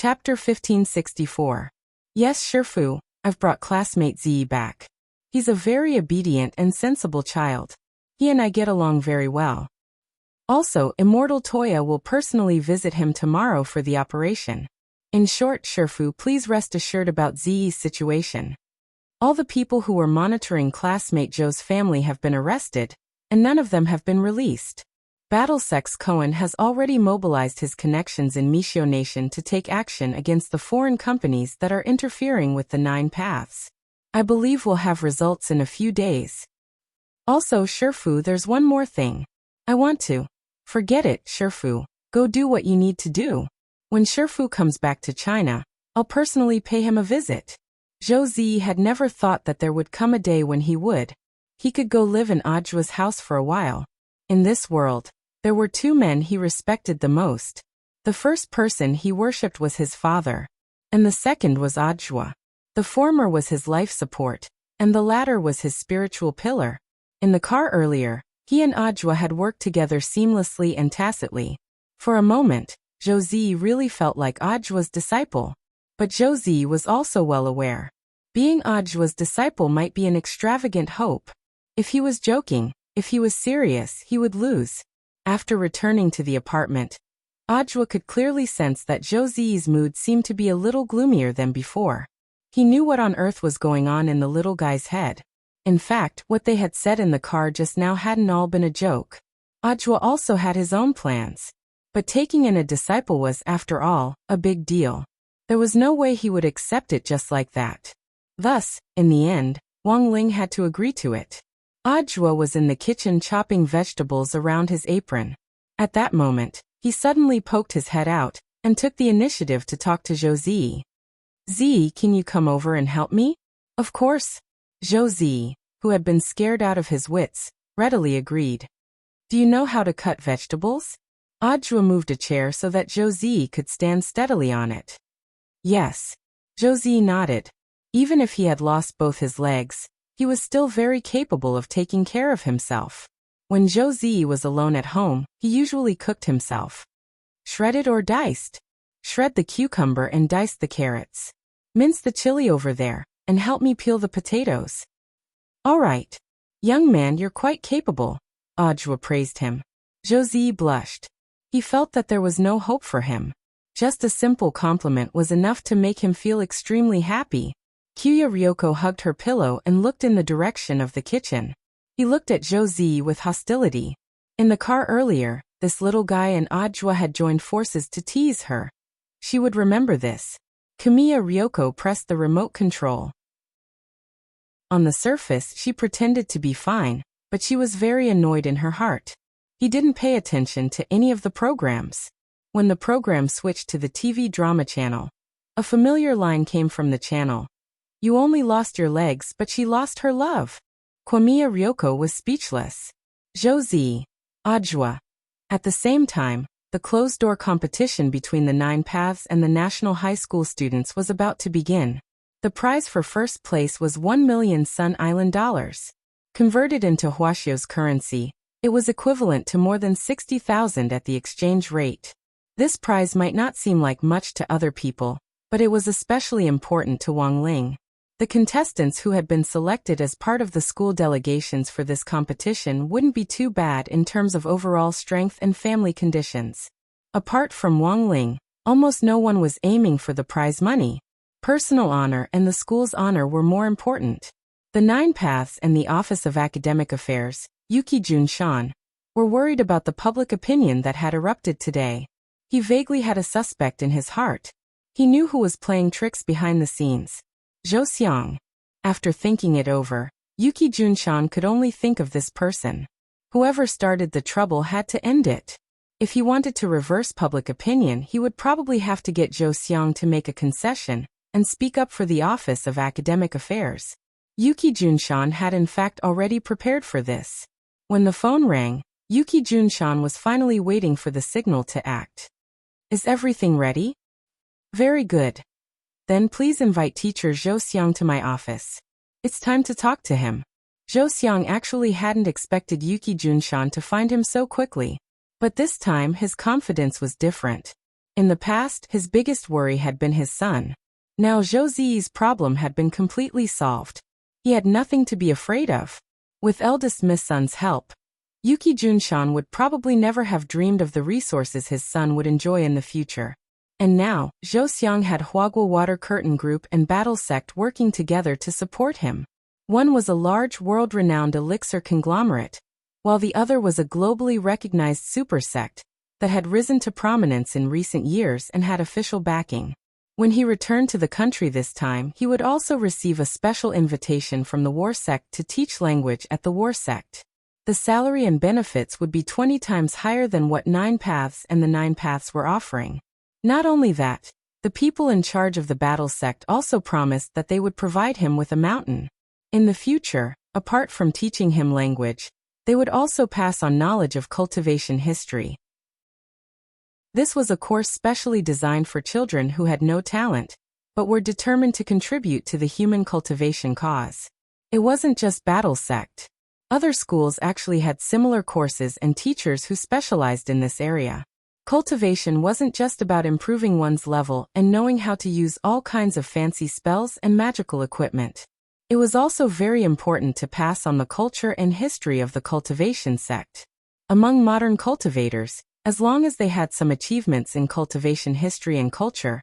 Chapter 1564. Yes, Shifu, I've brought classmate Ziyi back. He's a very obedient and sensible child. He and I get along very well. Also, Immortal Toya will personally visit him tomorrow for the operation. In short, Shifu, please rest assured about Ziyi's situation. All the people who were monitoring classmate Zhou's family have been arrested, and none of them have been released. Battlesex Cohen has already mobilized his connections in Mishio Nation to take action against the foreign companies that are interfering with the 9 paths. I believe we'll have results in a few days. Also, Shifu, there's one more thing. I want to. Forget it, Shifu. Go do what you need to do. When Shifu comes back to China, I'll personally pay him a visit. Zhou Ziyi had never thought that there would come a day when he could go live in Ajua's house for a while. In this world, there were 2 men he respected the most. The first person he worshipped was his father, and the second was Ajua. The former was his life support, and the latter was his spiritual pillar. In the car earlier, he and Ajua had worked together seamlessly and tacitly. For a moment, Zhou Ziyi really felt like Ajua's disciple. But Zhou Ziyi was also well aware. Being Ajua's disciple might be an extravagant hope. If he was joking, if he was serious, he would lose. After returning to the apartment, Ajua could clearly sense that Zhou Ziyi's mood seemed to be a little gloomier than before. He knew what on earth was going on in the little guy's head. In fact, what they had said in the car just now hadn't all been a joke. Ajua also had his own plans. But taking in a disciple was, after all, a big deal. There was no way he would accept it just like that. Thus, in the end, Wang Ling had to agree to it. Ajua was in the kitchen chopping vegetables around his apron. At that moment, he suddenly poked his head out and took the initiative to talk to Zhou Ziyi. Ziyi, can you come over and help me? Of course. Zhou Ziyi, who had been scared out of his wits, readily agreed. Do you know how to cut vegetables? Ajua moved a chair so that Zhou Ziyi could stand steadily on it. Yes. Zhou Ziyi nodded. Even if he had lost both his legs, he was still very capable of taking care of himself. When Zhou Ziyi was alone at home, he usually cooked himself. Shredded or diced? Shred the cucumber and dice the carrots. Mince the chili over there, and help me peel the potatoes. All right. Young man, you're quite capable, Ajua praised him. Zhou Ziyi blushed. He felt that there was no hope for him. Just a simple compliment was enough to make him feel extremely happy. Kyuya Ryoko hugged her pillow and looked in the direction of the kitchen. He looked at Zhou Ziyi with hostility. In the car earlier, this little guy and Ajua had joined forces to tease her. She would remember this. Kamiya Ryoko pressed the remote control. On the surface, she pretended to be fine, but she was very annoyed in her heart. He didn't pay attention to any of the programs. When the program switched to the TV drama channel, a familiar line came from the channel. You only lost your legs, but she lost her love. Kamiya Ryoko was speechless. Zhou Ziyi, Ajua. At the same time, the closed-door competition between the 9 paths and the national high school students was about to begin. The prize for first place was 1 million Sun Island dollars. Converted into Huaxiao's currency, it was equivalent to more than 60,000 at the exchange rate. This prize might not seem like much to other people, but it was especially important to Wang Ling. The contestants who had been selected as part of the school delegations for this competition wouldn't be too bad in terms of overall strength and family conditions. Apart from Wang Ling, almost no one was aiming for the prize money. Personal honor and the school's honor were more important. The 9 paths and the Office of Academic Affairs, Yuki Junshan, were worried about the public opinion that had erupted today. He vaguely had a suspect in his heart. He knew who was playing tricks behind the scenes. Zhou Xiang. After thinking it over, Yuki Junshan could only think of this person. Whoever started the trouble had to end it. If he wanted to reverse public opinion, he would probably have to get Zhou Xiang to make a concession and speak up for the Office of Academic Affairs. Yuki Junshan had in fact already prepared for this. When the phone rang, Yuki Junshan was finally waiting for the signal to act. Is everything ready? Very good. Then please invite teacher Zhou Xiang to my office. It's time to talk to him. Zhou Xiang actually hadn't expected Yuki Junshan to find him so quickly. But this time his confidence was different. In the past, his biggest worry had been his son. Now Zhou Ziyi's problem had been completely solved. He had nothing to be afraid of. With eldest Miss Sun's help, Yuki Junshan would probably never have dreamed of the resources his son would enjoy in the future. And now, Zhou Xiang had Huaguo Water Curtain Group and Battle Sect working together to support him. One was a large world-renowned elixir conglomerate, while the other was a globally recognized super sect that had risen to prominence in recent years and had official backing. When he returned to the country this time, he would also receive a special invitation from the War Sect to teach language at the War Sect. The salary and benefits would be 20 times higher than what Nine Paths and the Nine Paths were offering. Not only that, the people in charge of the Battle Sect also promised that they would provide him with a mountain. In the future, apart from teaching him language, they would also pass on knowledge of cultivation history. This was a course specially designed for children who had no talent, but were determined to contribute to the human cultivation cause. It wasn't just Battle Sect. Other schools actually had similar courses and teachers who specialized in this area. Cultivation wasn't just about improving one's level and knowing how to use all kinds of fancy spells and magical equipment. It was also very important to pass on the culture and history of the cultivation sect. Among modern cultivators, as long as they had some achievements in cultivation history and culture,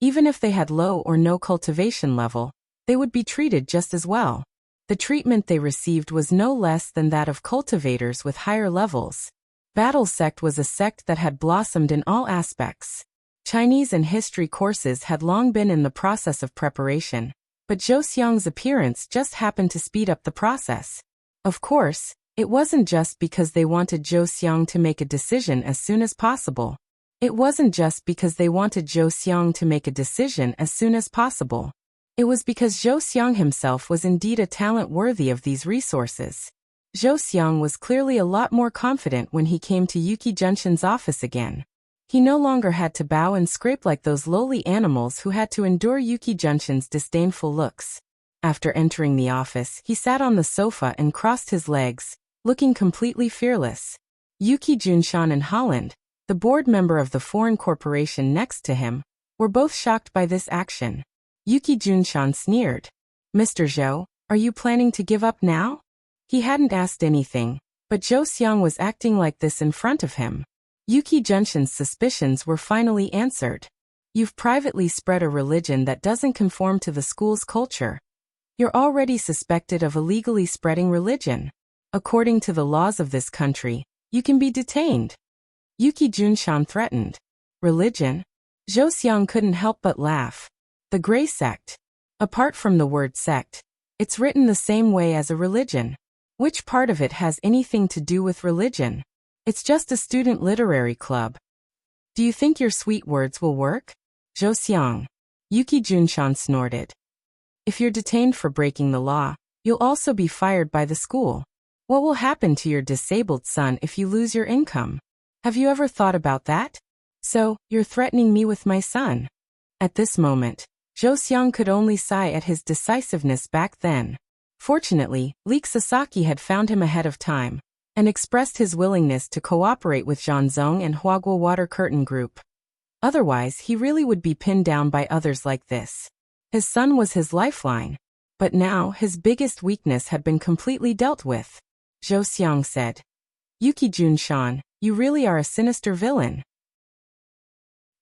even if they had low or no cultivation level, they would be treated just as well. The treatment they received was no less than that of cultivators with higher levels. Battle Sect was a sect that had blossomed in all aspects. Chinese and history courses had long been in the process of preparation, but Zhou Xiang's appearance just happened to speed up the process. Of course, it wasn't just because they wanted Zhou Xiang to make a decision as soon as possible. It was because Zhou Xiang himself was indeed a talent worthy of these resources. Zhou Xiang was clearly a lot more confident when he came to Yuki Junshan's office again. He no longer had to bow and scrape like those lowly animals who had to endure Yuki Junshan's disdainful looks. After entering the office, he sat on the sofa and crossed his legs, looking completely fearless. Yuki Junshan and Holland, the board member of the foreign corporation next to him, were both shocked by this action. Yuki Junshan sneered. "Mr. Zhou, are you planning to give up now?" He hadn't asked anything, but Zhou Xiang was acting like this in front of him. Yuki Junshan's suspicions were finally answered. "You've privately spread a religion that doesn't conform to the school's culture. You're already suspected of illegally spreading religion. According to the laws of this country, you can be detained." Yuki Junshan threatened. Religion? Zhou Xiang couldn't help but laugh. The Grey Sect. Apart from the word sect, it's written the same way as a religion. Which part of it has anything to do with religion? It's just a student literary club. Do you think your sweet words will work? Zhou Xiang. Yuki Junshan snorted. If you're detained for breaking the law, you'll also be fired by the school. What will happen to your disabled son if you lose your income? Have you ever thought about that? So, you're threatening me with my son? At this moment, Zhou Xiang could only sigh at his decisiveness back then. Fortunately, Leek Sasaki had found him ahead of time, and expressed his willingness to cooperate with Zhanzong and Huaguo Water Curtain Group. Otherwise, he really would be pinned down by others like this. His son was his lifeline, but now his biggest weakness had been completely dealt with. Zhou Xiang said. "Yuki Junshan, you really are a sinister villain.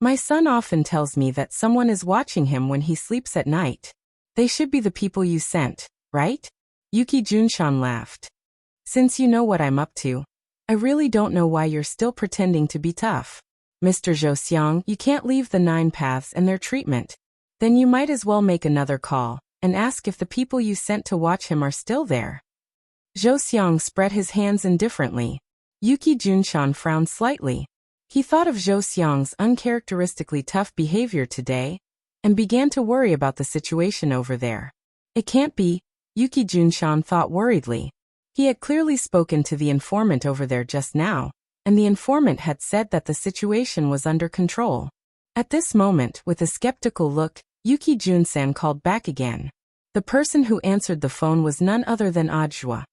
My son often tells me that someone is watching him when he sleeps at night. They should be the people you sent, right?" Yuki Junshan laughed. "Since you know what I'm up to, I really don't know why you're still pretending to be tough. Mr. Zhou Xiang, you can't leave the Nine Paths and their treatment. Then you might as well make another call, and ask if the people you sent to watch him are still there." Zhou Xiang spread his hands indifferently. Yuki Junshan frowned slightly. He thought of Zhou Xiang's uncharacteristically tough behavior today, and began to worry about the situation over there. It can't be, Yuki Junshan thought worriedly. He had clearly spoken to the informant over there just now, and the informant had said that the situation was under control. At this moment, with a skeptical look, Yuki Junsan called back again. The person who answered the phone was none other than Audiobook.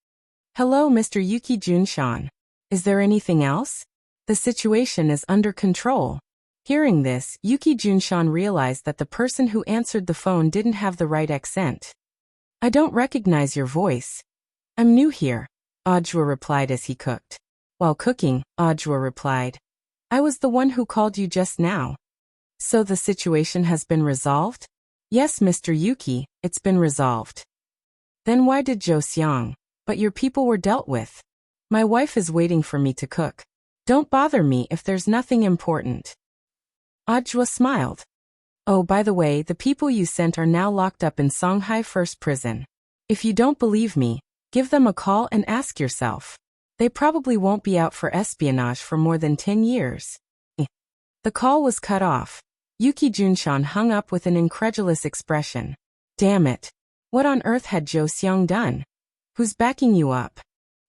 "Hello, Mr. Yuki Junshan. Is there anything else? The situation is under control." Hearing this, Yuki Junshan realized that the person who answered the phone didn't have the right accent. I don't recognize your voice. I'm new here, Audra replied as he cooked. While cooking, Audra replied, I was the one who called you just now. So the situation has been resolved? Yes, Mr. Yuki, it's been resolved. Then why did Zhou Xiang? But your people were dealt with. My wife is waiting for me to cook. Don't bother me if there's nothing important. Audra smiled. Oh, by the way, the people you sent are now locked up in Songhai First Prison. If you don't believe me, give them a call and ask yourself. They probably won't be out for espionage for more than 10 years. The call was cut off. Yuki Junshan hung up with an incredulous expression. Damn it. What on earth had Zhou Xiang done? Who's backing you up?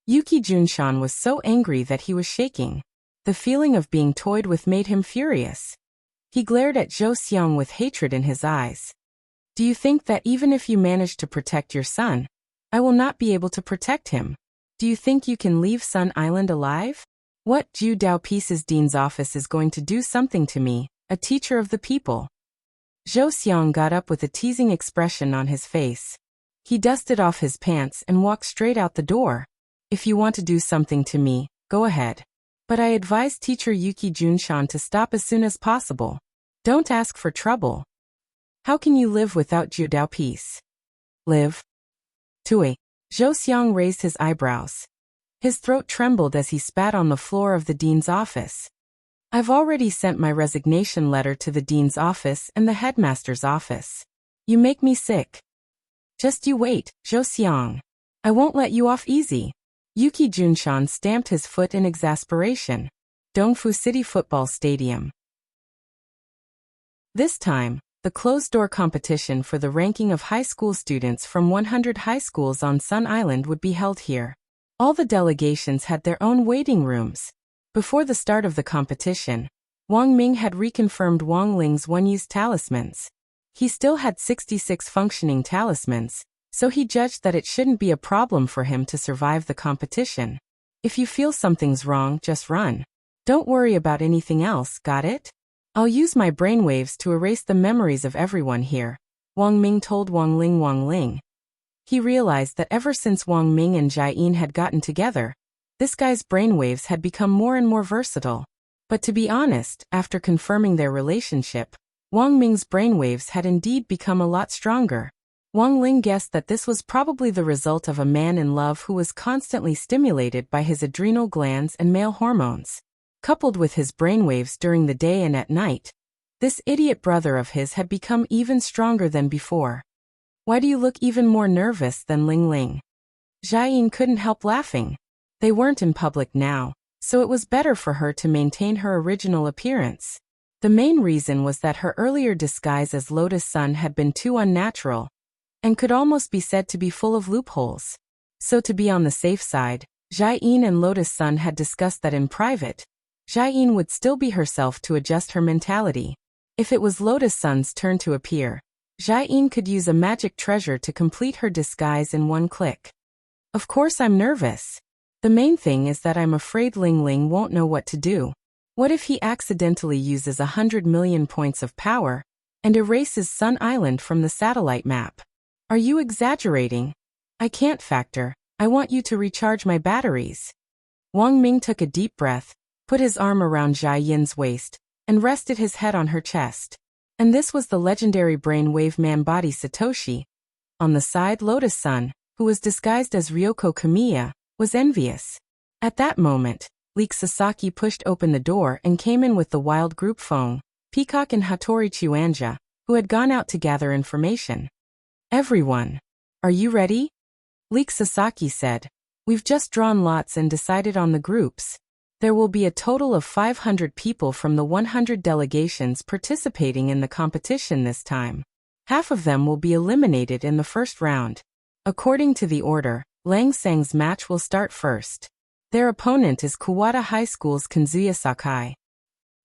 Yuki Junshan was so angry that he was shaking. The feeling of being toyed with made him furious. He glared at Zhou Xiang with hatred in his eyes. Do you think that even if you manage to protect your son, I will not be able to protect him? Do you think you can leave Sun Island alive? What, Zhu Dao Peace's dean's office is going to do something to me, a teacher of the people? Zhou Xiang got up with a teasing expression on his face. He dusted off his pants and walked straight out the door. If you want to do something to me, go ahead. But I advise teacher Yuki Junshan to stop as soon as possible. Don't ask for trouble. How can you live without Zhu Dao Peace? Live? Tui. Zhou Xiang raised his eyebrows. His throat trembled as he spat on the floor of the dean's office. I've already sent my resignation letter to the dean's office and the headmaster's office. You make me sick. Just you wait, Zhou Xiang. I won't let you off easy. Yuki Junshan stamped his foot in exasperation. Dongfu City Football Stadium. This time, the closed-door competition for the ranking of high school students from 100 high schools on Sun Island would be held here. All the delegations had their own waiting rooms. Before the start of the competition, Wang Ming had reconfirmed Wang Ling's one-use talismans. He still had 66 functioning talismans, so he judged that it shouldn't be a problem for him to survive the competition. If you feel something's wrong, just run. Don't worry about anything else, got it? I'll use my brainwaves to erase the memories of everyone here, Wang Ming told Wang Ling. He realized that ever since Wang Ming and Jai Yin had gotten together, this guy's brainwaves had become more and more versatile. But to be honest, after confirming their relationship, Wang Ming's brainwaves had indeed become a lot stronger. Wang Ling guessed that this was probably the result of a man in love who was constantly stimulated by his adrenal glands and male hormones. Coupled with his brainwaves during the day and at night, this idiot brother of his had become even stronger than before. Why do you look even more nervous than Ling? Jiayin couldn't help laughing. They weren't in public now, so it was better for her to maintain her original appearance. The main reason was that her earlier disguise as Lotus Sun had been too unnatural, and could almost be said to be full of loopholes. So to be on the safe side, Jiayin and Lotus Sun had discussed that in private. Jiayin would still be herself to adjust her mentality. If it was Lotus Sun's turn to appear, Jiayin could use a magic treasure to complete her disguise in one click. Of course I'm nervous. The main thing is that I'm afraid Ling won't know what to do. What if he accidentally uses 100 million points of power and erases Sun Island from the satellite map? Are you exaggerating? I can't factor. I want you to recharge my batteries. Wang Ming took a deep breath, put his arm around Jai Yin's waist, and rested his head on her chest. And this was the legendary brainwave man body Satoshi. On the side, Lotus Sun, who was disguised as Ryoko Kamiya, was envious. At that moment, Leek Sasaki pushed open the door and came in with the wild group Feng, Peacock and Hattori Chuanja, who had gone out to gather information. Everyone, are you ready? Leek Sasaki said. We've just drawn lots and decided on the groups. There will be a total of 500 people from the 100 delegations participating in the competition this time. Half of them will be eliminated in the first round. According to the order, Lang Sang's match will start first. Their opponent is Kuwata High School's Kanzuya Sakai.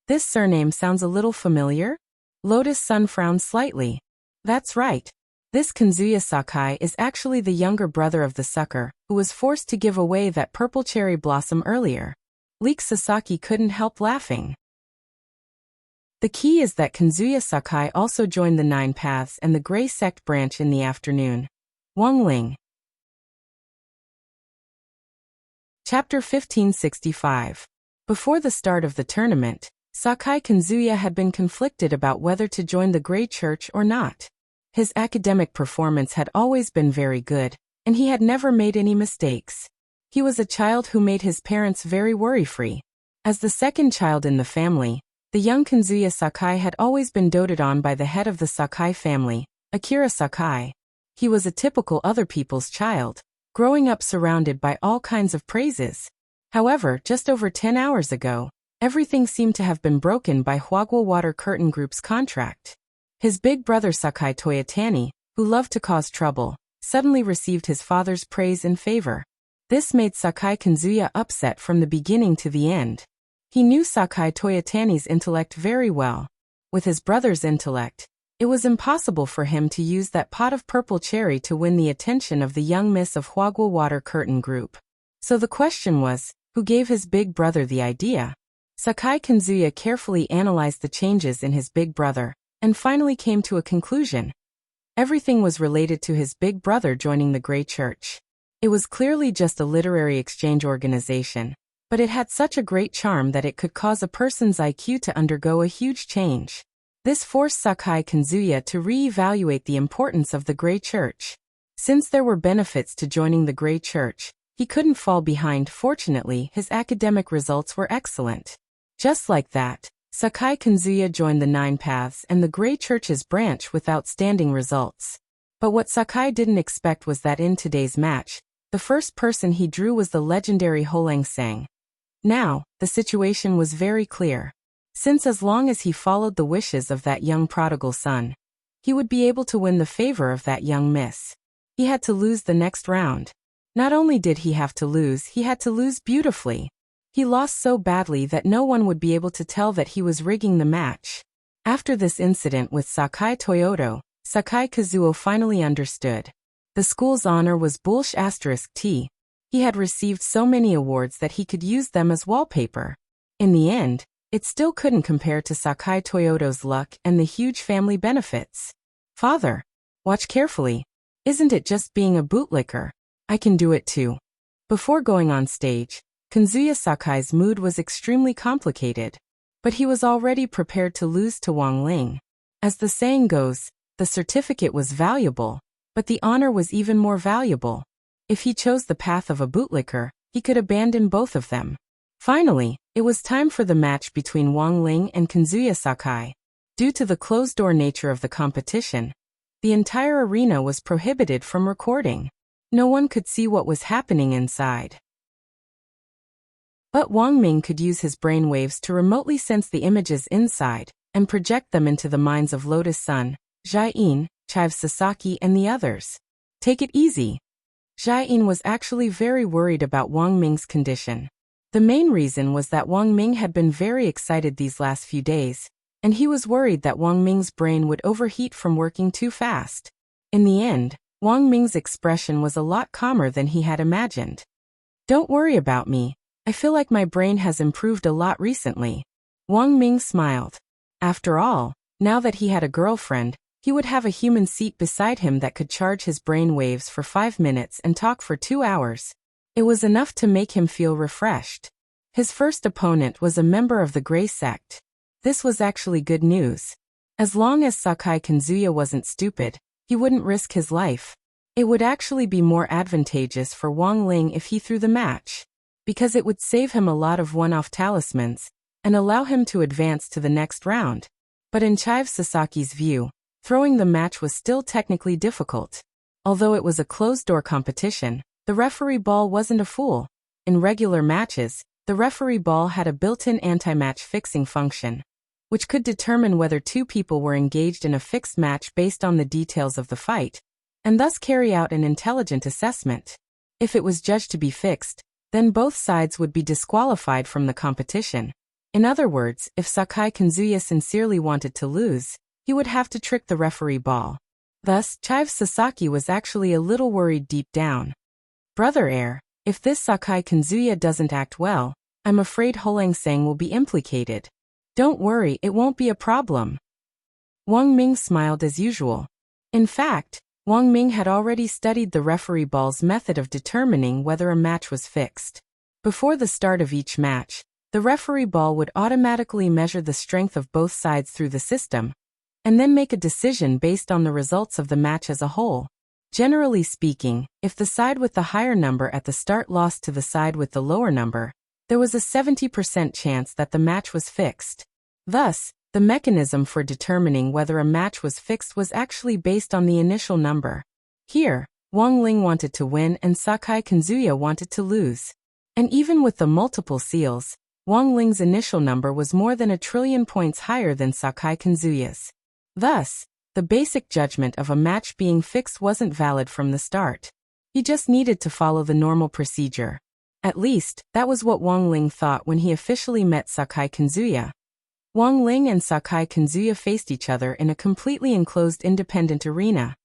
This surname sounds a little familiar? Lotus Sun frowned slightly. That's right. This Kanzuya Sakai is actually the younger brother of the sucker, who was forced to give away that purple cherry blossom earlier. Leek Sasaki couldn't help laughing. The key is that Kazuya Sakai also joined the Nine Paths and the Gray Sect branch in the afternoon. Wang Ling. Chapter 1565. Before the start of the tournament, Sakai Kazuya had been conflicted about whether to join the Grey Church or not. His academic performance had always been very good, and he had never made any mistakes. He was a child who made his parents very worry-free. As the second child in the family, the young Kazuya Sakai had always been doted on by the head of the Sakai family, Akira Sakai. He was a typical other people's child, growing up surrounded by all kinds of praises. However, just over 10 hours ago, everything seemed to have been broken by Huagwa Water Curtain Group's contract. His big brother Sakai Toyotani, who loved to cause trouble, suddenly received his father's praise and favor. This made Sakai Kazuya upset from the beginning to the end. He knew Sakai Toyotani's intellect very well. With his brother's intellect, it was impossible for him to use that pot of purple cherry to win the attention of the young miss of Huagwa Water Curtain Group. So the question was, who gave his big brother the idea? Sakai Kazuya carefully analyzed the changes in his big brother, and finally came to a conclusion. Everything was related to his big brother joining the Grey Church. It was clearly just a literary exchange organization, but it had such a great charm that it could cause a person's IQ to undergo a huge change. This forced Sakai Kazuya to re-evaluate the importance of the Grey Church. Since there were benefits to joining the Grey Church, he couldn't fall behind. Fortunately, his academic results were excellent. Just like that, Sakai Kazuya joined the Nine Paths and the Grey Church's branch with outstanding results. But what Sakai didn't expect was that in today's match, the first person he drew was the legendary Holeng Sang. Now, the situation was very clear. Since as long as he followed the wishes of that young prodigal son, he would be able to win the favor of that young miss. He had to lose the next round. Not only did he have to lose, he had to lose beautifully. He lost so badly that no one would be able to tell that he was rigging the match. After this incident with Sakai Toyoto, Sakai Kazuo finally understood. The school's honor was **T. He had received so many awards that he could use them as wallpaper. In the end, it still couldn't compare to Sakai Toyoto's luck and the huge family benefits. Father, watch carefully. Isn't it just being a bootlicker? I can do it too. Before going on stage, Kazuya Sakai's mood was extremely complicated. But he was already prepared to lose to Wang Ling. As the saying goes, the certificate was valuable, but the honor was even more valuable. If he chose the path of a bootlicker, he could abandon both of them. Finally, it was time for the match between Wang Ling and Kazuya Sakai. Due to the closed-door nature of the competition, the entire arena was prohibited from recording. No one could see what was happening inside. But Wang Ming could use his brainwaves to remotely sense the images inside and project them into the minds of Lotus Sun, Jai-in, Chive Sasaki and the others. Take it easy. Jai-in was actually very worried about Wang Ming's condition. The main reason was that Wang Ming had been very excited these last few days, and he was worried that Wang Ming's brain would overheat from working too fast. In the end, Wang Ming's expression was a lot calmer than he had imagined. Don't worry about me. I feel like my brain has improved a lot recently. Wang Ming smiled. After all, now that he had a girlfriend, he would have a human seat beside him that could charge his brain waves for 5 minutes and talk for 2 hours. It was enough to make him feel refreshed. His first opponent was a member of the Grey Sect. This was actually good news. As long as Sakai Kazuya wasn't stupid, he wouldn't risk his life. It would actually be more advantageous for Wang Ling if he threw the match, because it would save him a lot of one-off talismans and allow him to advance to the next round. But in Chive Sasaki's view, throwing the match was still technically difficult. Although it was a closed-door competition, the referee ball wasn't a fool. In regular matches, the referee ball had a built-in anti-match fixing function, which could determine whether two people were engaged in a fixed match based on the details of the fight, and thus carry out an intelligent assessment. If it was judged to be fixed, then both sides would be disqualified from the competition. In other words, if Sakai Kazuya sincerely wanted to lose, he would have to trick the referee ball. Thus, Chive Sasaki was actually a little worried deep down. Brother Heir, if this Sakai Kazuya doesn't act well, I'm afraid Holeng Sang will be implicated. Don't worry, it won't be a problem. Wang Ming smiled as usual. In fact, Wang Ming had already studied the referee ball's method of determining whether a match was fixed. Before the start of each match, the referee ball would automatically measure the strength of both sides through the system, and then make a decision based on the results of the match as a whole. Generally speaking, if the side with the higher number at the start lost to the side with the lower number, there was a 70% chance that the match was fixed. Thus, the mechanism for determining whether a match was fixed was actually based on the initial number. Here, Wang Ling wanted to win and Sakai Kazuya wanted to lose. And even with the multiple seals, Wang Ling's initial number was more than 1 trillion points higher than Sakai Kazuya's. Thus, the basic judgment of a match being fixed wasn't valid from the start. He just needed to follow the normal procedure. At least, that was what Wang Ling thought when he officially met Sakai Kazuya. Wang Ling and Sakai Kazuya faced each other in a completely enclosed independent arena.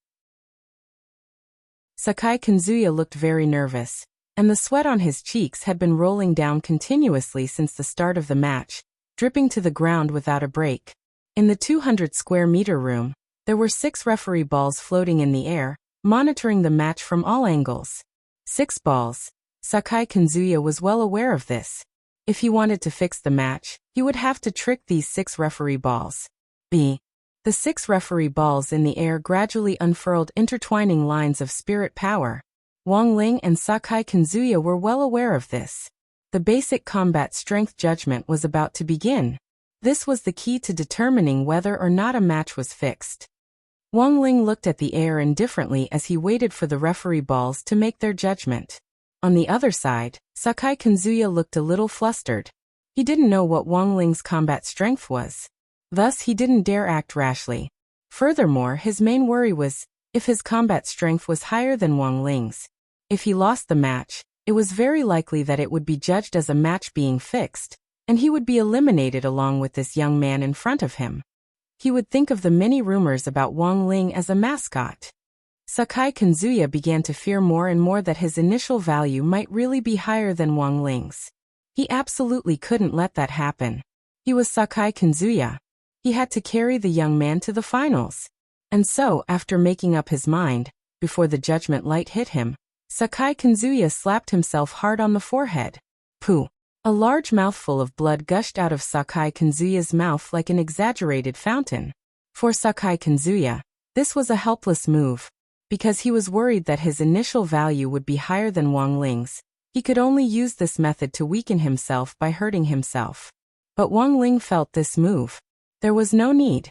Sakai Kazuya looked very nervous, and the sweat on his cheeks had been rolling down continuously since the start of the match, dripping to the ground without a break. In the 200 square meter room, there were 6 referee balls floating in the air, monitoring the match from all angles. 6 balls. Sakai Kazuya was well aware of this. If he wanted to fix the match, he would have to trick these 6 referee balls. The 6 referee balls in the air gradually unfurled intertwining lines of spirit power. Wang Ling and Sakai Kazuya were well aware of this. The basic combat strength judgment was about to begin. This was the key to determining whether or not a match was fixed. Wang Ling looked at the air indifferently as he waited for the referee balls to make their judgment. On the other side, Sakai Kazuya looked a little flustered. He didn't know what Wang Ling's combat strength was. Thus, he didn't dare act rashly. Furthermore, his main worry was, if his combat strength was higher than Wang Ling's. If he lost the match, it was very likely that it would be judged as a match being fixed, and he would be eliminated along with this young man in front of him. He would think of the many rumors about Wang Ling as a mascot. Sakai Kazuya began to fear more and more that his initial value might really be higher than Wang Ling's. He absolutely couldn't let that happen. He was Sakai Kazuya. He had to carry the young man to the finals. And so, after making up his mind, before the judgment light hit him, Sakai Kazuya slapped himself hard on the forehead. Pooh! A large mouthful of blood gushed out of Sakai Kazuya's mouth like an exaggerated fountain. For Sakai Kazuya, this was a helpless move. Because he was worried that his initial value would be higher than Wang Ling's, he could only use this method to weaken himself by hurting himself. But Wang Ling felt this move. There was no need.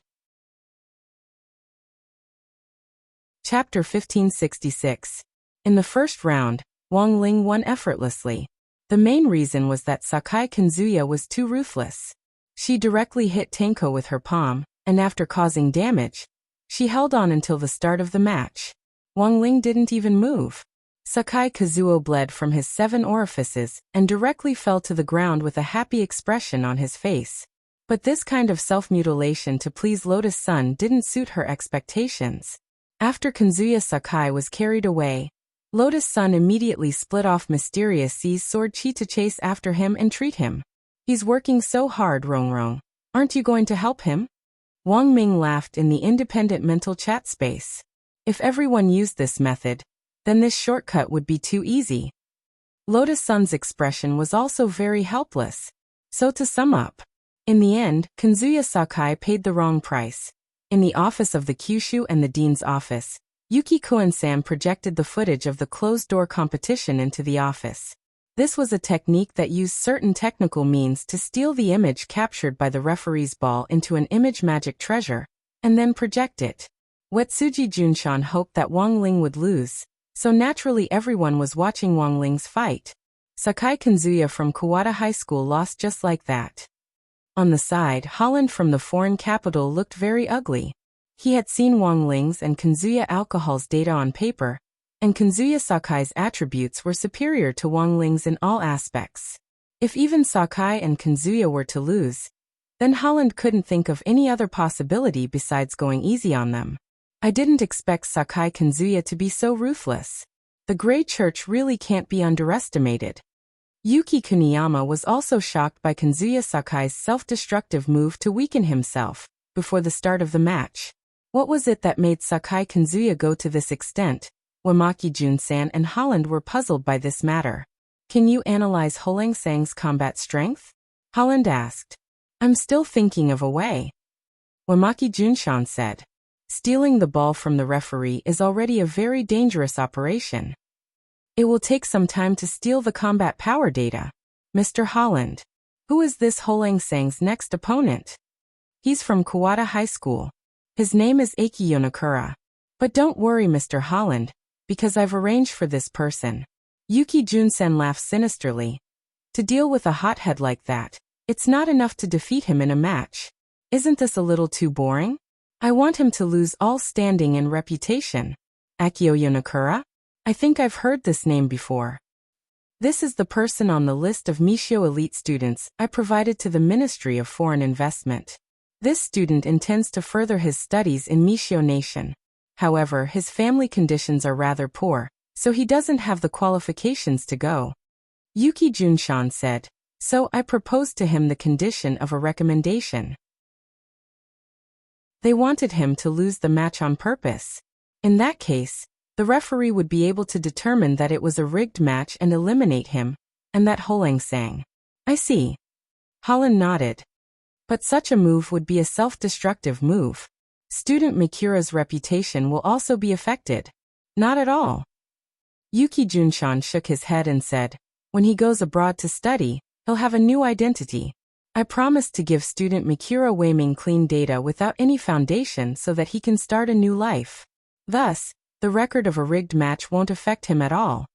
Chapter 1566. In the first round, Wang Ling won effortlessly. The main reason was that Sakai Kazuya was too ruthless. She directly hit Tenko with her palm, and after causing damage, she held on until the start of the match. Wang Ling didn't even move. Sakai Kazuya bled from his 7 orifices and directly fell to the ground with a happy expression on his face. But this kind of self-mutilation to please Lotus Sun didn't suit her expectations. After Kazuya Sakai was carried away, Lotus Sun immediately split off Mysterious C's sword chi to chase after him and treat him. He's working so hard, Rongrong. Aren't you going to help him? Wang Ming laughed in the independent mental chat space. If everyone used this method, then this shortcut would be too easy. Lotus Sun's expression was also very helpless. So to sum up, in the end, Kazuya Sakai paid the wrong price. In the office of the Kyushu and the dean's office, Yuki Koen-san projected the footage of the closed-door competition into the office. This was a technique that used certain technical means to steal the image captured by the referee's ball into an image magic treasure, and then project it. Wetsuji Junshan hoped that Wang Ling would lose, so naturally everyone was watching Wang Ling's fight. Sakai Kazuya from Kawada High School lost just like that. On the side, Holland from the foreign capital looked very ugly. He had seen Wang Ling's and Kazuya Alcohol's data on paper, and Kazuya Sakai's attributes were superior to Wang Ling's in all aspects. If even Sakai and Kazuya were to lose, then Holland couldn't think of any other possibility besides going easy on them. I didn't expect Sakai Kazuya to be so ruthless. The Grey Church really can't be underestimated. Yuki Kuniyama was also shocked by Kanzuya Sakai's self-destructive move to weaken himself before the start of the match. What was it that made Sakai Kanzuya go to this extent? Wamaki Junsan and Holland were puzzled by this matter. Can you analyze Holangsang's combat strength? Holland asked. I'm still thinking of a way. Wamaki Junshan said. Stealing the ball from the referee is already a very dangerous operation. It will take some time to steal the combat power data. Mr. Holland. Who is this Holangsang's next opponent? He's from Kawada High School. His name is Eiki Yonakura. But don't worry, Mr. Holland, because I've arranged for this person. Yuki Junsen laughed sinisterly. To deal with a hothead like that, it's not enough to defeat him in a match. Isn't this a little too boring? I want him to lose all standing and reputation. Akio Yonakura? I think I've heard this name before. This is the person on the list of Mishio elite students I provided to the Ministry of Foreign Investment. This student intends to further his studies in Mishio Nation. However, his family conditions are rather poor, so he doesn't have the qualifications to go. Yuki Junshan said, so I proposed to him the condition of a recommendation. They wanted him to lose the match on purpose. In that case, the referee would be able to determine that it was a rigged match and eliminate him, and that Holangsang. I see. Holland nodded. But such a move would be a self-destructive move. Student Mikura's reputation will also be affected. Not at all. Yuki Junshan shook his head and said, when he goes abroad to study, he'll have a new identity. I promised to give student Mikura Weiming clean data without any foundation so that he can start a new life. Thus, the record of a rigged match won't affect him at all.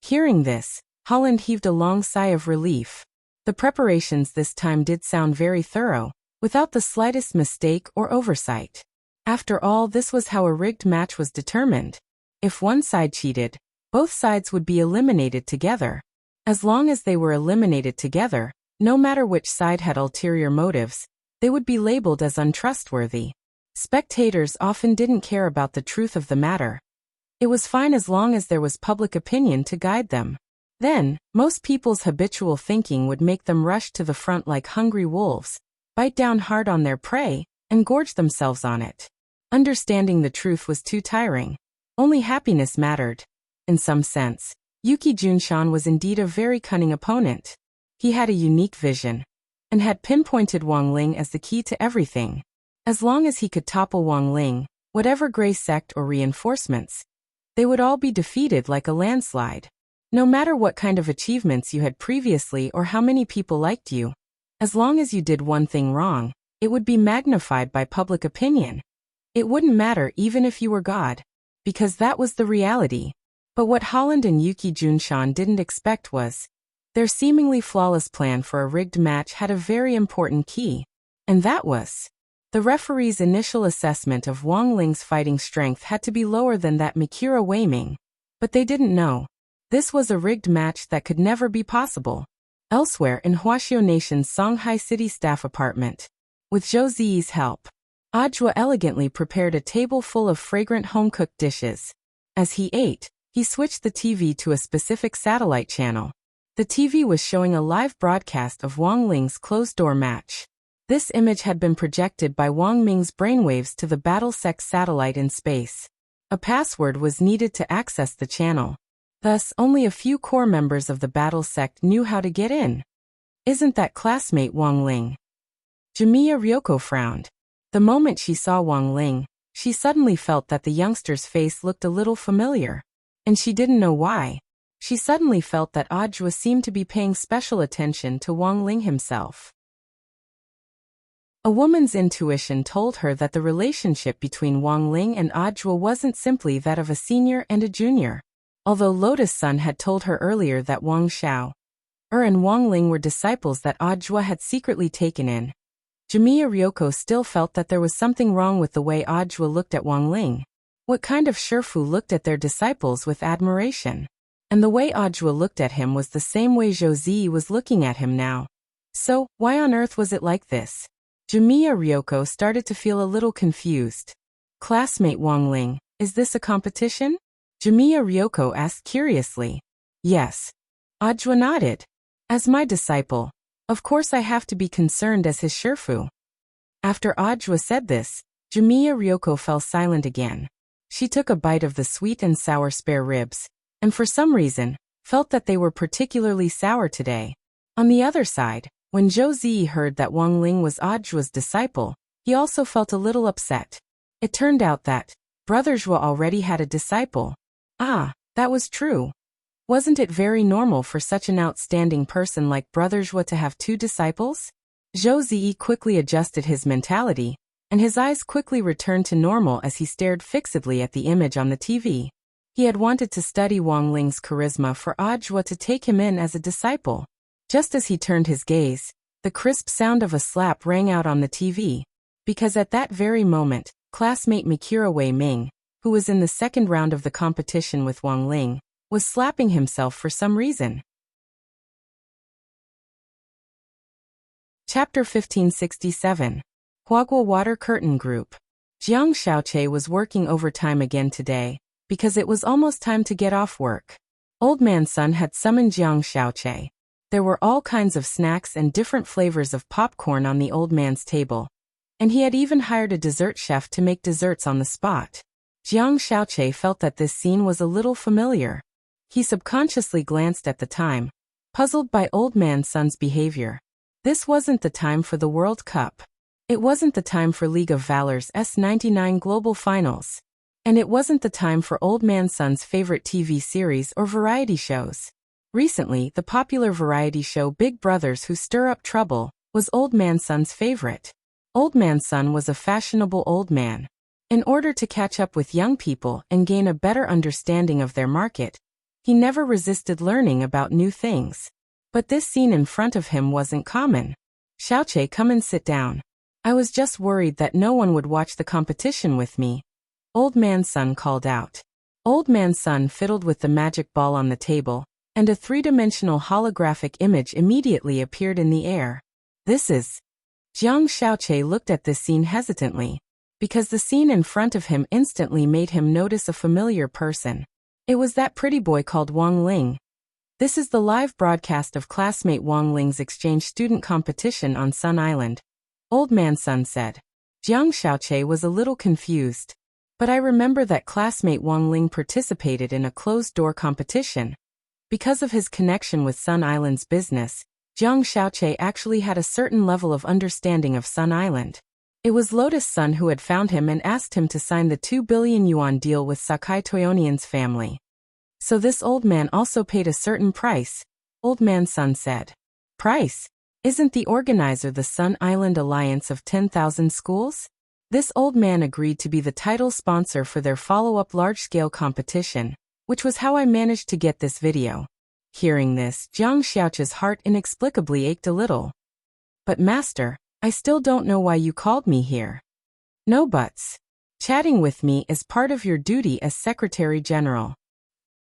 Hearing this, Holland heaved a long sigh of relief. The preparations this time did sound very thorough, without the slightest mistake or oversight. After all, this was how a rigged match was determined. If one side cheated, both sides would be eliminated together. As long as they were eliminated together, no matter which side had ulterior motives, they would be labeled as untrustworthy. Spectators often didn't care about the truth of the matter. It was fine as long as there was public opinion to guide them. Then, most people's habitual thinking would make them rush to the front like hungry wolves, bite down hard on their prey, and gorge themselves on it. Understanding the truth was too tiring. Only happiness mattered. In some sense, Yuki Junshan was indeed a very cunning opponent. He had a unique vision, and had pinpointed Wang Ling as the key to everything. As long as he could topple Wang Ling, whatever gray sect or reinforcements, they would all be defeated like a landslide. No matter what kind of achievements you had previously or how many people liked you, as long as you did one thing wrong, it would be magnified by public opinion. It wouldn't matter even if you were God, because that was the reality. But what Holland and Yuki Junshan didn't expect was, their seemingly flawless plan for a rigged match had a very important key, and that was, the referee's initial assessment of Wang Ling's fighting strength had to be lower than that Mikura Weiming. But they didn't know. This was a rigged match that could never be possible. Elsewhere in Huaxiao Nation's Songhai City staff apartment, with Zhou Ziyi's help, Ajwa elegantly prepared a table full of fragrant home-cooked dishes. As he ate, he switched the TV to a specific satellite channel. The TV was showing a live broadcast of Wang Ling's closed-door match. This image had been projected by Wang Ming's brainwaves to the BattleSec satellite in space. A password was needed to access the channel. Thus, only a few core members of the BattleSec knew how to get in. Isn't that classmate Wang Ling? Jimiya Ryoko frowned. The moment she saw Wang Ling, she suddenly felt that the youngster's face looked a little familiar. And she didn't know why. She suddenly felt that Ajwa seemed to be paying special attention to Wang Ling himself. A woman's intuition told her that the relationship between Wang Ling and Ajwa wasn't simply that of a senior and a junior. Although Lotus Sun had told her earlier that Wang Xiao and Wang Ling were disciples that Ajwa had secretly taken in, Jimiya Ryoko still felt that there was something wrong with the way Ajwa looked at Wang Ling. What kind of Shifu looked at their disciples with admiration? And the way Ajwa looked at him was the same way Zhou Ziyi was looking at him now. So, why on earth was it like this? Jimiya Ryoko started to feel a little confused. Classmate Wang Ling, is this a competition? Jimiya Ryoko asked curiously. Yes. Ajwa nodded. As my disciple, of course I have to be concerned as his shifu. After Audiobook said this, Jamiya Ryoko fell silent again. She took a bite of the sweet and sour spare ribs, and for some reason, felt that they were particularly sour today. On the other side, when Zhou Ziyi heard that Wang Ling was Audiobook's disciple, he also felt a little upset. It turned out that Brother Zhou already had a disciple. Ah, that was true. Wasn't it very normal for such an outstanding person like Brother Zhou to have 2 disciples? Zhou Ziyi quickly adjusted his mentality, and his eyes quickly returned to normal as he stared fixedly at the image on the TV. He had wanted to study Wang Ling's charisma for Audiobook to take him in as a disciple. Just as he turned his gaze, the crisp sound of a slap rang out on the TV, because at that very moment, classmate Mikura Wei Ming, who was in the second round of the competition with Wang Ling, was slapping himself for some reason. Chapter 1567. Huaguo Water Curtain Group. Jiang Xiaoqie was working overtime again today, because it was almost time to get off work. Old Man Sun had summoned Jiang Xiaoqie. There were all kinds of snacks and different flavors of popcorn on the old man's table, and he had even hired a dessert chef to make desserts on the spot. Jiang Xiaoqie felt that this scene was a little familiar. He subconsciously glanced at the time, puzzled by Old Man Sun's behavior. This wasn't the time for the World Cup. It wasn't the time for League of Valor's S99 Global Finals. And it wasn't the time for Old Man Sun's favorite TV series or variety shows. Recently, the popular variety show Big Brothers Who Stir Up Trouble was Old Man Sun's favorite. Old Man Sun was a fashionable old man. In order to catch up with young people and gain a better understanding of their market, he never resisted learning about new things. But this scene in front of him wasn't common. Xiaoqie, come and sit down. I was just worried that no one would watch the competition with me. Old Man Sun called out. Old Man Sun fiddled with the magic ball on the table, and a 3-dimensional holographic image immediately appeared in the air. This is... Jiang Xiaoqie looked at this scene hesitantly, because the scene in front of him instantly made him notice a familiar person. It was that pretty boy called Wang Ling. This is the live broadcast of classmate Wang Ling's exchange student competition on Sun Island. Old Man Sun said. Jiang Xiaoqie was a little confused. But I remember that classmate Wang Ling participated in a closed-door competition. Because of his connection with Sun Island's business, Jiang Xiaoqie actually had a certain level of understanding of Sun Island. It was Lotus Sun who had found him and asked him to sign the 2 billion yuan deal with Sakai Toyonian's family. So this old man also paid a certain price, Old Man Sun said. Price? Isn't the organizer the Sun Island Alliance of 10,000 schools? This old man agreed to be the title sponsor for their follow-up large-scale competition, which was how I managed to get this video. Hearing this, Jiang Xiaoqie's heart inexplicably ached a little. But master, I still don't know why you called me here. No buts. Chatting with me is part of your duty as Secretary General.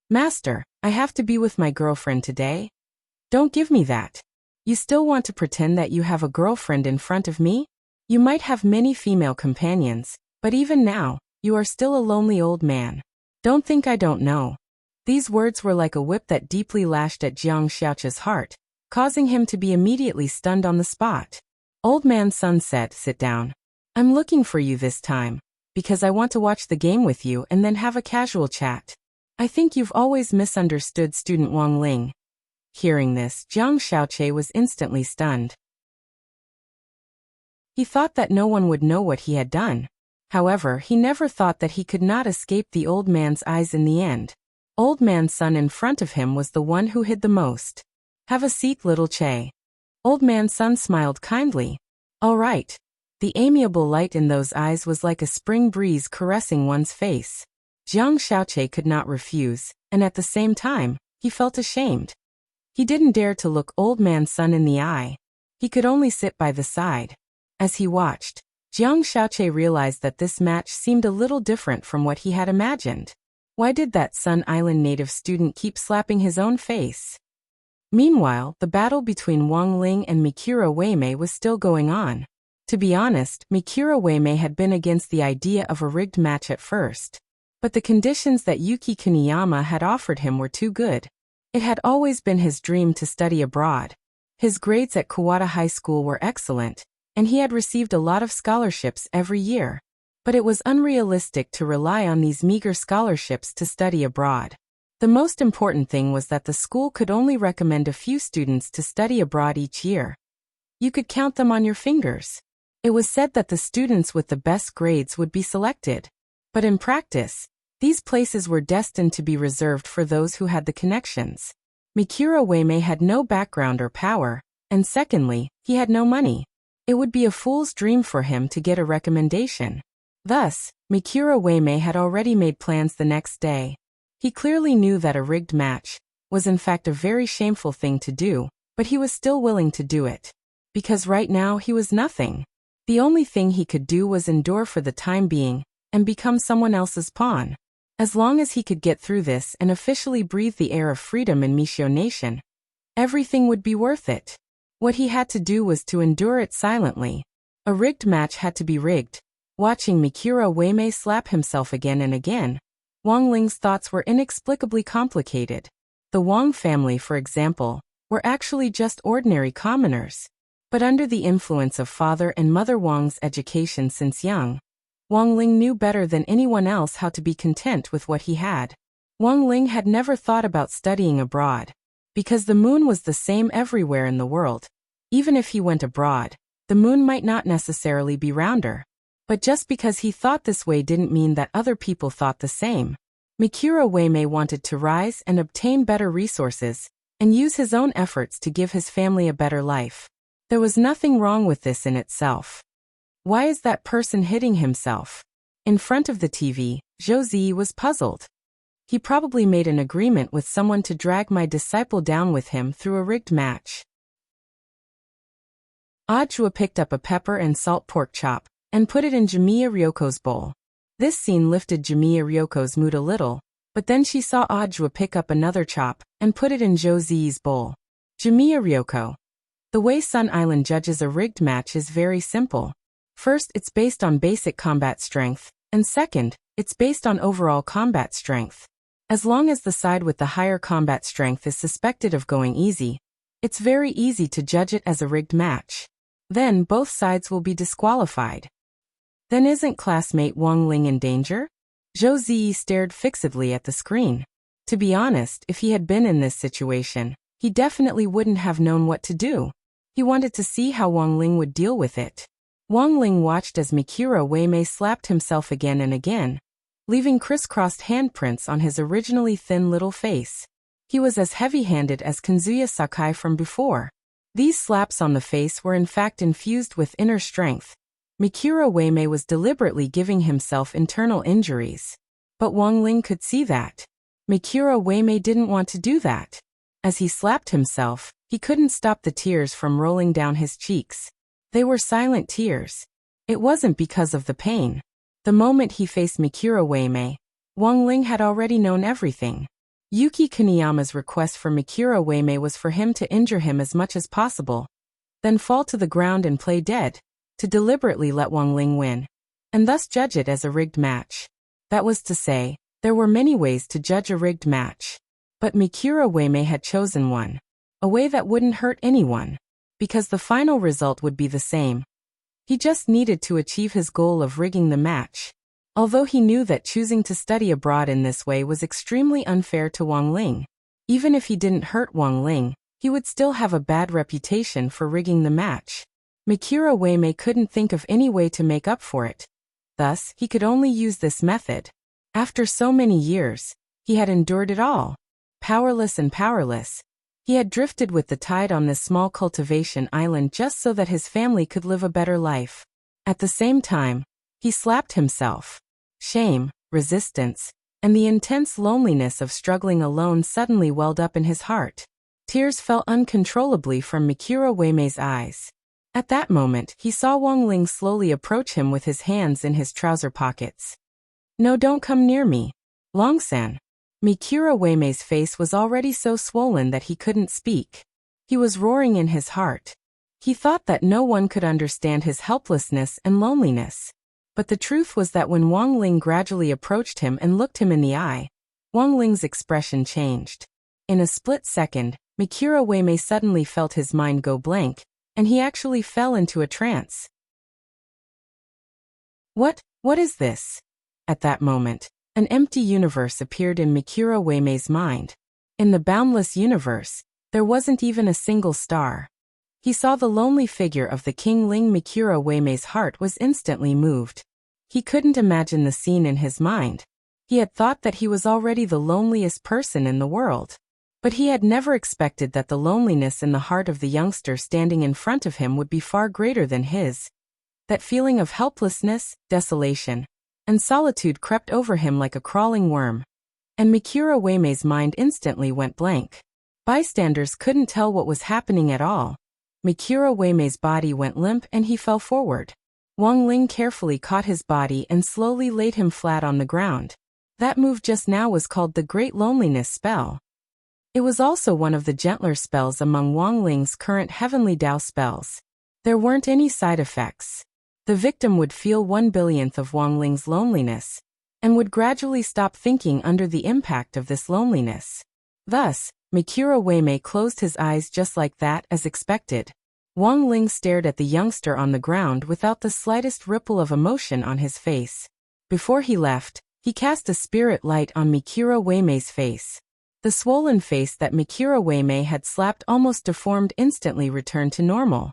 Master, I have to be with my girlfriend today. Don't give me that. You still want to pretend that you have a girlfriend in front of me? You might have many female companions, but even now, you are still a lonely old man. Don't think I don't know. These words were like a whip that deeply lashed at Jiang Xiaoqie's heart, causing him to be immediately stunned on the spot. Old Man Sun said, sit down. I'm looking for you this time, because I want to watch the game with you and then have a casual chat. I think you've always misunderstood student Wang Ling. Hearing this, Jiang Xiaoqie was instantly stunned. He thought that no one would know what he had done. However, he never thought that he could not escape the old man's eyes in the end. Old Man Sun in front of him was the one who hid the most. Have a seat, little Che. Old Man Sun smiled kindly. All right. The amiable light in those eyes was like a spring breeze caressing one's face. Jiang Xiaoqie could not refuse, and at the same time, he felt ashamed. He didn't dare to look Old Man Sun in the eye. He could only sit by the side. As he watched, Jiang Xiaoqie realized that this match seemed a little different from what he had imagined. Why did that Sun Island native student keep slapping his own face? Meanwhile, the battle between Wang Ling and Mikura Weimei was still going on. To be honest, Mikura Weimei had been against the idea of a rigged match at first. But the conditions that Yuki Kuniyama had offered him were too good. It had always been his dream to study abroad. His grades at Kawada High School were excellent, and he had received a lot of scholarships every year. But it was unrealistic to rely on these meager scholarships to study abroad. The most important thing was that the school could only recommend a few students to study abroad each year. You could count them on your fingers. It was said that the students with the best grades would be selected. But in practice, these places were destined to be reserved for those who had the connections. Mikuro Uemei had no background or power, and secondly, he had no money. It would be a fool's dream for him to get a recommendation. Thus, Mikuro Uemei had already made plans the next day. He clearly knew that a rigged match was in fact a very shameful thing to do, but he was still willing to do it. Because right now he was nothing. The only thing he could do was endure for the time being and become someone else's pawn. As long as he could get through this and officially breathe the air of freedom in Mishio Nation, everything would be worth it. What he had to do was to endure it silently. A rigged match had to be rigged. Watching Mikuro Uemei slap himself again and again, Wang Ling's thoughts were inexplicably complicated. The Wang family, for example, were actually just ordinary commoners. But under the influence of Father and Mother Wang's education since young, Wang Ling knew better than anyone else how to be content with what he had. Wang Ling had never thought about studying abroad, because the moon was the same everywhere in the world. Even if he went abroad, the moon might not necessarily be rounder. But just because he thought this way didn't mean that other people thought the same. Mikuro Uemei wanted to rise and obtain better resources, and use his own efforts to give his family a better life. There was nothing wrong with this in itself. Why is that person hitting himself? In front of the TV, Zhou Zi was puzzled. He probably made an agreement with someone to drag my disciple down with him through a rigged match. Ajua picked up a pepper and salt pork chop and put it in Jimiya Ryoko's bowl. This scene lifted Jimiya Ryoko's mood a little, but then she saw Ajua pick up another chop and put it in Zhou Zi's bowl. Jimiya Ryoko. The way Sun Island judges a rigged match is very simple. First, it's based on basic combat strength, and second, it's based on overall combat strength. As long as the side with the higher combat strength is suspected of going easy, it's very easy to judge it as a rigged match. Then both sides will be disqualified. Then isn't classmate Wang Ling in danger? Zhou Zi stared fixedly at the screen. To be honest, if he had been in this situation, he definitely wouldn't have known what to do. He wanted to see how Wang Ling would deal with it. Wang Ling watched as Mikuro Uemei slapped himself again and again, leaving crisscrossed handprints on his originally thin little face. He was as heavy-handed as Kanzuya Sakai from before. These slaps on the face were in fact infused with inner strength. Mikuro Uemei was deliberately giving himself internal injuries. But Wang Ling could see that. Mikuro Uemei didn't want to do that. As he slapped himself, he couldn't stop the tears from rolling down his cheeks. They were silent tears. It wasn't because of the pain. The moment he faced Mikuro Uemei, Wang Ling had already known everything. Yuki Kaneyama's request for Mikuro Uemei was for him to injure him as much as possible, then fall to the ground and play dead, to deliberately let Wang Ling win, and thus judge it as a rigged match. That was to say, there were many ways to judge a rigged match. But Mikuro Uemei had chosen one. A way that wouldn't hurt anyone, because the final result would be the same. He just needed to achieve his goal of rigging the match. Although he knew that choosing to study abroad in this way was extremely unfair to Wang Ling. Even if he didn't hurt Wang Ling, he would still have a bad reputation for rigging the match. Mikuro Uemei couldn't think of any way to make up for it. Thus, he could only use this method. After so many years, he had endured it all. Powerless and powerless, he had drifted with the tide on this small cultivation island just so that his family could live a better life. At the same time, he slapped himself. Shame, resistance, and the intense loneliness of struggling alone suddenly welled up in his heart. Tears fell uncontrollably from Mikuro Uemei's eyes. At that moment, he saw Wang Ling slowly approach him with his hands in his trouser pockets. "No, don't come near me, Long-san." Mikuro Uemei's face was already so swollen that he couldn't speak. He was roaring in his heart. He thought that no one could understand his helplessness and loneliness. But the truth was that when Wang Ling gradually approached him and looked him in the eye, Wang Ling's expression changed. In a split second, Mikura Uemei suddenly felt his mind go blank, and he actually fell into a trance. What is this? At that moment, an empty universe appeared in Mikura Uemei's mind. In the boundless universe, there wasn't even a single star. He saw the lonely figure of the King Ling. Mikura Uemei's heart was instantly moved. He couldn't imagine the scene in his mind. He had thought that he was already the loneliest person in the world. But he had never expected that the loneliness in the heart of the youngster standing in front of him would be far greater than his. That feeling of helplessness, desolation, and solitude crept over him like a crawling worm. And Mikura Uemei's mind instantly went blank. Bystanders couldn't tell what was happening at all. Mikura Uemei's body went limp and he fell forward. Wang Ling carefully caught his body and slowly laid him flat on the ground. That move just now was called the Great Loneliness Spell. It was also one of the gentler spells among Wang Ling's current Heavenly Dao spells. There weren't any side effects. The victim would feel 1/1000th of Wang Ling's loneliness, and would gradually stop thinking under the impact of this loneliness. Thus, Mikura Uemei closed his eyes just like that as expected. Wang Ling stared at the youngster on the ground without the slightest ripple of emotion on his face. Before he left, he cast a spirit light on Mikura Uemei's face. The swollen face that Mikura Uemei had slapped almost deformed instantly returned to normal.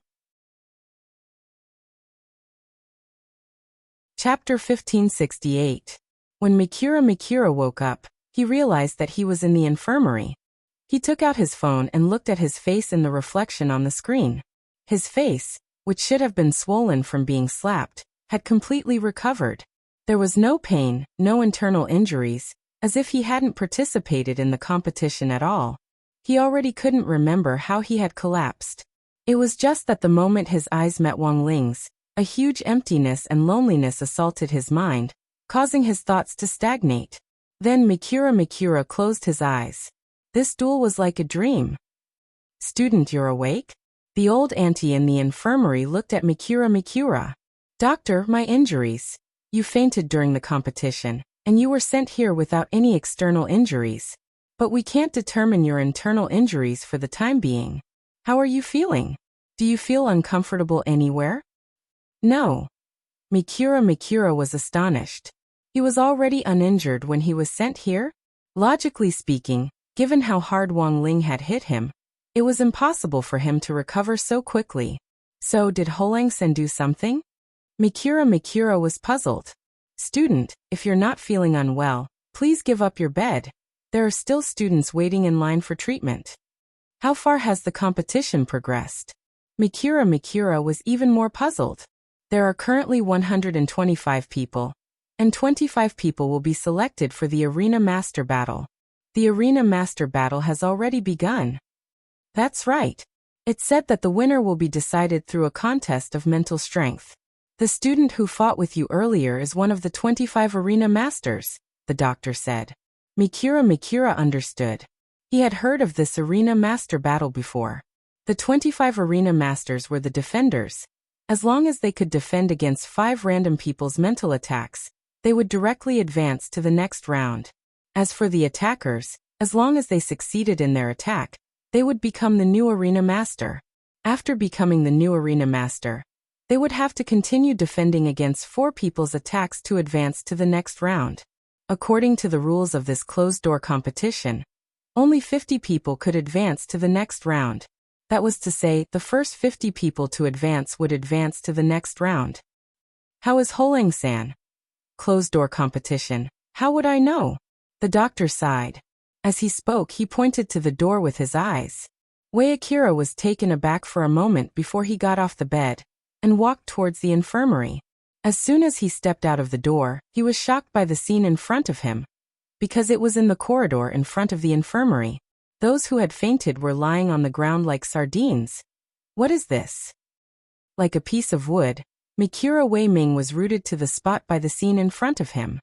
Chapter 1568. When Mikura woke up, he realized that he was in the infirmary. He took out his phone and looked at his face in the reflection on the screen. His face, which should have been swollen from being slapped, had completely recovered. There was no pain, no internal injuries, as if he hadn't participated in the competition at all. He already couldn't remember how he had collapsed. It was just that the moment his eyes met Wang Ling's, a huge emptiness and loneliness assaulted his mind, causing his thoughts to stagnate. Then Mikura closed his eyes. This duel was like a dream. "Student, you're awake?" The old auntie in the infirmary looked at Mikura. "Doctor, my injuries. You fainted during the competition, and you were sent here without any external injuries. But we can't determine your internal injuries for the time being. How are you feeling? Do you feel uncomfortable anywhere?" "No." Mikura was astonished. He was already uninjured when he was sent here? Logically speaking, given how hard Wang Ling had hit him, it was impossible for him to recover so quickly. So did Holangsen do something? Mikura was puzzled. "Student, if you're not feeling unwell, please give up your bed. There are still students waiting in line for treatment." "How far has the competition progressed?" Mikura was even more puzzled. "There are currently 125 people, and 25 people will be selected for the Arena Master Battle. The Arena Master Battle has already begun." "That's right. It said that the winner will be decided through a contest of mental strength. The student who fought with you earlier is one of the 25 Arena Masters," the doctor said. Mikura understood. He had heard of this Arena Master Battle before. The 25 Arena Masters were the defenders. As long as they could defend against 5 random people's mental attacks, they would directly advance to the next round. As for the attackers, as long as they succeeded in their attack, they would become the new Arena Master. After becoming the new Arena Master, they would have to continue defending against 4 people's attacks to advance to the next round. According to the rules of this closed-door competition, only 50 people could advance to the next round. That was to say, the first 50 people to advance would advance to the next round. "How is Holangsan?" "Closed-door competition. How would I know?" The doctor sighed. As he spoke, he pointed to the door with his eyes. Akira was taken aback for a moment before he got off the bed and walked towards the infirmary. As soon as he stepped out of the door, he was shocked by the scene in front of him, because it was in the corridor in front of the infirmary. Those who had fainted were lying on the ground like sardines. What is this? Like a piece of wood, Mikura Uemei was rooted to the spot by the scene in front of him.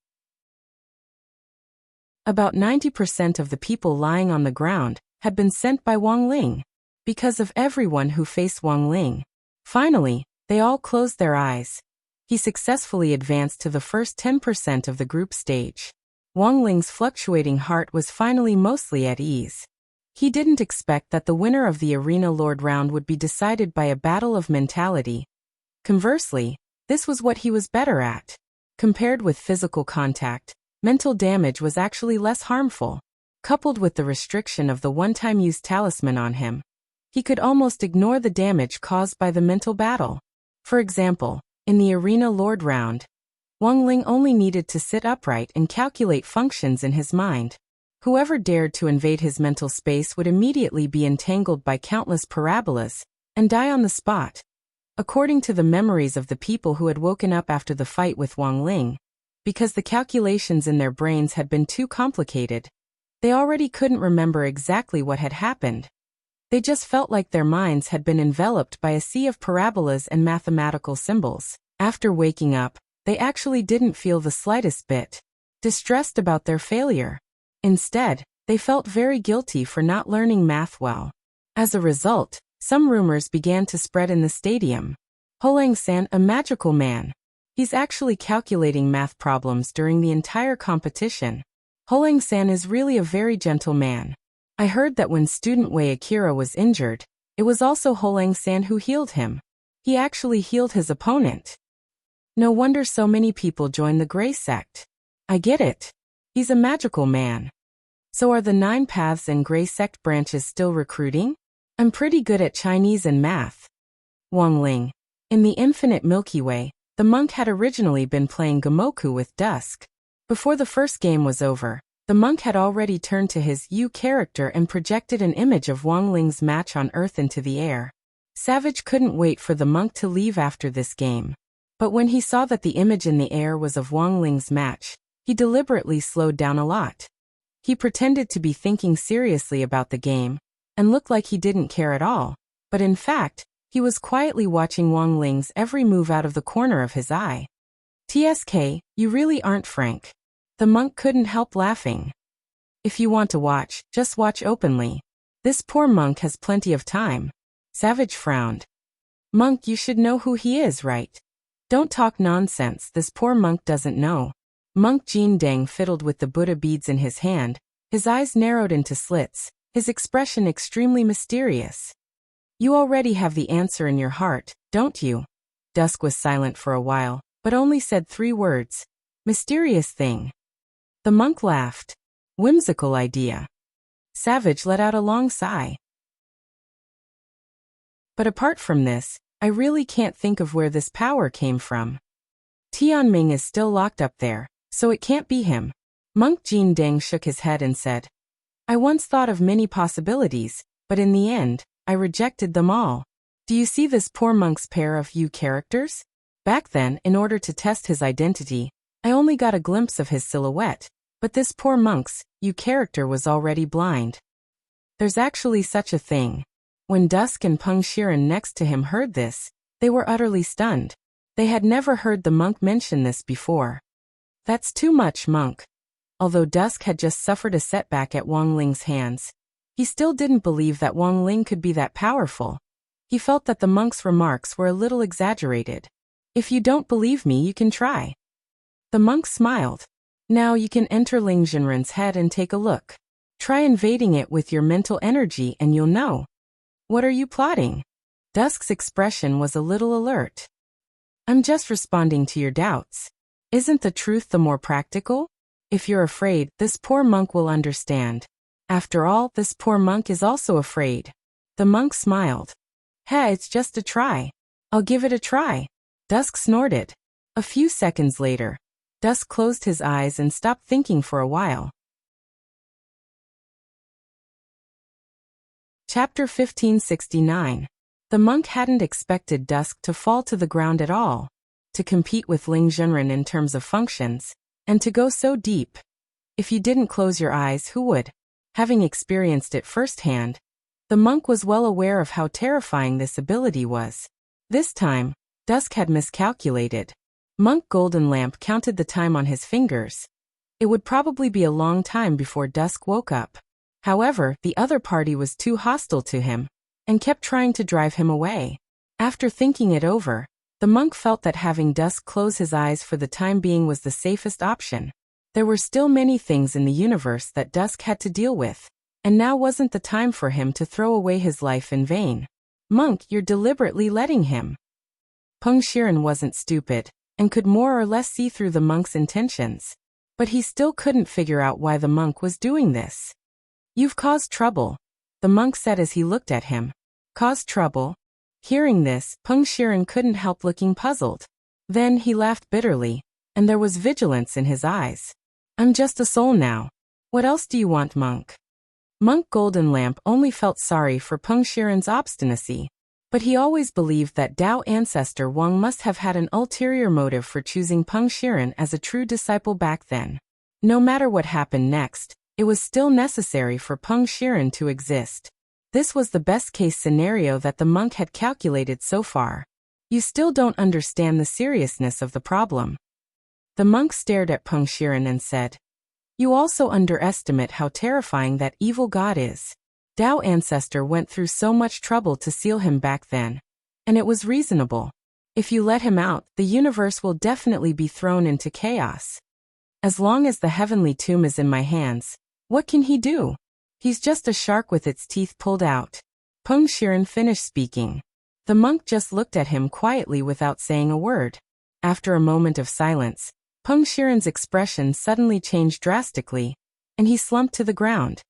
About 90% of the people lying on the ground had been sent by Wang Ling, because of everyone who faced Wang Ling. Finally, they all closed their eyes. He successfully advanced to the first 10% of the group stage. Wang Ling's fluctuating heart was finally mostly at ease. He didn't expect that the winner of the Arena Lord round would be decided by a battle of mentality. Conversely, this was what he was better at. Compared with physical contact, mental damage was actually less harmful. Coupled with the restriction of the one-time use talisman on him, he could almost ignore the damage caused by the mental battle. For example, in the Arena Lord round, Wang Ling only needed to sit upright and calculate functions in his mind. Whoever dared to invade his mental space would immediately be entangled by countless parabolas and die on the spot. According to the memories of the people who had woken up after the fight with Wang Ling, because the calculations in their brains had been too complicated, they already couldn't remember exactly what had happened. They just felt like their minds had been enveloped by a sea of parabolas and mathematical symbols. After waking up, they actually didn't feel the slightest bit distressed about their failure. Instead, they felt very guilty for not learning math well. As a result, some rumors began to spread in the stadium. Holang-san, a magical man. He's actually calculating math problems during the entire competition. Holang-san is really a very gentle man. I heard that when student Wei Akira was injured, it was also Holang-san who healed him. He actually healed his opponent. No wonder so many people join the Grey Sect. I get it. He's a magical man. So are the 9 Paths and Grey Sect branches still recruiting? I'm pretty good at Chinese and math. Wang Ling. In the infinite Milky Way, the monk had originally been playing Gamoku with Dusk. Before the first game was over, the monk had already turned to his You character and projected an image of Wang Ling's match on Earth into the air. Savage couldn't wait for the monk to leave after this game. But when he saw that the image in the air was of Wang Ling's match, he deliberately slowed down a lot. He pretended to be thinking seriously about the game, and looked like he didn't care at all, but in fact, he was quietly watching Wang Ling's every move out of the corner of his eye. TSK, you really aren't frank. The monk couldn't help laughing. If you want to watch, just watch openly. This poor monk has plenty of time. Savage frowned. Monk, you should know who he is, right? Don't talk nonsense, this poor monk doesn't know. Monk Jin Deng fiddled with the Buddha beads in his hand, his eyes narrowed into slits, his expression extremely mysterious. You already have the answer in your heart, don't you? Dusk was silent for a while, but only said 3 words. Mysterious thing. The monk laughed. Whimsical idea. Savage let out a long sigh. But apart from this, I really can't think of where this power came from. Tianming is still locked up there, so it can't be him. Monk Jin Deng shook his head and said, I once thought of many possibilities, but in the end, I rejected them all. Do you see this poor monk's pair of You characters? Back then, in order to test his identity, I only got a glimpse of his silhouette, but this poor monk's You character was already blind. There's actually such a thing. When Dusk and Peng Shiren next to him heard this, they were utterly stunned. They had never heard the monk mention this before. That's too much, monk. Although Dusk had just suffered a setback at Wang Ling's hands, he still didn't believe that Wang Ling could be that powerful. He felt that the monk's remarks were a little exaggerated. If you don't believe me, you can try. The monk smiled. Now you can enter Ling Jinren's head and take a look. Try invading it with your mental energy and you'll know. What are you plotting? Dusk's expression was a little alert. I'm just responding to your doubts. Isn't the truth the more practical? If you're afraid, this poor monk will understand. After all, this poor monk is also afraid. The monk smiled. Hey, it's just a try. I'll give it a try. Dusk snorted. A few seconds later, Dusk closed his eyes and stopped thinking for a while. Chapter 1569. The monk hadn't expected Dusk to fall to the ground at all, to compete with Ling Junren in terms of functions, and to go so deep. If you didn't close your eyes, who would? Having experienced it firsthand, the monk was well aware of how terrifying this ability was. This time, Dusk had miscalculated. Monk Golden Lamp counted the time on his fingers. It would probably be a long time before Dusk woke up. However, the other party was too hostile to him, and kept trying to drive him away. After thinking it over, the monk felt that having Dusk close his eyes for the time being was the safest option. There were still many things in the universe that Dusk had to deal with, and now wasn't the time for him to throw away his life in vain. Monk, you're deliberately letting him. Peng Shiren wasn't stupid, and could more or less see through the monk's intentions. But he still couldn't figure out why the monk was doing this. You've caused trouble, the monk said as he looked at him. Caused trouble? Hearing this, Peng Shiren couldn't help looking puzzled. Then he laughed bitterly, and there was vigilance in his eyes. I'm just a soul now. What else do you want, monk? Monk Golden Lamp only felt sorry for Peng Shiren's obstinacy. But he always believed that Tao ancestor Wang must have had an ulterior motive for choosing Peng Shiren as a true disciple back then. No matter what happened next, it was still necessary for Peng Shiren to exist. This was the best-case scenario that the monk had calculated so far. You still don't understand the seriousness of the problem. The monk stared at Peng Shiren and said, You also underestimate how terrifying that evil god is. Tao ancestor went through so much trouble to seal him back then. And it was reasonable. If you let him out, the universe will definitely be thrown into chaos. As long as the heavenly tomb is in my hands, what can he do? He's just a shark with its teeth pulled out. Peng Shiren finished speaking. The monk just looked at him quietly without saying a word. After a moment of silence, Peng Shiren's expression suddenly changed drastically, and he slumped to the ground.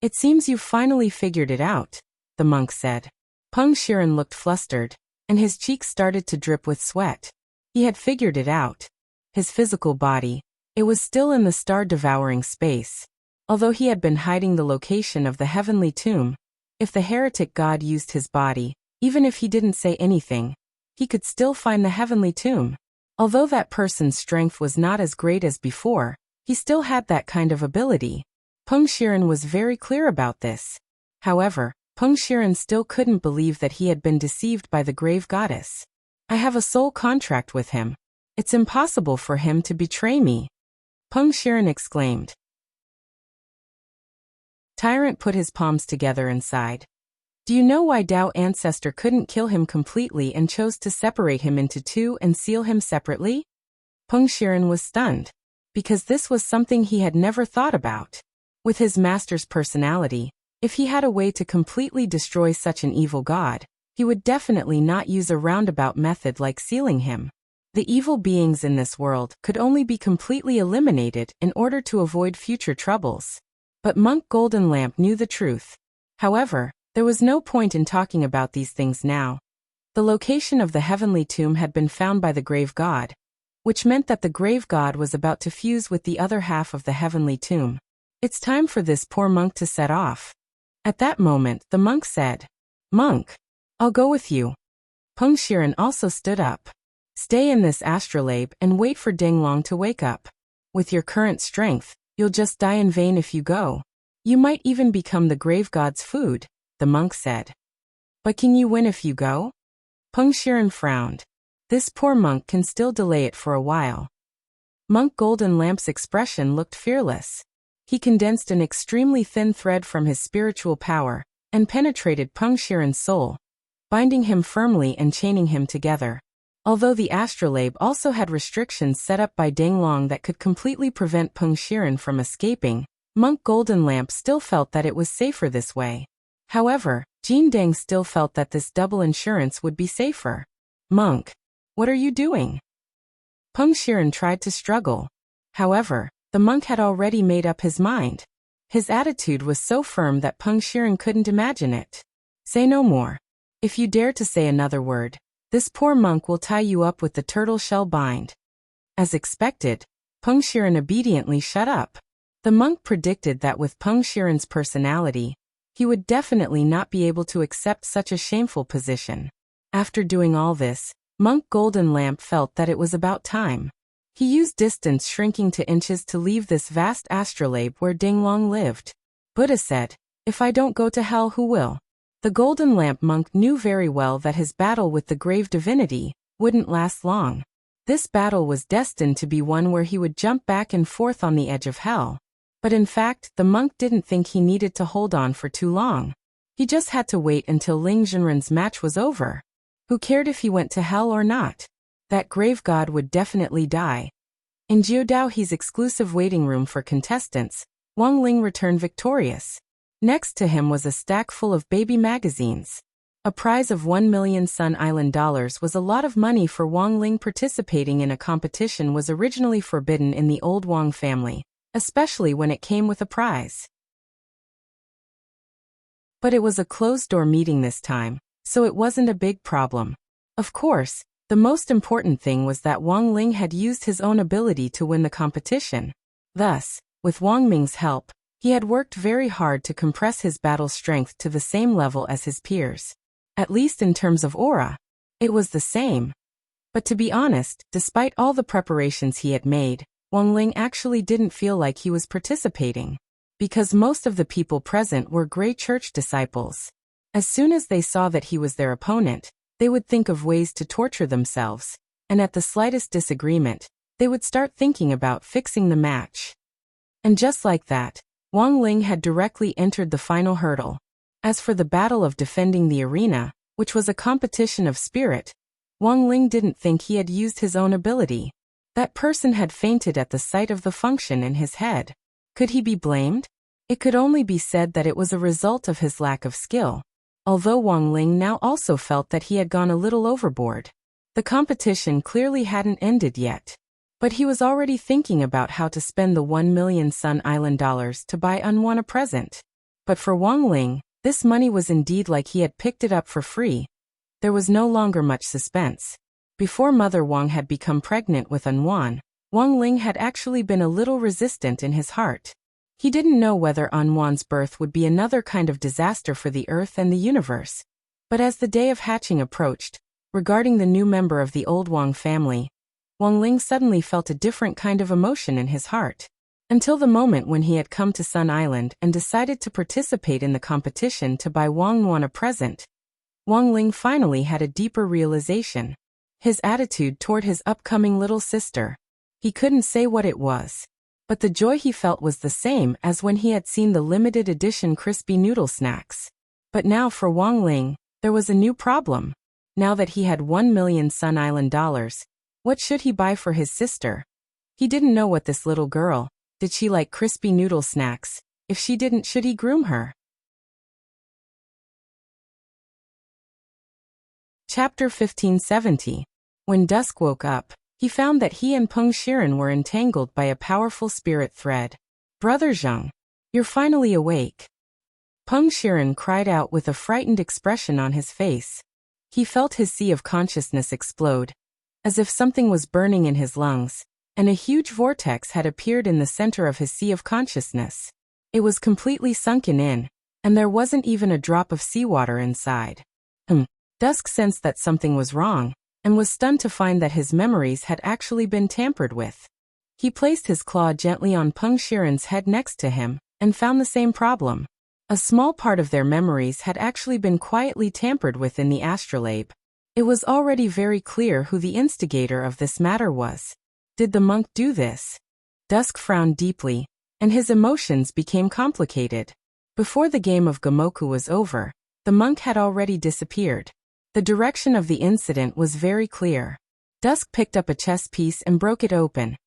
It seems you've finally figured it out, the monk said. Peng Shiren looked flustered, and his cheeks started to drip with sweat. He had figured it out. His physical body, it was still in the star-devouring space. Although he had been hiding the location of the heavenly tomb, if the heretic god used his body, even if he didn't say anything, he could still find the heavenly tomb. Although that person's strength was not as great as before, he still had that kind of ability. Peng Shiren was very clear about this. However, Peng Shiren still couldn't believe that he had been deceived by the grave goddess. I have a soul contract with him. It's impossible for him to betray me. Peng Shiren exclaimed. Tyrant put his palms together and sighed. Do you know why Tao ancestor couldn't kill him completely and chose to separate him into two and seal him separately? Peng Shiren was stunned. Because this was something he had never thought about. With his master's personality, if he had a way to completely destroy such an evil god, he would definitely not use a roundabout method like sealing him. The evil beings in this world could only be completely eliminated in order to avoid future troubles. But Monk Golden Lamp knew the truth. However, there was no point in talking about these things now. The location of the heavenly tomb had been found by the grave god, which meant that the grave god was about to fuse with the other half of the heavenly tomb. It's time for this poor monk to set off. At that moment, the monk said, Monk, I'll go with you. Peng Shiren also stood up. Stay in this astrolabe and wait for Ding Long to wake up. With your current strength, you'll just die in vain if you go. You might even become the grave god's food, the monk said. But can you win if you go? Peng Shiren frowned. This poor monk can still delay it for a while. Monk Golden Lamp's expression looked fearless. He condensed an extremely thin thread from his spiritual power and penetrated Peng Shiren's soul, binding him firmly and chaining him together. Although the astrolabe also had restrictions set up by Ding Long that could completely prevent Peng Shiren from escaping, Monk Golden Lamp still felt that it was safer this way. However, Jin Deng still felt that this double insurance would be safer. Monk, what are you doing? Peng Shiren tried to struggle. However, the monk had already made up his mind. His attitude was so firm that Peng Shiren couldn't imagine it. Say no more. If you dare to say another word, this poor monk will tie you up with the turtle shell bind. As expected, Peng Shiren obediently shut up. The monk predicted that with Peng Shiren's personality, he would definitely not be able to accept such a shameful position. After doing all this, Monk Golden Lamp felt that it was about time. He used distance shrinking to inches to leave this vast astrolabe where Ding Long lived. Buddha said, If I don't go to hell, who will? The Golden Lamp monk knew very well that his battle with the grave divinity wouldn't last long. This battle was destined to be one where he would jump back and forth on the edge of hell. But in fact, the monk didn't think he needed to hold on for too long. He just had to wait until Ling Zhenren's match was over. Who cared if he went to hell or not? That grave god would definitely die. In Jiudaohe's exclusive waiting room for contestants, Wang Ling returned victorious. Next to him was a stack full of baby magazines. A prize of 1 million Sun Island dollars was a lot of money for Wang Ling. Participating in a competition was originally forbidden in the old Wang family, especially when it came with a prize. But it was a closed-door meeting this time, so it wasn't a big problem. Of course, the most important thing was that Wang Ling had used his own ability to win the competition. Thus, with Wang Ming's help, he had worked very hard to compress his battle strength to the same level as his peers. At least in terms of aura, it was the same. But to be honest, despite all the preparations he had made, Wang Ling actually didn't feel like he was participating. Because most of the people present were Grey Church disciples. As soon as they saw that he was their opponent, they would think of ways to torture themselves, and at the slightest disagreement, they would start thinking about fixing the match. And just like that, Wang Ling had directly entered the final hurdle. As for the battle of defending the arena, which was a competition of spirit, Wang Ling didn't think he had used his own ability. That person had fainted at the sight of the function in his head. Could he be blamed? It could only be said that it was a result of his lack of skill. Although Wang Ling now also felt that he had gone a little overboard. The competition clearly hadn't ended yet. But he was already thinking about how to spend the 1 million Sun Island dollars to buy Unwan a present. But for Wang Ling, this money was indeed like he had picked it up for free. There was no longer much suspense. Before Mother Wang had become pregnant with Unwan, Wang Ling had actually been a little resistant in his heart. He didn't know whether Unwan's birth would be another kind of disaster for the Earth and the universe. But as the day of hatching approached, regarding the new member of the old Wang family, Wang Ling suddenly felt a different kind of emotion in his heart. Until the moment when he had come to Sun Island and decided to participate in the competition to buy Wang Nuan a present, Wang Ling finally had a deeper realization. His attitude toward his upcoming little sister. He couldn't say what it was. But the joy he felt was the same as when he had seen the limited edition crispy noodle snacks. But now for Wang Ling, there was a new problem. Now that he had 1 million Sun Island dollars, what should he buy for his sister? He didn't know what this little girl, did she like crispy noodle snacks? If she didn't, should he groom her? Chapter 1570. When Dusk woke up, he found that he and Peng Shiren were entangled by a powerful spirit thread. Brother Zheng, you're finally awake. Peng Shiren cried out with a frightened expression on his face. He felt his sea of consciousness explode, as if something was burning in his lungs, and a huge vortex had appeared in the center of his sea of consciousness. It was completely sunken in, and there wasn't even a drop of seawater inside. Dusk sensed that something was wrong, and was stunned to find that his memories had actually been tampered with. He placed his claw gently on Peng Shiren's head next to him, and found the same problem. A small part of their memories had actually been quietly tampered with in the astrolabe. It was already very clear who the instigator of this matter was. Did the monk do this? Dusk frowned deeply, and his emotions became complicated. Before the game of Gamoku was over, the monk had already disappeared. The direction of the incident was very clear. Dusk picked up a chess piece and broke it open,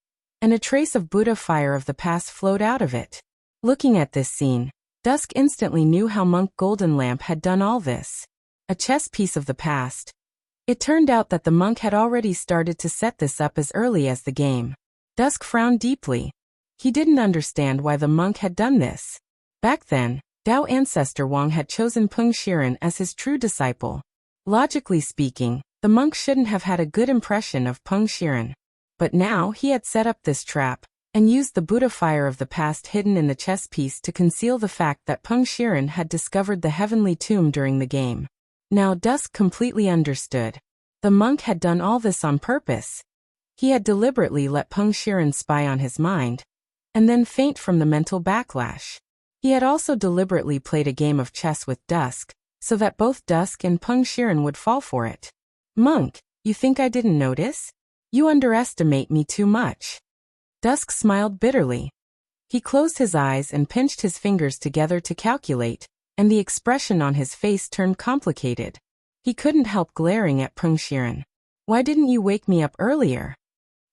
and a trace of Buddha fire of the past flowed out of it. Looking at this scene, Dusk instantly knew how Monk Golden Lamp had done all this. A chess piece of the past. It turned out that the monk had already started to set this up as early as the game. Dusk frowned deeply. He didn't understand why the monk had done this. Back then, Dao ancestor Wang had chosen Peng Shiren as his true disciple. Logically speaking, the monk shouldn't have had a good impression of Peng Shiren. But now he had set up this trap, and used the Buddha fire of the past hidden in the chess piece to conceal the fact that Peng Shiren had discovered the heavenly tomb during the game. Now Dusk completely understood. The monk had done all this on purpose. He had deliberately let Peng Shiren spy on his mind, and then faint from the mental backlash. He had also deliberately played a game of chess with Dusk, so that both Dusk and Peng Shiren would fall for it. Monk, you think I didn't notice? You underestimate me too much. Dusk smiled bitterly. He closed his eyes and pinched his fingers together to calculate, and the expression on his face turned complicated. He couldn't help glaring at Peng Shiren. Why didn't you wake me up earlier?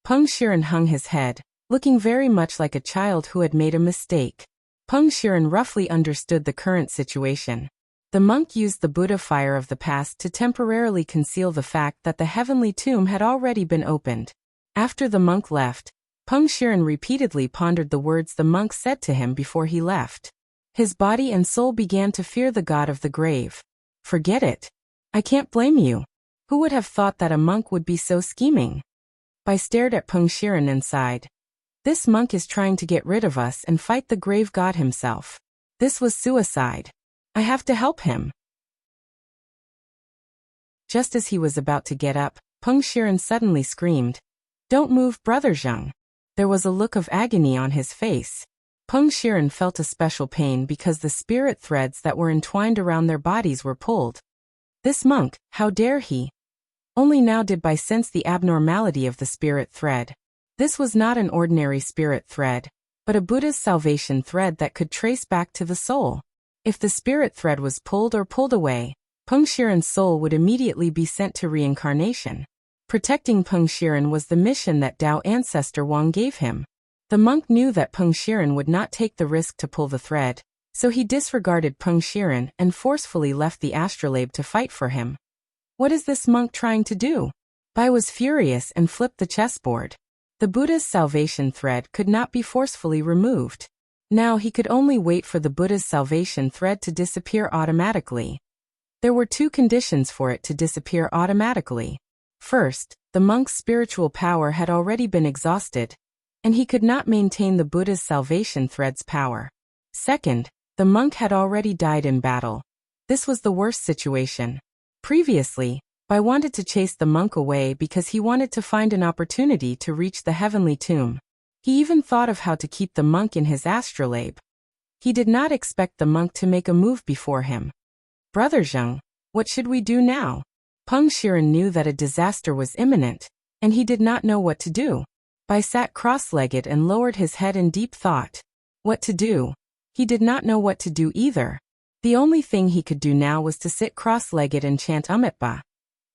Peng Shiren hung his head, looking very much like a child who had made a mistake. Peng Shiren roughly understood the current situation. The monk used the Buddha fire of the past to temporarily conceal the fact that the heavenly tomb had already been opened. After the monk left, Peng Shiren repeatedly pondered the words the monk said to him before he left. His body and soul began to fear the god of the grave. Forget it. I can't blame you. Who would have thought that a monk would be so scheming? I stared at Peng Shiren and sighed. This monk is trying to get rid of us and fight the grave god himself. This was suicide. I have to help him. Just as he was about to get up, Peng Shiren suddenly screamed, "Don't move, Brother Zheng." There was a look of agony on his face. Peng Shiren felt a special pain because the spirit threads that were entwined around their bodies were pulled. This monk, how dare he? Only now did Bai sense the abnormality of the spirit thread. This was not an ordinary spirit thread, but a Buddha's salvation thread that could trace back to the soul. If the spirit thread was pulled or pulled away, Peng Shiren's soul would immediately be sent to reincarnation. Protecting Peng Shiren was the mission that Tao ancestor Wang gave him. The monk knew that Peng Shiren would not take the risk to pull the thread, so he disregarded Peng Shiren and forcefully left the astrolabe to fight for him. What is this monk trying to do? Bai was furious and flipped the chessboard. The Buddha's salvation thread could not be forcefully removed. Now he could only wait for the Buddha's salvation thread to disappear automatically. There were two conditions for it to disappear automatically. First, the monk's spiritual power had already been exhausted, and he could not maintain the Buddha's salvation thread's power. Second, the monk had already died in battle. This was the worst situation. Previously, Bai wanted to chase the monk away because he wanted to find an opportunity to reach the heavenly tomb. He even thought of how to keep the monk in his astrolabe. He did not expect the monk to make a move before him. Brother Zheng, what should we do now? Peng Shiren knew that a disaster was imminent, and he did not know what to do. Bai sat cross-legged and lowered his head in deep thought. What to do? He did not know what to do either. The only thing he could do now was to sit cross-legged and chant Umitba.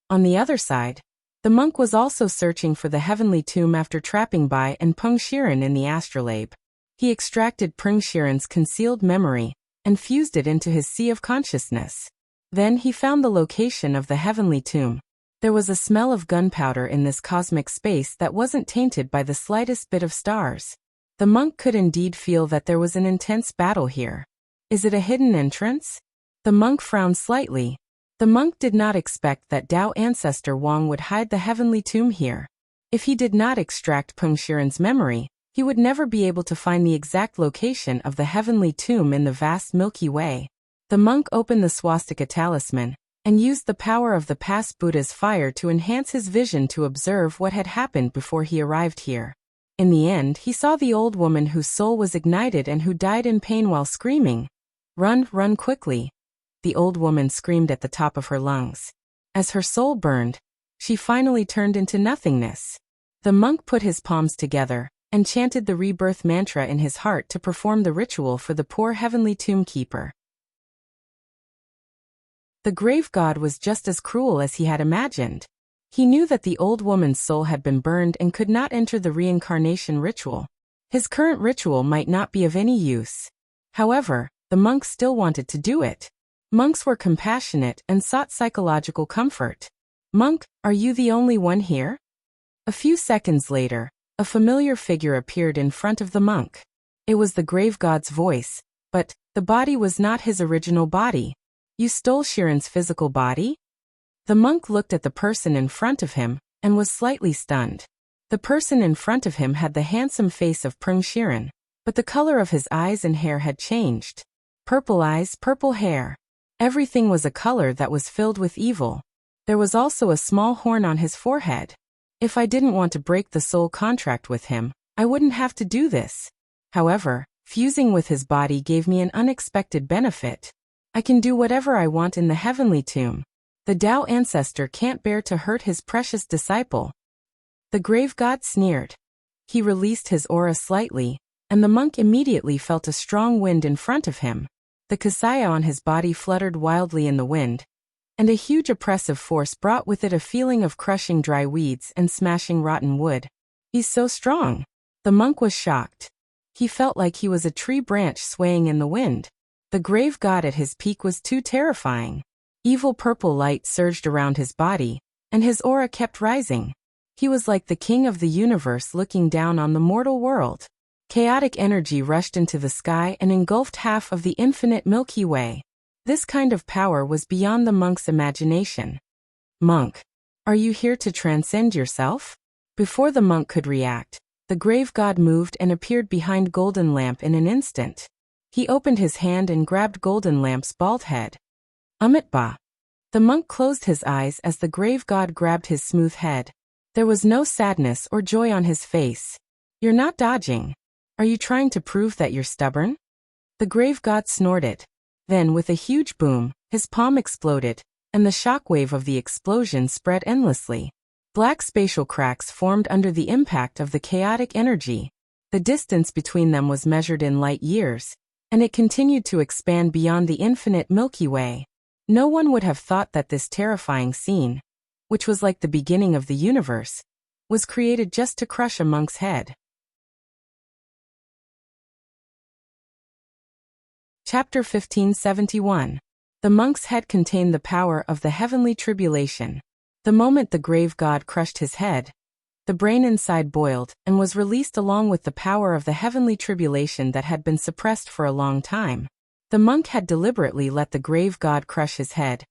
On the other side, the monk was also searching for the heavenly tomb after trapping Bai and Peng Shiren in the astrolabe. He extracted Peng Shiren's concealed memory and fused it into his sea of consciousness. Then he found the location of the heavenly tomb. There was a smell of gunpowder in this cosmic space that wasn't tainted by the slightest bit of stars. The monk could indeed feel that there was an intense battle here. Is it a hidden entrance? The monk frowned slightly. The monk did not expect that Tao ancestor Wang would hide the heavenly tomb here. If he did not extract Peng Shiren's memory, he would never be able to find the exact location of the heavenly tomb in the vast Milky Way. The monk opened the swastika talisman and used the power of the past Buddha's fire to enhance his vision to observe what had happened before he arrived here. In the end, he saw the old woman whose soul was ignited and who died in pain while screaming, "Run, run quickly." The old woman screamed at the top of her lungs. As her soul burned, she finally turned into nothingness. The monk put his palms together and chanted the rebirth mantra in his heart to perform the ritual for the poor heavenly tomb keeper. The grave god was just as cruel as he had imagined. He knew that the old woman's soul had been burned and could not enter the reincarnation ritual. His current ritual might not be of any use. However, the monk still wanted to do it. Monks were compassionate and sought psychological comfort. "Monk, are you the only one here?" A few seconds later, a familiar figure appeared in front of the monk. It was the grave god's voice, but the body was not his original body. "You stole Shiren's physical body?" The monk looked at the person in front of him and was slightly stunned. The person in front of him had the handsome face of Peng Shiren, but the color of his eyes and hair had changed. Purple eyes, purple hair. Everything was a color that was filled with evil. There was also a small horn on his forehead. If I didn't want to break the soul contract with him, I wouldn't have to do this. However, fusing with his body gave me an unexpected benefit. I can do whatever I want in the heavenly tomb. The Tao ancestor can't bear to hurt his precious disciple. The grave god sneered. He released his aura slightly, and the monk immediately felt a strong wind in front of him. The kasaya on his body fluttered wildly in the wind, and a huge oppressive force brought with it a feeling of crushing dry weeds and smashing rotten wood. "He's so strong." The monk was shocked. He felt like he was a tree branch swaying in the wind. The grave god at his peak was too terrifying. Evil purple light surged around his body, and his aura kept rising. He was like the king of the universe looking down on the mortal world. Chaotic energy rushed into the sky and engulfed half of the infinite Milky Way. This kind of power was beyond the monk's imagination. Monk, are you here to transcend yourself? Before the monk could react, the grave god moved and appeared behind Golden Lamp in an instant. He opened his hand and grabbed Golden Lamp's bald head. Amitba. The monk closed his eyes as the grave god grabbed his smooth head. There was no sadness or joy on his face. You're not dodging. Are you trying to prove that you're stubborn? The grave god snorted. Then, with a huge boom, his palm exploded, and the shockwave of the explosion spread endlessly. Black spatial cracks formed under the impact of the chaotic energy. The distance between them was measured in light years, and it continued to expand beyond the infinite Milky Way. No one would have thought that this terrifying scene, which was like the beginning of the universe, was created just to crush a monk's head. Chapter 1571. The monk's head contained the power of the heavenly tribulation. The moment the grave god crushed his head, the brain inside boiled and was released along with the power of the heavenly tribulation that had been suppressed for a long time. The monk had deliberately let the grave god crush his head,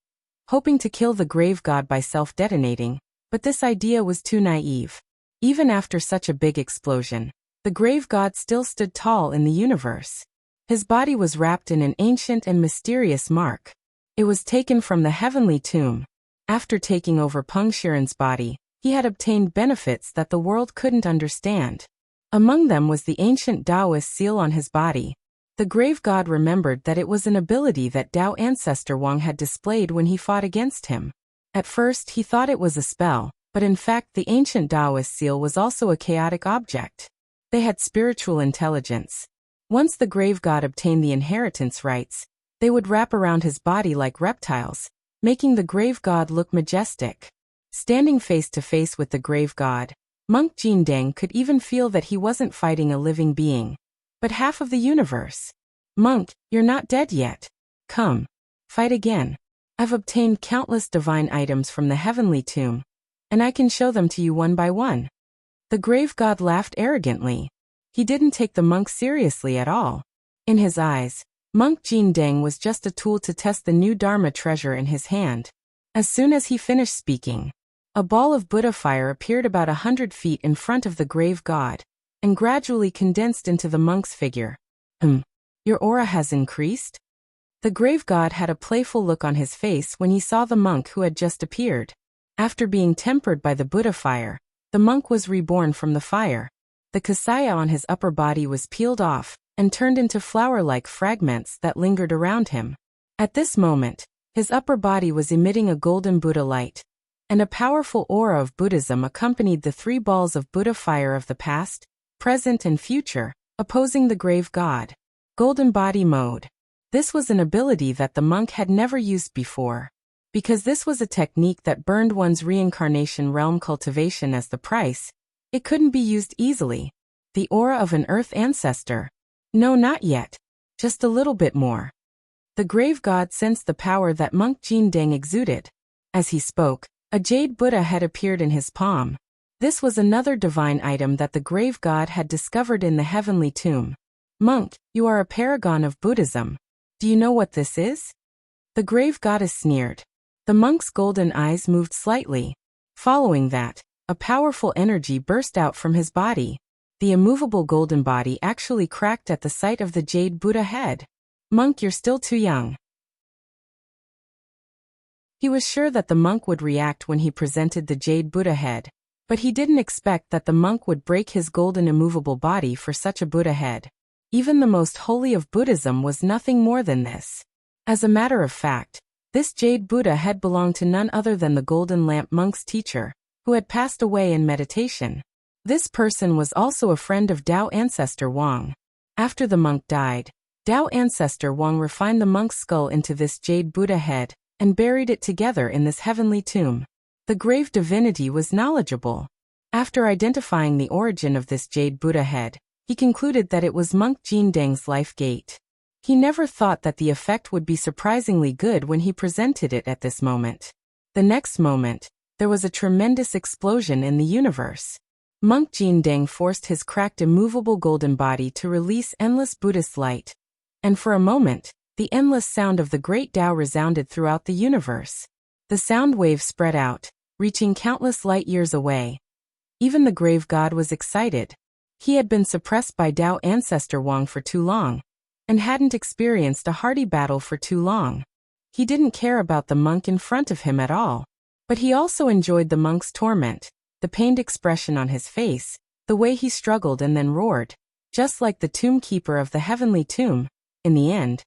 hoping to kill the grave god by self-detonating, but this idea was too naive. Even after such a big explosion, the grave god still stood tall in the universe. His body was wrapped in an ancient and mysterious mark. It was taken from the heavenly tomb. After taking over Peng Shiren's body, he had obtained benefits that the world couldn't understand. Among them was the ancient Taoist seal on his body. The grave god remembered that it was an ability that Tao ancestor Wang had displayed when he fought against him. At first he thought it was a spell, but in fact the ancient Taoist seal was also a chaotic object. They had spiritual intelligence. Once the grave god obtained the inheritance rights, they would wrap around his body like reptiles, making the grave god look majestic. Standing face to face with the grave god, Monk Jindeng could even feel that he wasn't fighting a living being, but half of the universe. Monk, you're not dead yet. Come. Fight again. I've obtained countless divine items from the heavenly tomb, and I can show them to you one by one. The grave god laughed arrogantly. He didn't take the monk seriously at all. In his eyes, Monk Jindeng was just a tool to test the new Dharma treasure in his hand. As soon as he finished speaking, a ball of Buddha fire appeared about 100 feet in front of the grave god, and gradually condensed into the monk's figure. Your aura has increased? The grave god had a playful look on his face when he saw the monk who had just appeared. After being tempered by the Buddha fire, the monk was reborn from the fire. The kasaya on his upper body was peeled off and turned into flower-like fragments that lingered around him. At this moment, his upper body was emitting a golden Buddha light, and a powerful aura of Buddhism accompanied the 3 balls of Buddha fire of the past, present and future, opposing the grave god. Golden body mode. This was an ability that the monk had never used before. Because this was a technique that burned one's reincarnation realm cultivation as the price, it couldn't be used easily. The aura of an earth ancestor. No, not yet. Just a little bit more. The grave god sensed the power that Monk Jindeng exuded. As he spoke, a jade Buddha had appeared in his palm. This was another divine item that the grave god had discovered in the heavenly tomb. Monk, you are a paragon of Buddhism. Do you know what this is? The grave goddess sneered. The monk's golden eyes moved slightly. Following that, a powerful energy burst out from his body. The immovable golden body actually cracked at the sight of the jade Buddha head. Monk, you're still too young. He was sure that the monk would react when he presented the jade Buddha head, but he didn't expect that the monk would break his golden immovable body for such a Buddha head. Even the most holy of Buddhism was nothing more than this. As a matter of fact, this jade Buddha head belonged to none other than the Golden Lamp monk's teacher, who had passed away in meditation. This person was also a friend of Tao ancestor Wang. After the monk died, Tao ancestor Wang refined the monk's skull into this jade Buddha head, and buried it together in this heavenly tomb. The grave divinity was knowledgeable. After identifying the origin of this jade Buddha head, He concluded that it was Monk Jindeng's life gate. He never thought that the effect would be surprisingly good when he presented it at this moment. The next moment, there was a tremendous explosion in the universe. Monk Jindeng forced his cracked immovable golden body to release endless Buddhist light. And for a moment, the endless sound of the great Tao resounded throughout the universe. The sound wave spread out, reaching countless light years away. Even the grave god was excited. He had been suppressed by Tao ancestor Wang for too long, and hadn't experienced a hearty battle for too long. He didn't care about the monk in front of him at all. But he also enjoyed the monk's torment, the pained expression on his face, the way he struggled and then roared. Just like the tomb keeper of the heavenly tomb, in the end,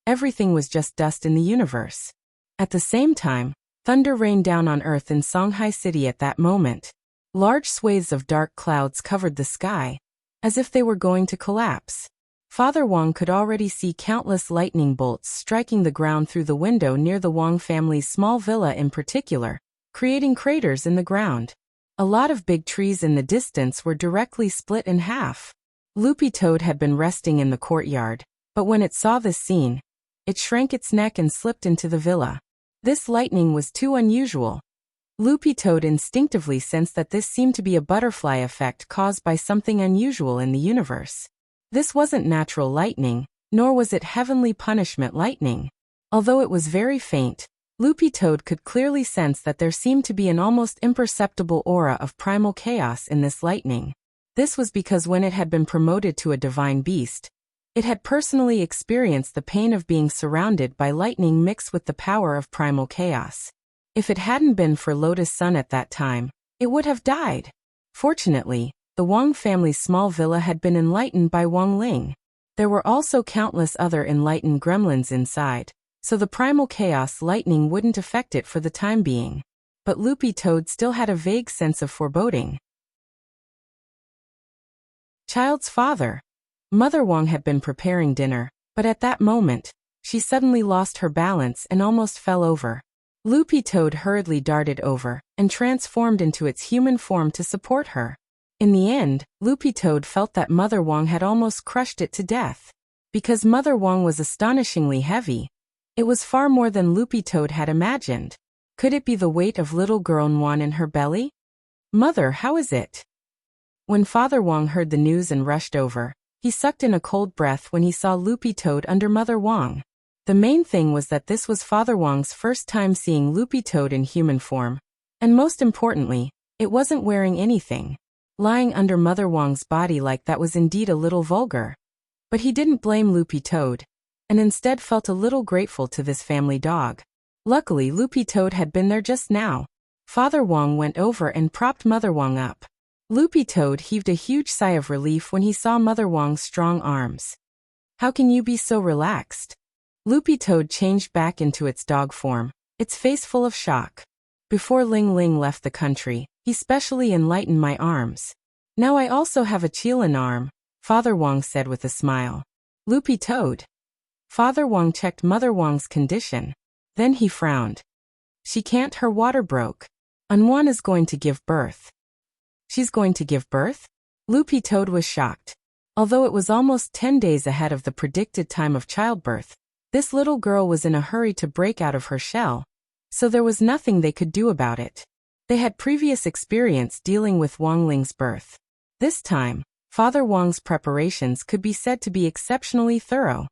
everything was just dust in the universe. At the same time, thunder rained down on earth in Songhai City at that moment. Large swathes of dark clouds covered the sky, as if they were going to collapse. Father Wang could already see countless lightning bolts striking the ground through the window near the Wang family's small villa in particular, creating craters in the ground. A lot of big trees in the distance were directly split in half. Loopy Toad had been resting in the courtyard, but when it saw this scene, it shrank its neck and slipped into the villa. This lightning was too unusual. Loopy Toad instinctively sensed that this seemed to be a butterfly effect caused by something unusual in the universe. This wasn't natural lightning, nor was it heavenly punishment lightning. Although it was very faint, Loopy Toad could clearly sense that there seemed to be an almost imperceptible aura of primal chaos in this lightning. This was because when it had been promoted to a divine beast, it had personally experienced the pain of being surrounded by lightning mixed with the power of primal chaos. If it hadn't been for Lotus Sun at that time, it would have died. Fortunately, the Wang family's small villa had been enlightened by Wang Ling. There were also countless other enlightened gremlins inside, so the primal chaos lightning wouldn't affect it for the time being. But Loopy Toad still had a vague sense of foreboding. Child's father. Mother Wang had been preparing dinner, but at that moment, she suddenly lost her balance and almost fell over. Loopy Toad hurriedly darted over and transformed into its human form to support her. In the end, Loopy Toad felt that Mother Wang had almost crushed it to death. Because Mother Wang was astonishingly heavy, it was far more than Loopy Toad had imagined. Could it be the weight of little girl Nguan in her belly? Mother, how is it? When Father Wang heard the news and rushed over, he sucked in a cold breath when he saw Loopy Toad under Mother Wang. The main thing was that this was Father Wang's first time seeing Loopy Toad in human form. And most importantly, it wasn't wearing anything. Lying under Mother Wang's body like that was indeed a little vulgar. But he didn't blame Loopy Toad, and instead felt a little grateful to this family dog. Luckily, Loopy Toad had been there just now. Father Wang went over and propped Mother Wang up. Loopy Toad heaved a huge sigh of relief when he saw Mother Wang's strong arms. How can you be so relaxed? Loopy Toad changed back into its dog form, its face full of shock. Before Ling Ling left the country, he specially enlightened my arms. Now I also have a Qilin arm, Father Wang said with a smile. Loopy Toad. Father Wang checked Mother Wang's condition. Then he frowned. She can't, her water broke. Anwan is going to give birth. She's going to give birth? Loopy Toad was shocked. Although it was almost 10 days ahead of the predicted time of childbirth, this little girl was in a hurry to break out of her shell, so there was nothing they could do about it. They had previous experience dealing with Wang Ling's birth. This time, Father Wang's preparations could be said to be exceptionally thorough.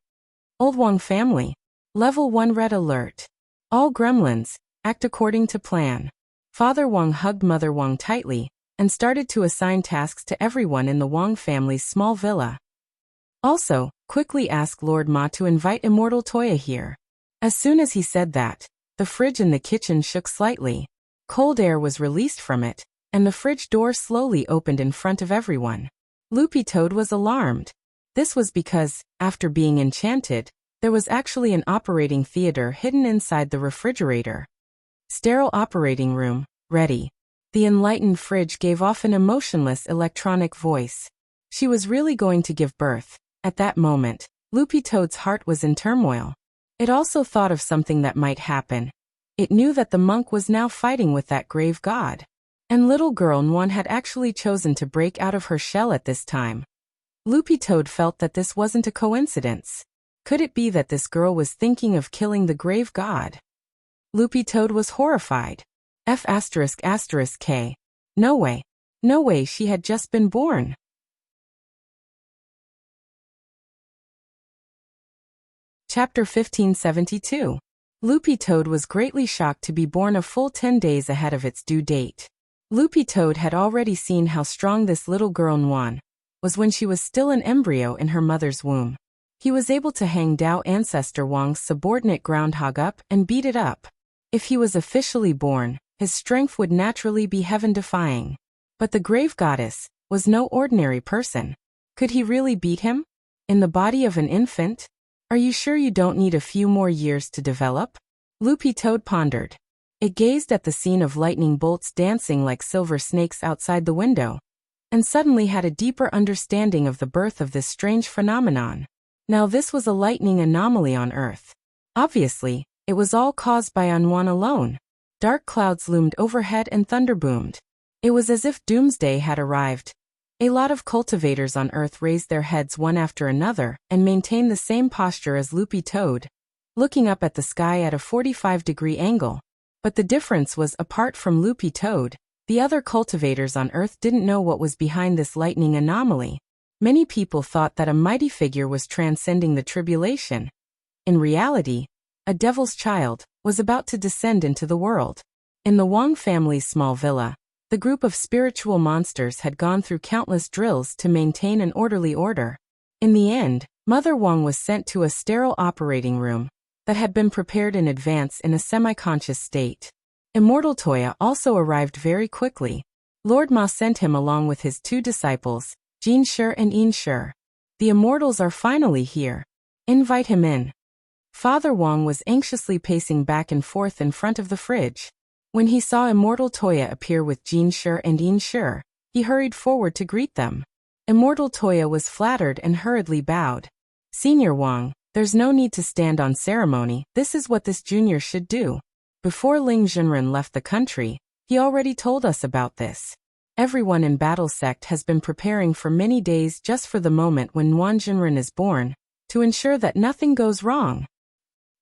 Old Wang family. Level 1 red alert. All gremlins, act according to plan. Father Wang hugged Mother Wang tightly and started to assign tasks to everyone in the Wang family's small villa. Also, quickly ask Lord Ma to invite Immortal Toya here. As soon as he said that, the fridge in the kitchen shook slightly. Cold air was released from it, and the fridge door slowly opened in front of everyone. Loopy Toad was alarmed. This was because, after being enchanted, there was actually an operating theater hidden inside the refrigerator. Sterile operating room, ready. The enlightened fridge gave off an emotionless electronic voice. She was really going to give birth. At that moment, Loopy Toad's heart was in turmoil. It also thought of something that might happen. It knew that the monk was now fighting with that grave god. And little girl Nguan had actually chosen to break out of her shell at this time. Loopy Toad felt that this wasn't a coincidence. Could it be that this girl was thinking of killing the grave god? Loopy Toad was horrified. F***K. No way. No way, she had just been born. Chapter 1572. Loopy Toad was greatly shocked to be born a full 10 days ahead of its due date. Loopy Toad had already seen how strong this little girl Nguyen was when she was still an embryo in her mother's womb. He was able to hang Dao ancestor Wang's subordinate groundhog up and beat it up. If he was officially born, his strength would naturally be heaven-defying. But the grave goddess was no ordinary person. Could he really beat him? In the body of an infant? Are you sure you don't need a few more years to develop? Loopy Toad pondered. It gazed at the scene of lightning bolts dancing like silver snakes outside the window, and suddenly had a deeper understanding of the birth of this strange phenomenon. Now this was a lightning anomaly on Earth. Obviously, it was all caused by Nguyen alone. Dark clouds loomed overhead and thunder boomed. It was as if doomsday had arrived. A lot of cultivators on Earth raised their heads one after another and maintained the same posture as Loopy Toad, looking up at the sky at a 45-degree angle. But the difference was, apart from Loopy Toad, the other cultivators on Earth didn't know what was behind this lightning anomaly. Many people thought that a mighty figure was transcending the tribulation. In reality, a devil's child was about to descend into the world. In the Wang family's small villa, the group of spiritual monsters had gone through countless drills to maintain an orderly order. In the end, Mother Wang was sent to a sterile operating room that had been prepared in advance in a semi-conscious state. Immortal Toya also arrived very quickly. Lord Ma sent him along with his 2 disciples, Jin Shi and Yin Shi. The immortals are finally here. Invite him in. Father Wang was anxiously pacing back and forth in front of the fridge. When he saw Immortal Toya appear with Jin Shi and Yin Shi, he hurried forward to greet them. Immortal Toya was flattered and hurriedly bowed. Senior Wang, there's no need to stand on ceremony, this is what this junior should do. Before Ling Junren left the country, he already told us about this. Everyone in Battle Sect has been preparing for many days just for the moment when Nguyen Junren is born, to ensure that nothing goes wrong.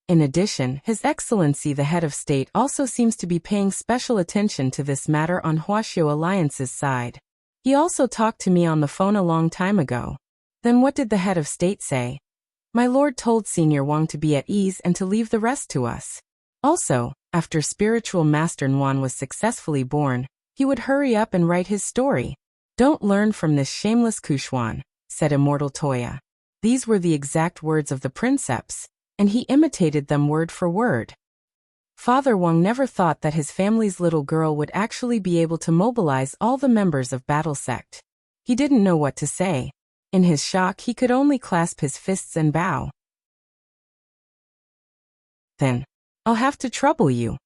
In addition, His Excellency the Head of State also seems to be paying special attention to this matter on Huaxiu Alliance's side. He also talked to me on the phone a long time ago. Then what did the Head of State say? My lord told Senior Wang to be at ease and to leave the rest to us. Also, after Spiritual Master Nguyen was successfully born, he would hurry up and write his story. Don't learn from this shameless Kushwan, said Immortal Toya. These were the exact words of the princeps, and he imitated them word for word. Father Wang never thought that his family's little girl would actually be able to mobilize all the members of Battle Sect. He didn't know what to say. In his shock, he could only clasp his fists and bow. Then, I'll have to trouble you.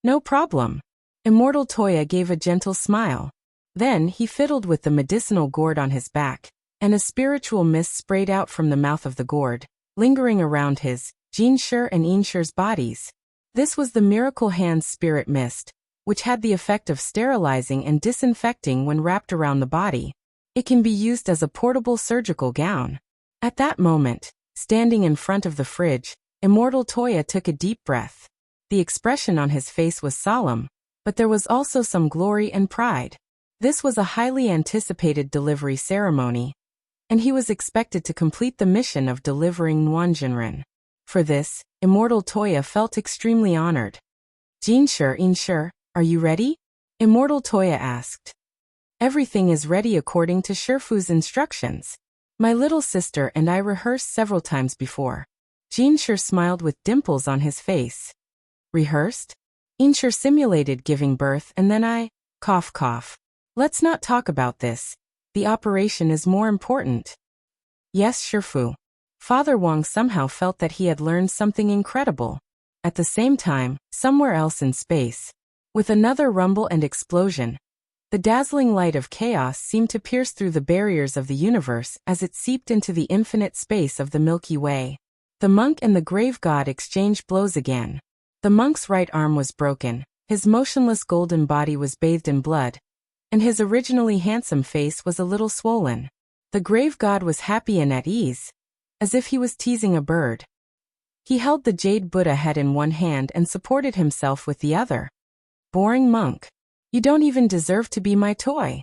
No problem. Immortal Toya gave a gentle smile. Then he fiddled with the medicinal gourd on his back, and a spiritual mist sprayed out from the mouth of the gourd, lingering around his, Jin Shi and Yin Shi's bodies. This was the Miracle Hand's spirit mist, which had the effect of sterilizing and disinfecting when wrapped around the body. It can be used as a portable surgical gown. At that moment, standing in front of the fridge, Immortal Toya took a deep breath. The expression on his face was solemn, but there was also some glory and pride. This was a highly anticipated delivery ceremony, and he was expected to complete the mission of delivering Nguyen Junren. For this, Immortal Toya felt extremely honored. Jin Shi, Yin Shi, are you ready? Immortal Toya asked. Everything is ready according to Shifu's instructions. My little sister and I rehearsed several times before. Jin Shi smiled with dimples on his face. Rehearsed? Yin Shi simulated giving birth and then I, cough cough. Let's not talk about this. The operation is more important. Yes, Shifu. Father Wang somehow felt that he had learned something incredible. At the same time, somewhere else in space, with another rumble and explosion, the dazzling light of chaos seemed to pierce through the barriers of the universe as it seeped into the infinite space of the Milky Way. The monk and the grave god exchanged blows again. The monk's right arm was broken, his motionless golden body was bathed in blood, and his originally handsome face was a little swollen. The grave god was happy and at ease, as if he was teasing a bird. He held the jade Buddha head in one hand and supported himself with the other. Boring monk. You don't even deserve to be my toy.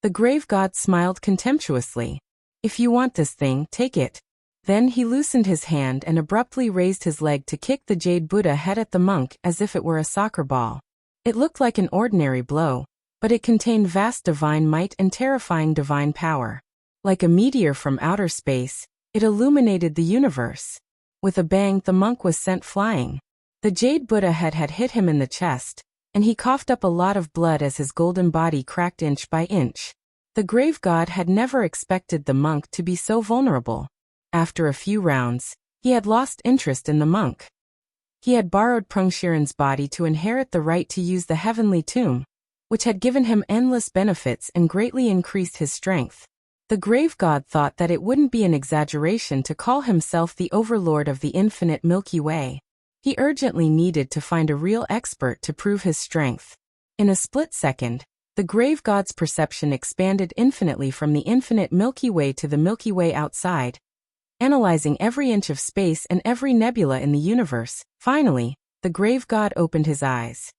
The grave god smiled contemptuously. If you want this thing, take it. Then he loosened his hand and abruptly raised his leg to kick the jade Buddha head at the monk as if it were a soccer ball. It looked like an ordinary blow, but it contained vast divine might and terrifying divine power. Like a meteor from outer space, it illuminated the universe. With a bang, the monk was sent flying. The jade Buddha head had hit him in the chest, and he coughed up a lot of blood as his golden body cracked inch by inch. The grave god had never expected the monk to be so vulnerable. After a few rounds, he had lost interest in the monk. He had borrowed Prungshiren's body to inherit the right to use the heavenly tomb, which had given him endless benefits and greatly increased his strength. The grave god thought that it wouldn't be an exaggeration to call himself the overlord of the infinite Milky Way. He urgently needed to find a real expert to prove his strength. In a split second, the grave god's perception expanded infinitely from the infinite Milky Way to the Milky Way outside, analyzing every inch of space and every nebula in the universe. Finally, the grave god opened his eyes.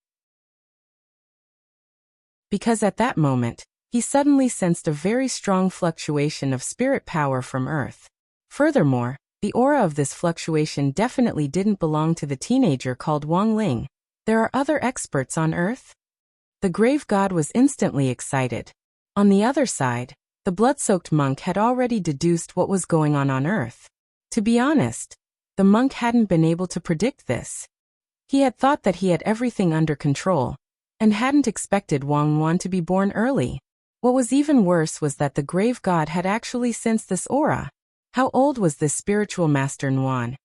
Because at that moment, he suddenly sensed a very strong fluctuation of spirit power from Earth. Furthermore, the aura of this fluctuation definitely didn't belong to the teenager called Wang Ling. There are other experts on Earth? The grave god was instantly excited. On the other side, the blood-soaked monk had already deduced what was going on Earth. To be honest, the monk hadn't been able to predict this. He had thought that he had everything under control, and hadn't expected Wang Wan to be born early. What was even worse was that the grave god had actually sensed this aura. How old was this spiritual master Nguyen?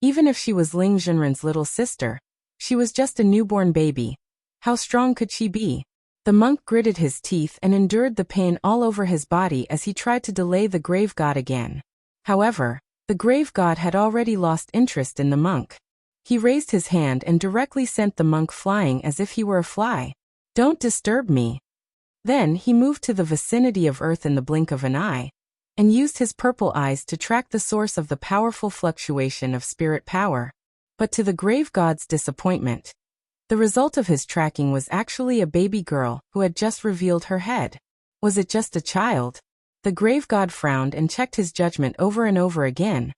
Even if she was Ling Zhenren's little sister, she was just a newborn baby. How strong could she be? The monk gritted his teeth and endured the pain all over his body as he tried to delay the grave god again. However, the grave god had already lost interest in the monk. He raised his hand and directly sent the monk flying as if he were a fly. Don't disturb me. Then he moved to the vicinity of Earth in the blink of an eye, and used his purple eyes to track the source of the powerful fluctuation of spirit power. But to the grave god's disappointment, the result of his tracking was actually a baby girl who had just revealed her head. Was it just a child? The grave god frowned and checked his judgment over and over again,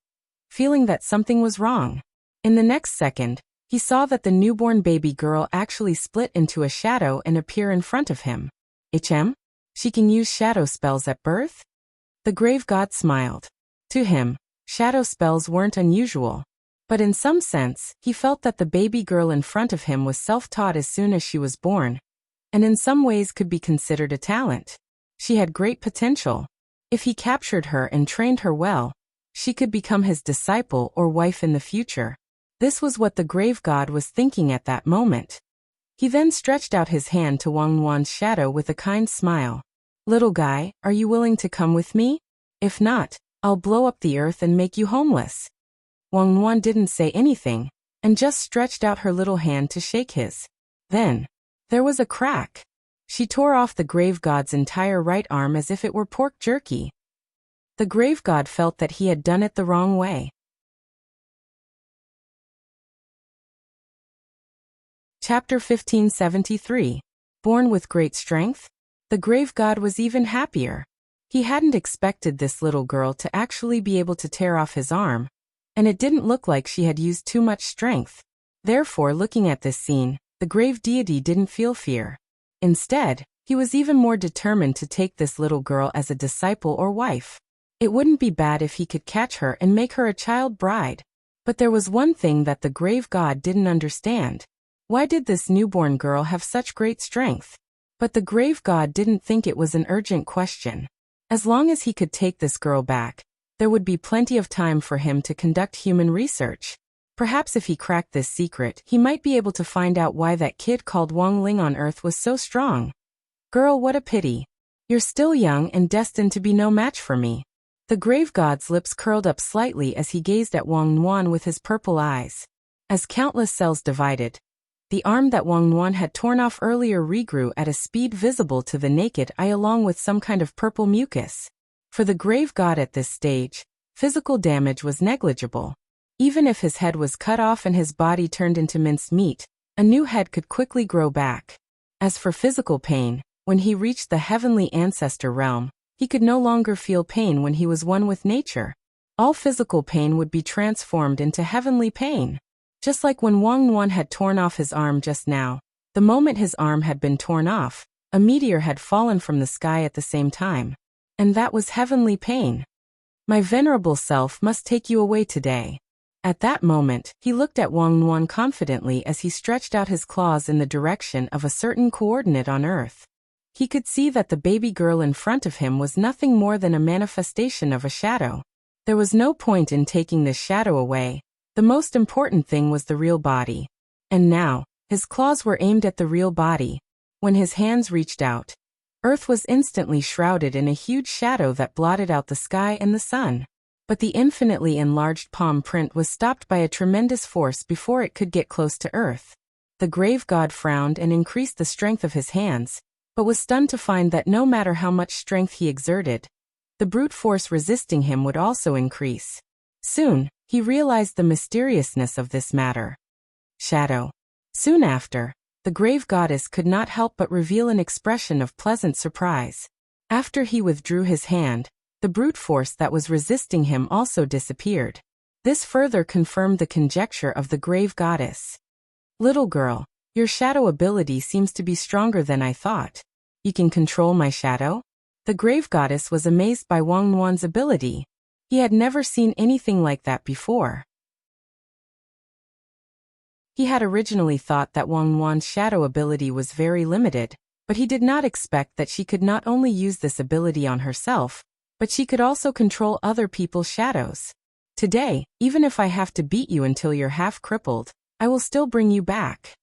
feeling that something was wrong. In the next second, he saw that the newborn baby girl actually split into a shadow and appear in front of him. HM? She can use shadow spells at birth? The grave god smiled. To him, shadow spells weren't unusual. But in some sense, he felt that the baby girl in front of him was self-taught as soon as she was born, and in some ways could be considered a talent. She had great potential. If he captured her and trained her well, she could become his disciple or wife in the future. This was what the grave god was thinking at that moment. He then stretched out his hand to Wang Wan's shadow with a kind smile. Little guy, are you willing to come with me? If not, I'll blow up the earth and make you homeless. Wang Wan didn't say anything, and just stretched out her little hand to shake his. Then, there was a crack. She tore off the grave god's entire right arm as if it were pork jerky. The grave god felt that he had done it the wrong way. Chapter 1573. Born with great strength? The grave god was even happier. He hadn't expected this little girl to actually be able to tear off his arm, and it didn't look like she had used too much strength. Therefore, looking at this scene, the grave deity didn't feel fear. Instead, he was even more determined to take this little girl as a disciple or wife. It wouldn't be bad if he could catch her and make her a child bride. But there was one thing that the grave god didn't understand. Why did this newborn girl have such great strength? But the grave god didn't think it was an urgent question. As long as he could take this girl back, there would be plenty of time for him to conduct human research. Perhaps if he cracked this secret, he might be able to find out why that kid called Wang Ling on Earth was so strong. Girl, what a pity. You're still young and destined to be no match for me. The grave god's lips curled up slightly as he gazed at Wang Wan with his purple eyes. As countless cells divided, the arm that Wang Wan had torn off earlier regrew at a speed visible to the naked eye along with some kind of purple mucus. For the grave god at this stage, physical damage was negligible. Even if his head was cut off and his body turned into minced meat, a new head could quickly grow back. As for physical pain, when he reached the heavenly ancestor realm, he could no longer feel pain when he was one with nature. All physical pain would be transformed into heavenly pain. Just like when Wang Nuan had torn off his arm just now, the moment his arm had been torn off, a meteor had fallen from the sky at the same time. And that was heavenly pain. My venerable self must take you away today. At that moment, he looked at Wang Nuan confidently as he stretched out his claws in the direction of a certain coordinate on Earth. He could see that the baby girl in front of him was nothing more than a manifestation of a shadow. There was no point in taking this shadow away. The most important thing was the real body. And now, his claws were aimed at the real body. When his hands reached out, Earth was instantly shrouded in a huge shadow that blotted out the sky and the sun. But the infinitely enlarged palm print was stopped by a tremendous force before it could get close to Earth. The grave god frowned and increased the strength of his hands, but was stunned to find that no matter how much strength he exerted, the brute force resisting him would also increase. Soon, he realized the mysteriousness of this matter. Shadow. Soon after, the grave goddess could not help but reveal an expression of pleasant surprise. After he withdrew his hand, the brute force that was resisting him also disappeared. This further confirmed the conjecture of the grave goddess. Little girl, your shadow ability seems to be stronger than I thought. You can control my shadow? The grave goddess was amazed by Wang Nuan's ability. He had never seen anything like that before. He had originally thought that Wang Nuan's shadow ability was very limited, but he did not expect that she could not only use this ability on herself, but she could also control other people's shadows. Today, even if I have to beat you until you're half crippled, I will still bring you back.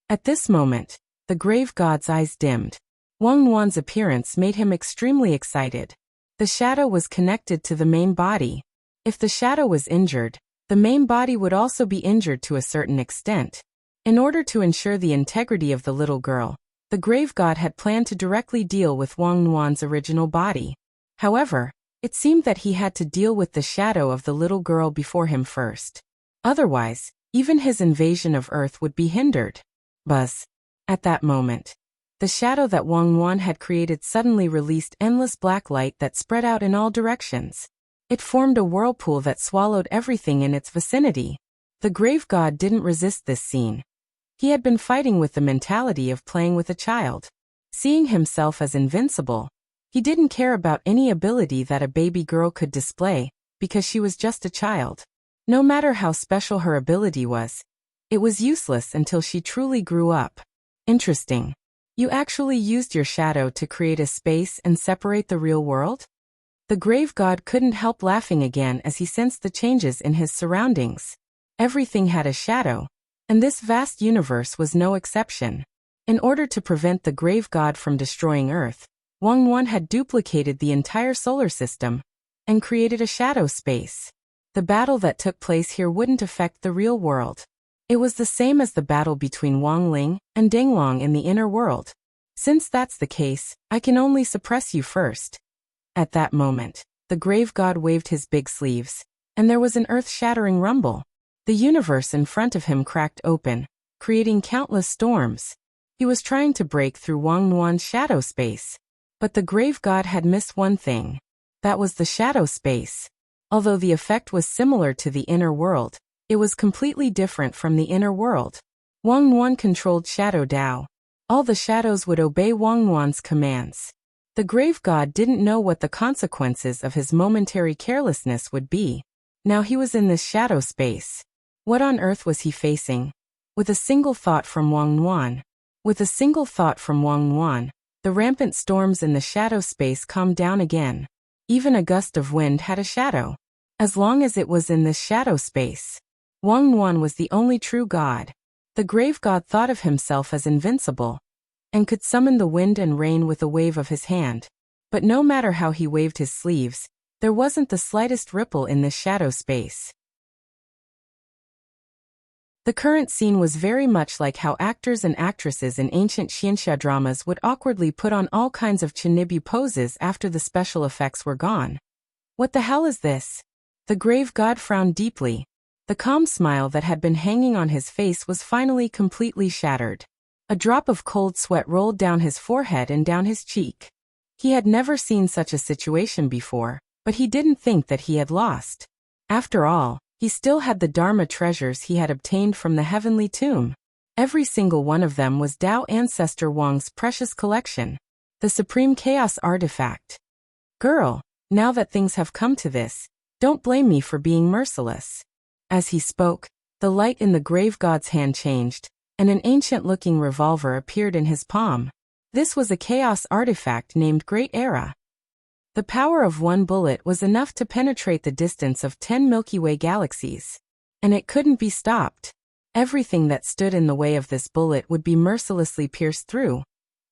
At this moment, the grave god's eyes dimmed. Wang Nuan's appearance made him extremely excited. The shadow was connected to the main body. If the shadow was injured, the main body would also be injured to a certain extent. In order to ensure the integrity of the little girl, the grave god had planned to directly deal with Wang Nuan's original body. However, it seemed that he had to deal with the shadow of the little girl before him first. Otherwise, even his invasion of Earth would be hindered. Buzz. At that moment, the shadow that Wang Nuan had created suddenly released endless black light that spread out in all directions. It formed a whirlpool that swallowed everything in its vicinity. The grave god didn't resist this scene. He had been fighting with the mentality of playing with a child. Seeing himself as invincible, he didn't care about any ability that a baby girl could display, because she was just a child. No matter how special her ability was, it was useless until she truly grew up. Interesting. You actually used your shadow to create a space and separate the real world? The grave god couldn't help laughing again as he sensed the changes in his surroundings. Everything had a shadow, and this vast universe was no exception. In order to prevent the grave god from destroying Earth, Wang Nuan had duplicated the entire solar system and created a shadow space. The battle that took place here wouldn't affect the real world. It was the same as the battle between Wang Ling and Deng Long in the inner world. Since that's the case, I can only suppress you first. At that moment, the grave god waved his big sleeves, and there was an earth-shattering rumble. The universe in front of him cracked open, creating countless storms. He was trying to break through Wang Nuan's shadow space. But the grave god had missed one thing. That was the shadow space. Although the effect was similar to the inner world, it was completely different from the inner world. Wang Nuan controlled Shadow Dao. All the shadows would obey Wang Nuan's commands. The grave god didn't know what the consequences of his momentary carelessness would be. Now he was in this shadow space. What on earth was he facing? With a single thought from Wang Nuan. The rampant storms in the shadow space calmed down again. Even a gust of wind had a shadow. As long as it was in this shadow space, Wang Nuan was the only true god. The grave god thought of himself as invincible, and could summon the wind and rain with a wave of his hand. But no matter how he waved his sleeves, there wasn't the slightest ripple in this shadow space. The current scene was very much like how actors and actresses in ancient Xianxia dramas would awkwardly put on all kinds of chinibu poses after the special effects were gone. What the hell is this? The grave god frowned deeply. The calm smile that had been hanging on his face was finally completely shattered. A drop of cold sweat rolled down his forehead and down his cheek. He had never seen such a situation before, but he didn't think that he had lost. After all, he still had the Dharma treasures he had obtained from the heavenly tomb. Every single one of them was Tao Ancestor Wang's precious collection. The supreme chaos artifact. Girl, now that things have come to this, don't blame me for being merciless. As he spoke, the light in the grave god's hand changed, and an ancient-looking revolver appeared in his palm. This was a chaos artifact named Great Era. The power of one bullet was enough to penetrate the distance of 10 Milky Way galaxies. And it couldn't be stopped. Everything that stood in the way of this bullet would be mercilessly pierced through,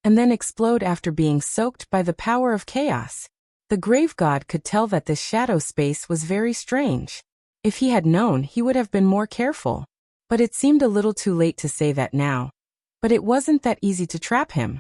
and then explode after being soaked by the power of chaos. The grave god could tell that this shadow space was very strange. If he had known, he would have been more careful. But it seemed a little too late to say that now. But it wasn't that easy to trap him.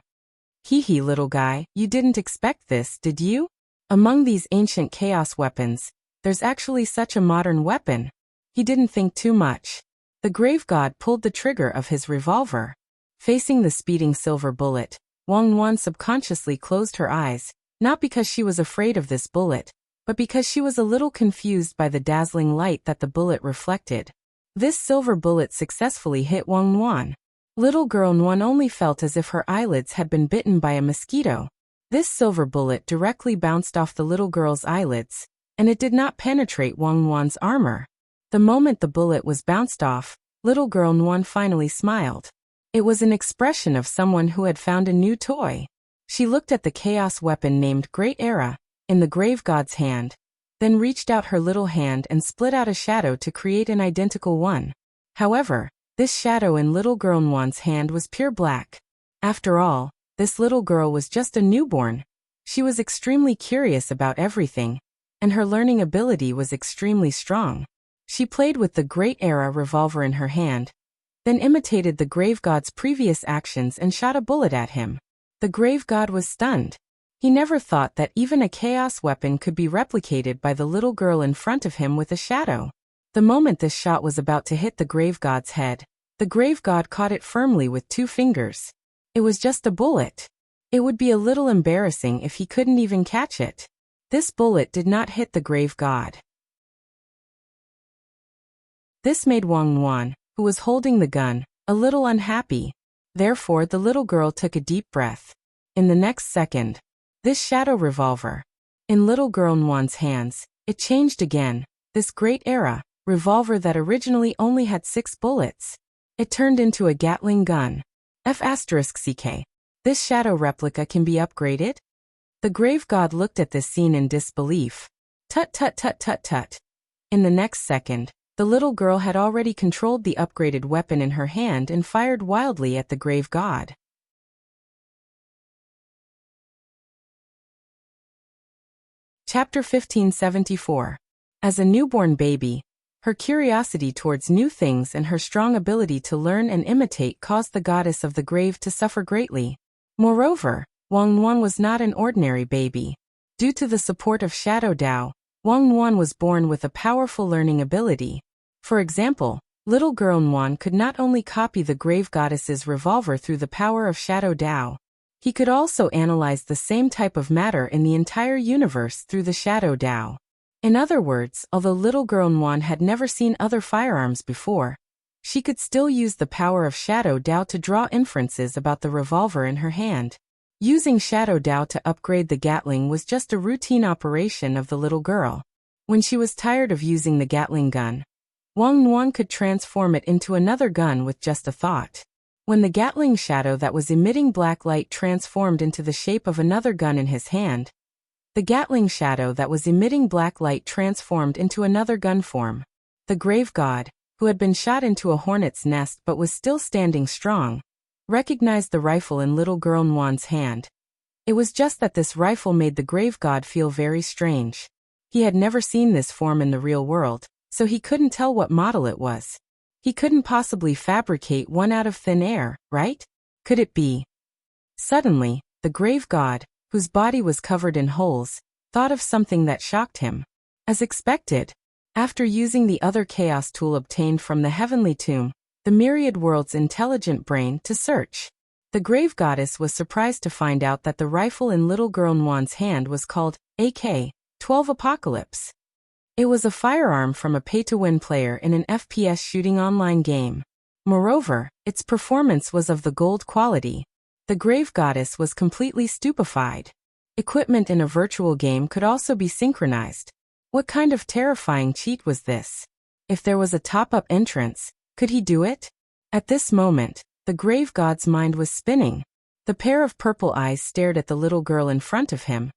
Hee little guy, you didn't expect this, did you? Among these ancient chaos weapons, there's actually such a modern weapon. He didn't think too much. The grave god pulled the trigger of his revolver. Facing the speeding silver bullet, Wang Wan subconsciously closed her eyes, not because she was afraid of this bullet, but because she was a little confused by the dazzling light that the bullet reflected. This silver bullet successfully hit Wang Wan. Little girl Nguyen only felt as if her eyelids had been bitten by a mosquito. This silver bullet directly bounced off the little girl's eyelids, and it did not penetrate Wang Wan's armor. The moment the bullet was bounced off, little girl Nguyen finally smiled. It was an expression of someone who had found a new toy. She looked at the chaos weapon named Great Era in the grave god's hand, then reached out her little hand and split out a shadow to create an identical one. However, this shadow in little girl Nguyen's hand was pure black. After all, this little girl was just a newborn. She was extremely curious about everything, and her learning ability was extremely strong. She played with the Great Era revolver in her hand, then imitated the grave god's previous actions and shot a bullet at him. The grave god was stunned. He never thought that even a chaos weapon could be replicated by the little girl in front of him with a shadow. The moment this shot was about to hit the grave god's head, the grave god caught it firmly with 2 fingers. It was just a bullet. It would be a little embarrassing if he couldn't even catch it. This bullet did not hit the grave god. This made Wang Wan, who was holding the gun, a little unhappy. Therefore, the little girl took a deep breath. In the next second, this shadow revolver, in little girl Nguyen's hands, it changed again. This Great Era revolver that originally only had 6 bullets. It turned into a Gatling gun. F***CK. This shadow replica can be upgraded? The grave god looked at this scene in disbelief. Tut tut tut tut tut. In the next second, the little girl had already controlled the upgraded weapon in her hand and fired wildly at the grave god. Chapter 1574. As a newborn baby, her curiosity towards new things and her strong ability to learn and imitate caused the goddess of the grave to suffer greatly. Moreover, Wang Wan was not an ordinary baby. Due to the support of Shadow Dao, Wang Wan was born with a powerful learning ability. For example, little girl Nguyen could not only copy the grave goddess's revolver through the power of Shadow Dao, he could also analyze the same type of matter in the entire universe through the Shadow Dao. In other words, although little girl Nguyen had never seen other firearms before, she could still use the power of Shadow Dao to draw inferences about the revolver in her hand. Using Shadow Dao to upgrade the Gatling was just a routine operation of the little girl. When she was tired of using the Gatling gun, Wang Nguyen could transform it into another gun with just a thought. When the Gatling shadow that was emitting black light transformed into the shape of another gun in his hand, the Gatling shadow that was emitting black light transformed into another gun form. The grave god, who had been shot into a hornet's nest but was still standing strong, recognized the rifle in little girl Nguyen's hand. It was just that this rifle made the grave god feel very strange. He had never seen this form in the real world, so he couldn't tell what model it was. He couldn't possibly fabricate one out of thin air, right? Could it be? Suddenly, the grave god, whose body was covered in holes, thought of something that shocked him. As expected, after using the other chaos tool obtained from the heavenly tomb, the myriad world's intelligent brain, to search, the grave goddess was surprised to find out that the rifle in little girl Nwan's hand was called AK-12 Apocalypse. It was a firearm from a pay-to-win player in an FPS shooting online game. Moreover, its performance was of the gold quality. The grave goddess was completely stupefied. Equipment in a virtual game could also be synchronized. What kind of terrifying cheat was this? If there was a top-up entrance, could he do it? At this moment, the grave god's mind was spinning. The pair of purple eyes stared at the little girl in front of him,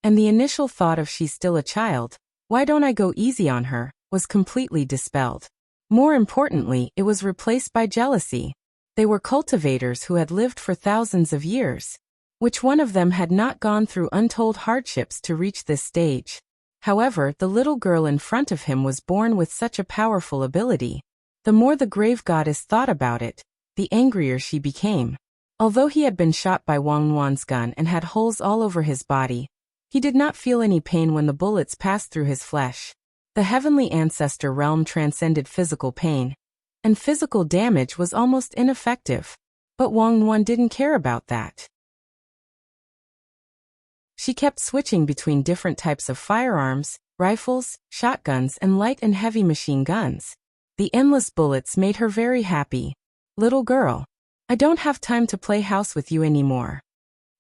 and the initial thought of she's still a child, why don't I go easy on her, was completely dispelled. More importantly, it was replaced by jealousy. They were cultivators who had lived for thousands of years. Which one of them had not gone through untold hardships to reach this stage? However, the little girl in front of him was born with such a powerful ability. The more the grave goddess thought about it, the angrier she became. Although he had been shot by Wang Wan's gun and had holes all over his body, he did not feel any pain when the bullets passed through his flesh. The heavenly ancestor realm transcended physical pain, and physical damage was almost ineffective. But Wang Wan didn't care about that. She kept switching between different types of firearms, rifles, shotguns, and light and heavy machine guns. The endless bullets made her very happy. Little girl, I don't have time to play house with you anymore.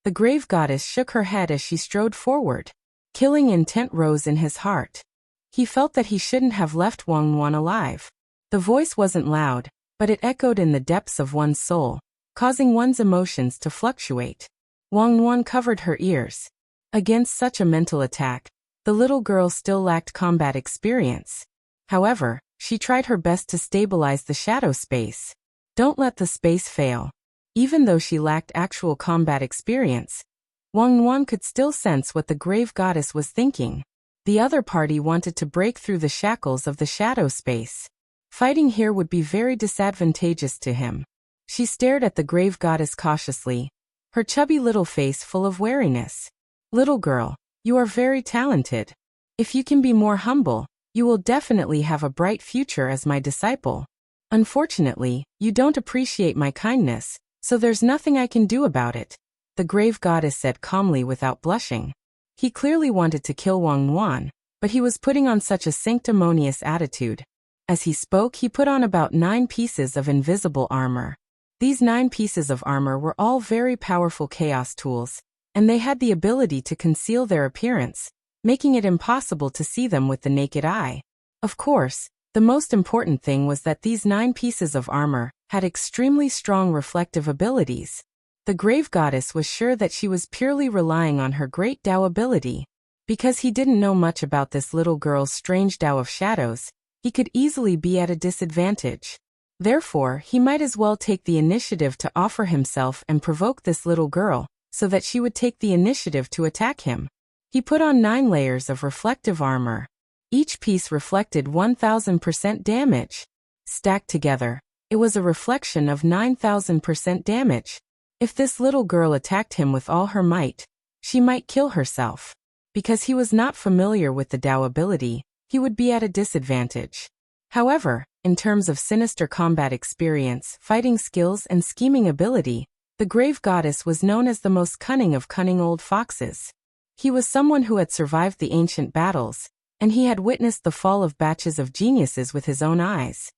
The grave goddess shook her head as she strode forward. Killing intent rose in his heart. He felt that he shouldn't have left Wang Wan alive. The voice wasn't loud, but it echoed in the depths of one's soul, causing one's emotions to fluctuate. Wang Wan covered her ears. Against such a mental attack, the little girl still lacked combat experience. However, she tried her best to stabilize the shadow space. Don't let the space fail. Even though she lacked actual combat experience, Wang Wan could still sense what the grave goddess was thinking. The other party wanted to break through the shackles of the shadow space. Fighting here would be very disadvantageous to him. She stared at the grave goddess cautiously, her chubby little face full of wariness. Little girl, you are very talented. If you can be more humble, you will definitely have a bright future as my disciple. Unfortunately, you don't appreciate my kindness, so there's nothing I can do about it, the grave goddess said calmly without blushing. He clearly wanted to kill Wang Wan, but he was putting on such a sanctimonious attitude. As he spoke, he put on about 9 pieces of invisible armor. These 9 pieces of armor were all very powerful chaos tools, and they had the ability to conceal their appearance, making it impossible to see them with the naked eye. Of course, the most important thing was that these 9 pieces of armor had extremely strong reflective abilities. The grave goddess was sure that she was purely relying on her great Tao ability. Because he didn't know much about this little girl's strange Tao of shadows, he could easily be at a disadvantage. Therefore, he might as well take the initiative to offer himself and provoke this little girl, so that she would take the initiative to attack him. He put on 9 layers of reflective armor. Each piece reflected 1000% damage. Stacked together, it was a reflection of 9000% damage. If this little girl attacked him with all her might, she might kill herself. Because he was not familiar with the Tao ability, he would be at a disadvantage. However, in terms of sinister combat experience, fighting skills, and scheming ability, the grave goddess was known as the most cunning of cunning old foxes. He was someone who had survived the ancient battles, and he had witnessed the fall of batches of geniuses with his own eyes.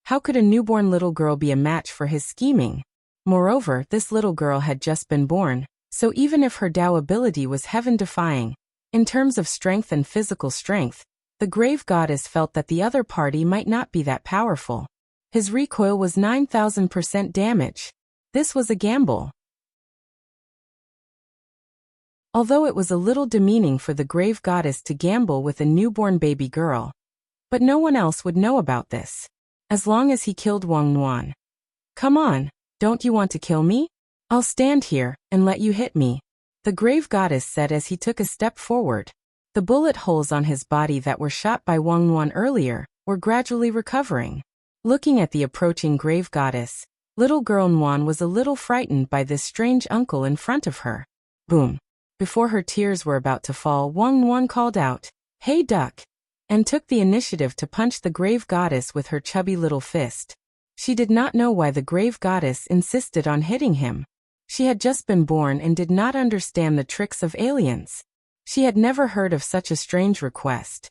How could a newborn little girl be a match for his scheming? Moreover, this little girl had just been born, so even if her Tao ability was heaven-defying, in terms of strength and physical strength, the grave goddess felt that the other party might not be that powerful. His recoil was 9000% damage. This was a gamble. Although it was a little demeaning for the grave goddess to gamble with a newborn baby girl. But no one else would know about this. As long as he killed Wang Wan. Come on, don't you want to kill me? I'll stand here and let you hit me, the grave goddess said as he took a step forward. The bullet holes on his body that were shot by Wang Wan earlier were gradually recovering. Looking at the approaching grave goddess, little girl Nguyen was a little frightened by this strange uncle in front of her. Boom! Before her tears were about to fall, Wang Nguyen called out, "Hey duck!" and took the initiative to punch the grave goddess with her chubby little fist. She did not know why the grave goddess insisted on hitting him. She had just been born and did not understand the tricks of aliens. She had never heard of such a strange request.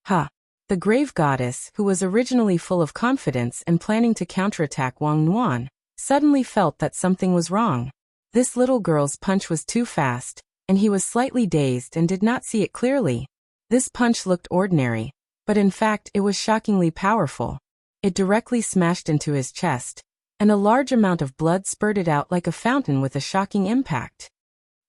Ha! The grave goddess, who was originally full of confidence and planning to counterattack Wang Nguyen, suddenly felt that something was wrong. This little girl's punch was too fast, and he was slightly dazed and did not see it clearly. This punch looked ordinary, but in fact it was shockingly powerful. It directly smashed into his chest, and a large amount of blood spurted out like a fountain with a shocking impact.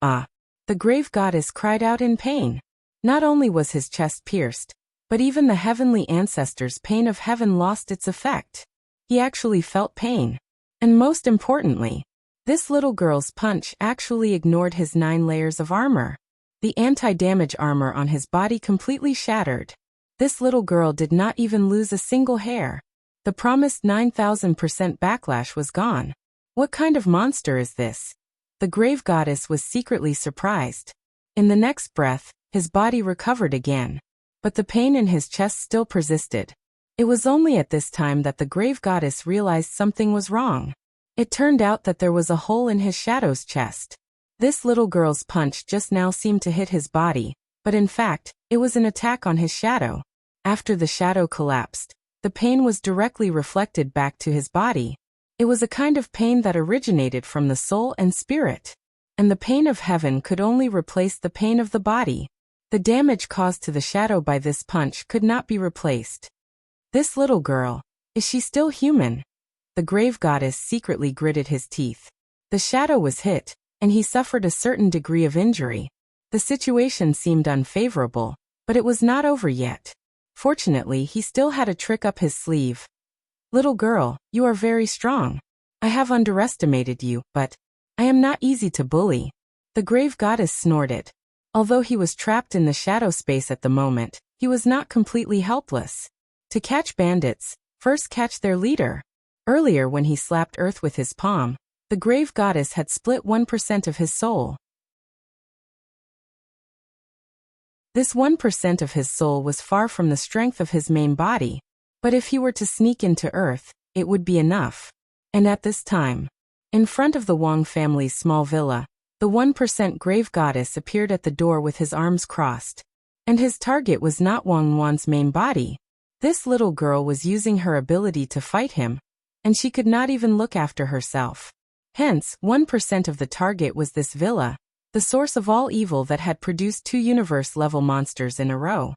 Ah! The grave goddess cried out in pain. Not only was his chest pierced, but even the heavenly ancestors' pain of heaven lost its effect. He actually felt pain. And most importantly, this little girl's punch actually ignored his 9 layers of armor. The anti-damage armor on his body completely shattered. This little girl did not even lose a single hair. The promised 9,000% backlash was gone. What kind of monster is this? The grave goddess was secretly surprised. In the next breath, his body recovered again. But the pain in his chest still persisted. It was only at this time that the grave goddess realized something was wrong. It turned out that there was a hole in his shadow's chest. This little girl's punch just now seemed to hit his body, but in fact, it was an attack on his shadow. After the shadow collapsed, the pain was directly reflected back to his body. It was a kind of pain that originated from the soul and spirit. And the pain of heaven could only replace the pain of the body. The damage caused to the shadow by this punch could not be replaced. This little girl, is she still human? The grave goddess secretly gritted his teeth. The shadow was hit, and he suffered a certain degree of injury. The situation seemed unfavorable, but it was not over yet. Fortunately, he still had a trick up his sleeve. Little girl, you are very strong. I have underestimated you, but I am not easy to bully. The grave goddess snorted. Although he was trapped in the shadow space at the moment, he was not completely helpless. To catch bandits, first catch their leader. Earlier when he slapped earth with his palm, the grave goddess had split 1% of his soul. This 1% of his soul was far from the strength of his main body, but if he were to sneak into earth, it would be enough. And at this time, in front of the Wang family's small villa, the 1% grave goddess appeared at the door with his arms crossed. And his target was not Wang Yuan's main body. This little girl was using her ability to fight him, and she could not even look after herself. Hence, 1% of the target was this villa, the source of all evil that had produced 2 universe-level monsters in a row.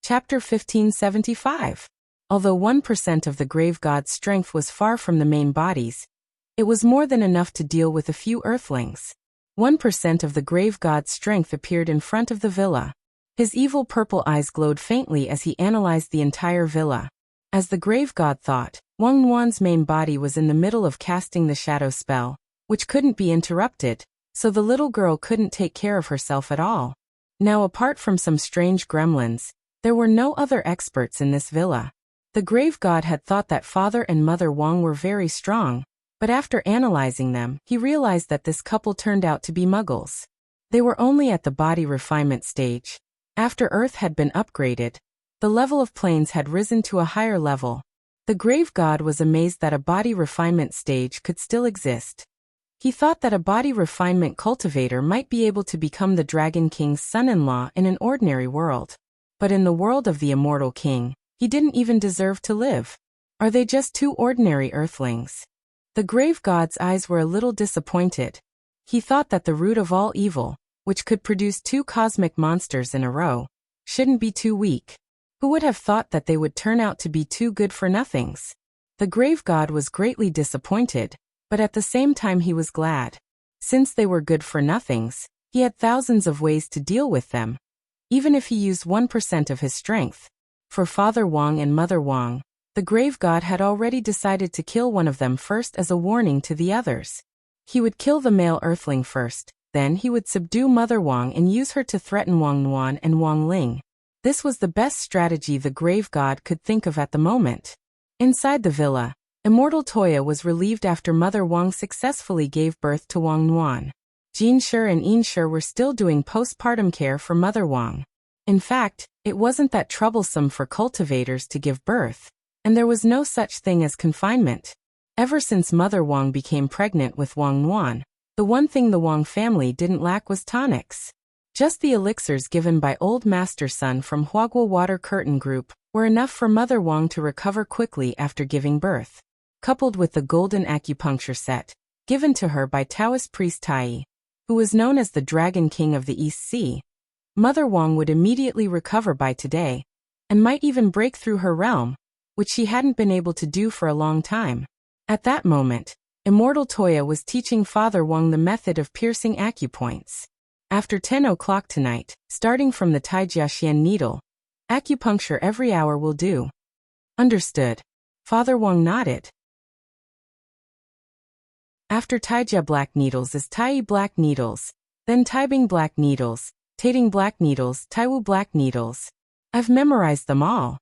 Chapter 1575. Although 1% of the grave god's strength was far from the main bodies, it was more than enough to deal with a few earthlings. 1% of the grave god's strength appeared in front of the villa. His evil purple eyes glowed faintly as he analyzed the entire villa. As the grave god thought, Wang Yuan's main body was in the middle of casting the shadow spell, which couldn't be interrupted, so the little girl couldn't take care of herself at all. Now, apart from some strange gremlins, there were no other experts in this villa. The grave god had thought that father and mother Wang were very strong, but after analyzing them, he realized that this couple turned out to be muggles. They were only at the body refinement stage. After Earth had been upgraded, the level of planes had risen to a higher level. The grave god was amazed that a body refinement stage could still exist. He thought that a body refinement cultivator might be able to become the Dragon King's son-in-law in an ordinary world. But in the world of the immortal king, he didn't even deserve to live. Are they just 2 ordinary earthlings? The grave god's eyes were a little disappointed. He thought that the root of all evil, which could produce 2 cosmic monsters in a row, shouldn't be too weak. Who would have thought that they would turn out to be 2 good-for-nothings? The grave god was greatly disappointed, but at the same time he was glad. Since they were good-for-nothings, he had thousands of ways to deal with them, even if he used 1% of his strength. For Father Wang and Mother Wang, the grave god had already decided to kill one of them first as a warning to the others. He would kill the male earthling first, Then he would subdue Mother Wang and use her to threaten Wang Nuan and Wang Ling. This was the best strategy the grave god could think of at the moment. Inside the villa, Immortal Toya was relieved after Mother Wang successfully gave birth to Wang Nuan. Jin Shi and Yin Shi were still doing postpartum care for Mother Wang. In fact, it wasn't that troublesome for cultivators to give birth, and there was no such thing as confinement. Ever since Mother Wang became pregnant with Wang Nuan, the one thing the Wang family didn't lack was tonics. Just the elixirs given by Old Master Sun from Huagua Water Curtain Group were enough for Mother Wang to recover quickly after giving birth. Coupled with the golden acupuncture set, given to her by Taoist priest Tai, who was known as the Dragon King of the East Sea, Mother Wang would immediately recover by today, and might even break through her realm, which she hadn't been able to do for a long time. At that moment, Immortal Toya was teaching Father Wang the method of piercing acupoints. After 10 o'clock tonight, starting from the Taijiaxian needle, acupuncture every hour will do. Understood. Father Wang nodded. After Taijia black needles is Tai black needles, then Taibing black needles, Tating black needles, Taiwu black needles. I've memorized them all.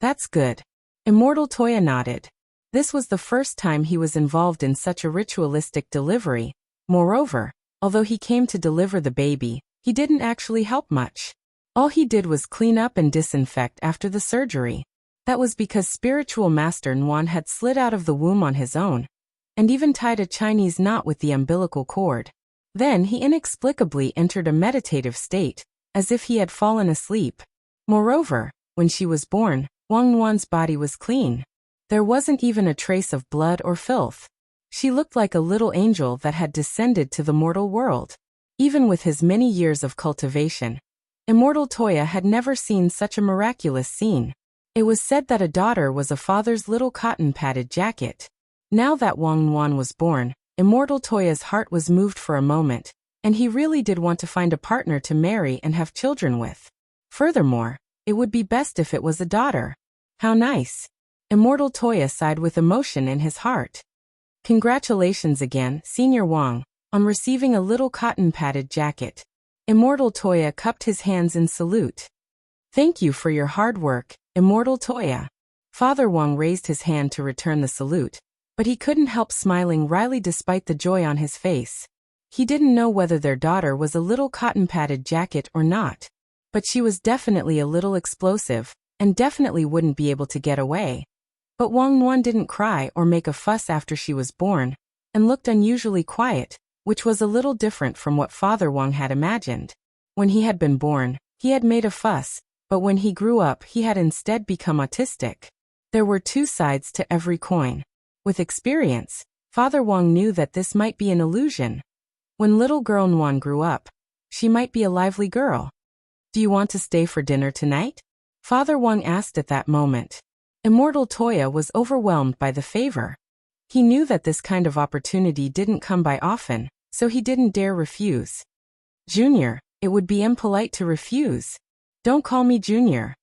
That's good. Immortal Toya nodded. This was the first time he was involved in such a ritualistic delivery. Moreover, although he came to deliver the baby, he didn't actually help much. All he did was clean up and disinfect after the surgery. That was because spiritual master Nuan had slid out of the womb on his own, and even tied a Chinese knot with the umbilical cord. Then he inexplicably entered a meditative state, as if he had fallen asleep. Moreover, when she was born, Wang Nuan's body was clean. There wasn't even a trace of blood or filth. She looked like a little angel that had descended to the mortal world. Even with his many years of cultivation, Immortal Toya had never seen such a miraculous scene. It was said that a daughter was a father's little cotton-padded jacket. Now that Wang Nuan was born, Immortal Toya's heart was moved for a moment, and he really did want to find a partner to marry and have children with. Furthermore, it would be best if it was a daughter. How nice. Immortal Toya sighed with emotion in his heart. Congratulations again, Senior Wang, on receiving a little cotton-padded jacket. Immortal Toya cupped his hands in salute. Thank you for your hard work, Immortal Toya. Father Wang raised his hand to return the salute, but he couldn't help smiling wryly despite the joy on his face. He didn't know whether their daughter was a little cotton-padded jacket or not, but she was definitely a little explosive, and definitely wouldn't be able to get away. But Wang Nuan didn't cry or make a fuss after she was born, and looked unusually quiet, which was a little different from what Father Wang had imagined. When he had been born, he had made a fuss, but when he grew up he had instead become autistic. There were two sides to every coin. With experience, Father Wang knew that this might be an illusion. When little girl Nuan grew up, she might be a lively girl. Do you want to stay for dinner tonight? Father Wang asked at that moment. Immortal Toya was overwhelmed by the favor. He knew that this kind of opportunity didn't come by often, so he didn't dare refuse. Junior, it would be impolite to refuse. Don't call me Junior.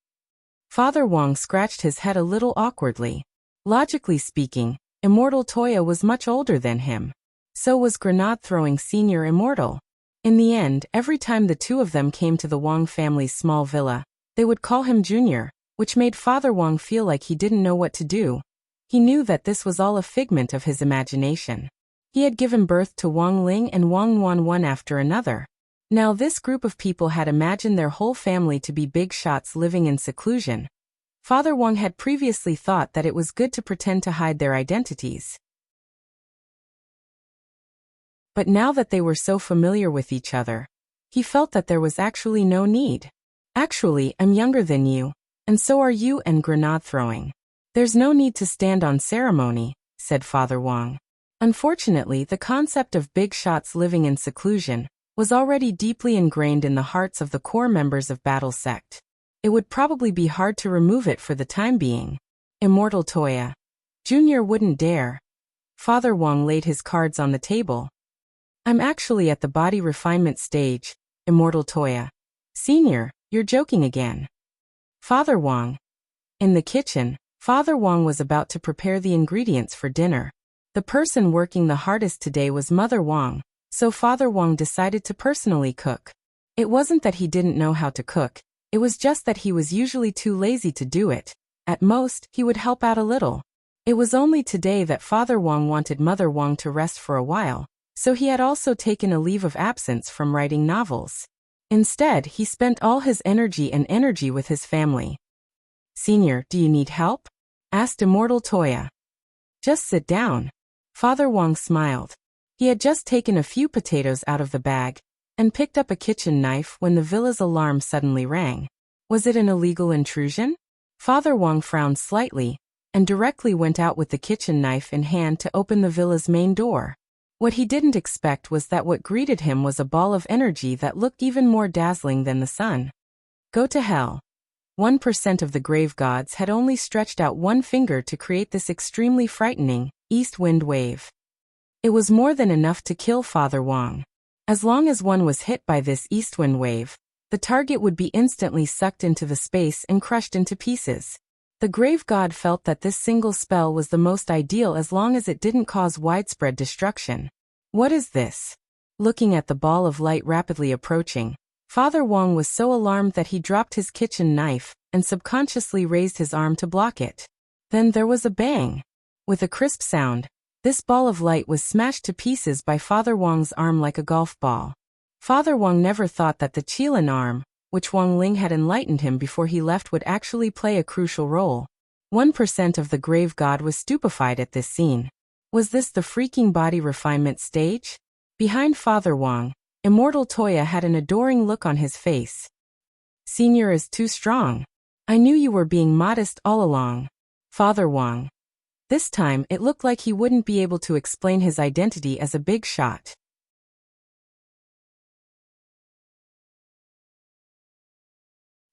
Father Wang scratched his head a little awkwardly. Logically speaking, Immortal Toya was much older than him. So was grenade-throwing Senior Immortal. In the end, every time the two of them came to the Wang family's small villa, they would call him Junior, which made Father Wang feel like he didn't know what to do. He knew that this was all a figment of his imagination. He had given birth to Wang Ling and Wang Nuan one after another. Now this group of people had imagined their whole family to be big shots living in seclusion. Father Wang had previously thought that it was good to pretend to hide their identities. But now that they were so familiar with each other, he felt that there was actually no need. Actually, I'm younger than you, and so are you and grenade throwing. There's no need to stand on ceremony, said Father Wang. Unfortunately, the concept of big shots living in seclusion was already deeply ingrained in the hearts of the core members of Battle Sect. It would probably be hard to remove it for the time being. Immortal Toya. Junior wouldn't dare. Father Wang laid his cards on the table. I'm actually at the body refinement stage, Immortal Toya. Senior, you're joking again. Father Wang. In the kitchen, Father Wang was about to prepare the ingredients for dinner. The person working the hardest today was Mother Wang, So Father Wang decided to personally cook. It wasn't that he didn't know how to cook, it was just that he was usually too lazy to do it. At most, he would help out a little. It was only today that Father Wang wanted Mother Wang to rest for a while, so he had also taken a leave of absence from writing novels. Instead, he spent all his energy with his family. "Senior, do you need help?" asked Immortal Toya. "Just sit down." Father Wang smiled. He had just taken a few potatoes out of the bag and picked up a kitchen knife when the villa's alarm suddenly rang. Was it an illegal intrusion? Father Wang frowned slightly and directly went out with the kitchen knife in hand to open the villa's main door. What he didn't expect was that what greeted him was a ball of energy that looked even more dazzling than the sun. Go to hell. 1% of the grave gods had only stretched out one finger to create this extremely frightening east wind wave. It was more than enough to kill Father Wang. As long as one was hit by this east wind wave, the target would be instantly sucked into the space and crushed into pieces. The grave god felt that this single spell was the most ideal as long as it didn't cause widespread destruction. What is this? Looking at the ball of light rapidly approaching, Father Wang was so alarmed that he dropped his kitchen knife and subconsciously raised his arm to block it. Then there was a bang. With a crisp sound, this ball of light was smashed to pieces by Father Wang's arm like a golf ball. Father Wang never thought that the Qilin arm, which Wang Ling had enlightened him before he left, would actually play a crucial role. 1% of the grave god was stupefied at this scene. Was this the freaking body refinement stage? Behind Father Wang, Immortal Toya had an adoring look on his face. "Senior is too strong. I knew you were being modest all along." Father Wang. This time it looked like he wouldn't be able to explain his identity as a big shot.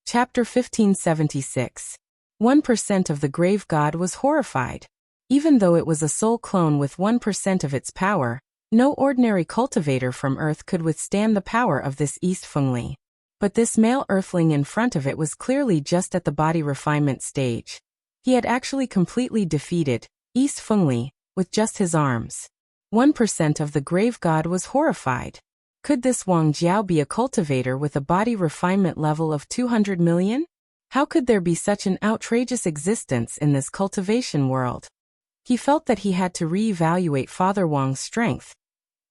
Chapter 1576. 1% of the grave god was horrified. Even though it was a soul clone with 1% of its power, no ordinary cultivator from Earth could withstand the power of this East Fengli. But this male Earthling in front of it was clearly just at the body refinement stage. He had actually completely defeated East Fengli with just his arms. 1% of the grave god was horrified. Could this Wang Jiao be a cultivator with a body refinement level of 200 million? How could there be such an outrageous existence in this cultivation world? He felt that he had to re-evaluate Father Wang's strength.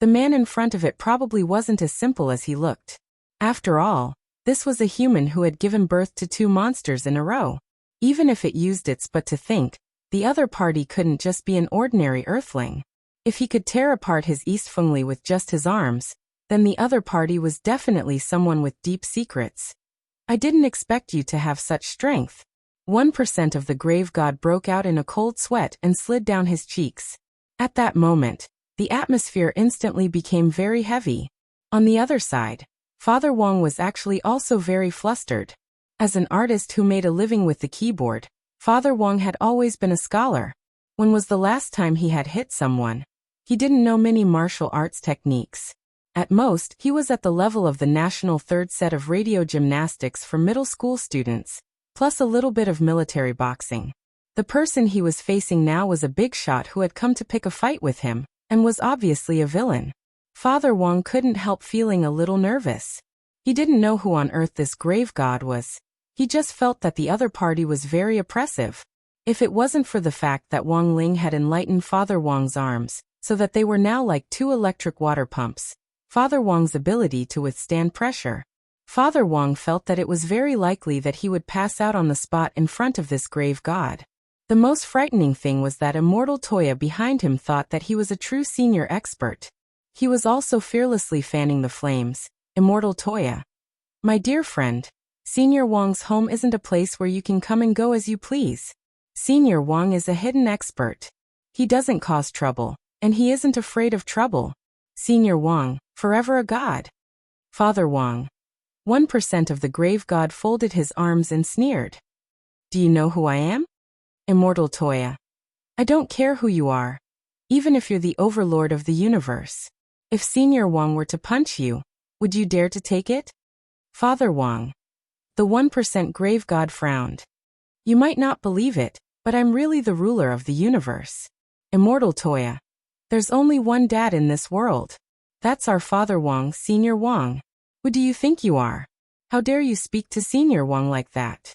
The man in front of it probably wasn't as simple as he looked. After all, this was a human who had given birth to two monsters in a row. Even if it used its butt to think, the other party couldn't just be an ordinary earthling. If he could tear apart his East Fengli with just his arms, then the other party was definitely someone with deep secrets. "I didn't expect you to have such strength." 1% of the grave god broke out in a cold sweat and slid down his cheeks. At that moment, the atmosphere instantly became very heavy. On the other side, Father Wang was actually also very flustered. As an artist who made a living with the keyboard, Father Wang had always been a scholar. When was the last time he had hit someone? He didn't know many martial arts techniques. At most, he was at the level of the national third set of radio gymnastics for middle school students, plus a little bit of military boxing. The person he was facing now was a big shot who had come to pick a fight with him, and was obviously a villain. Father Wang couldn't help feeling a little nervous. He didn't know who on earth this grave god was. He just felt that the other party was very oppressive. If it wasn't for the fact that Wang Ling had enlightened Father Wang's arms, so that they were now like two electric water pumps, Father Wang's ability to withstand pressure. Father Wang felt that it was very likely that he would pass out on the spot in front of this grave god. The most frightening thing was that Immortal Toya behind him thought that he was a true senior expert. He was also fearlessly fanning the flames. Immortal Toya. "My dear friend, Senior Wang's home isn't a place where you can come and go as you please. Senior Wang is a hidden expert. He doesn't cause trouble, and he isn't afraid of trouble. Senior Wang, forever a god." Father Wang. 1% of the grave god folded his arms and sneered. "Do you know who I am?" Immortal Toya. "I don't care who you are. Even if you're the overlord of the universe. If Senior Wang were to punch you, would you dare to take it?" Father Wang. The 1% grave god frowned. "You might not believe it, but I'm really the ruler of the universe." Immortal Toya. "There's only one dad in this world. That's our Father Wang, Senior Wang. Who do you think you are? How dare you speak to Senior Wang like that?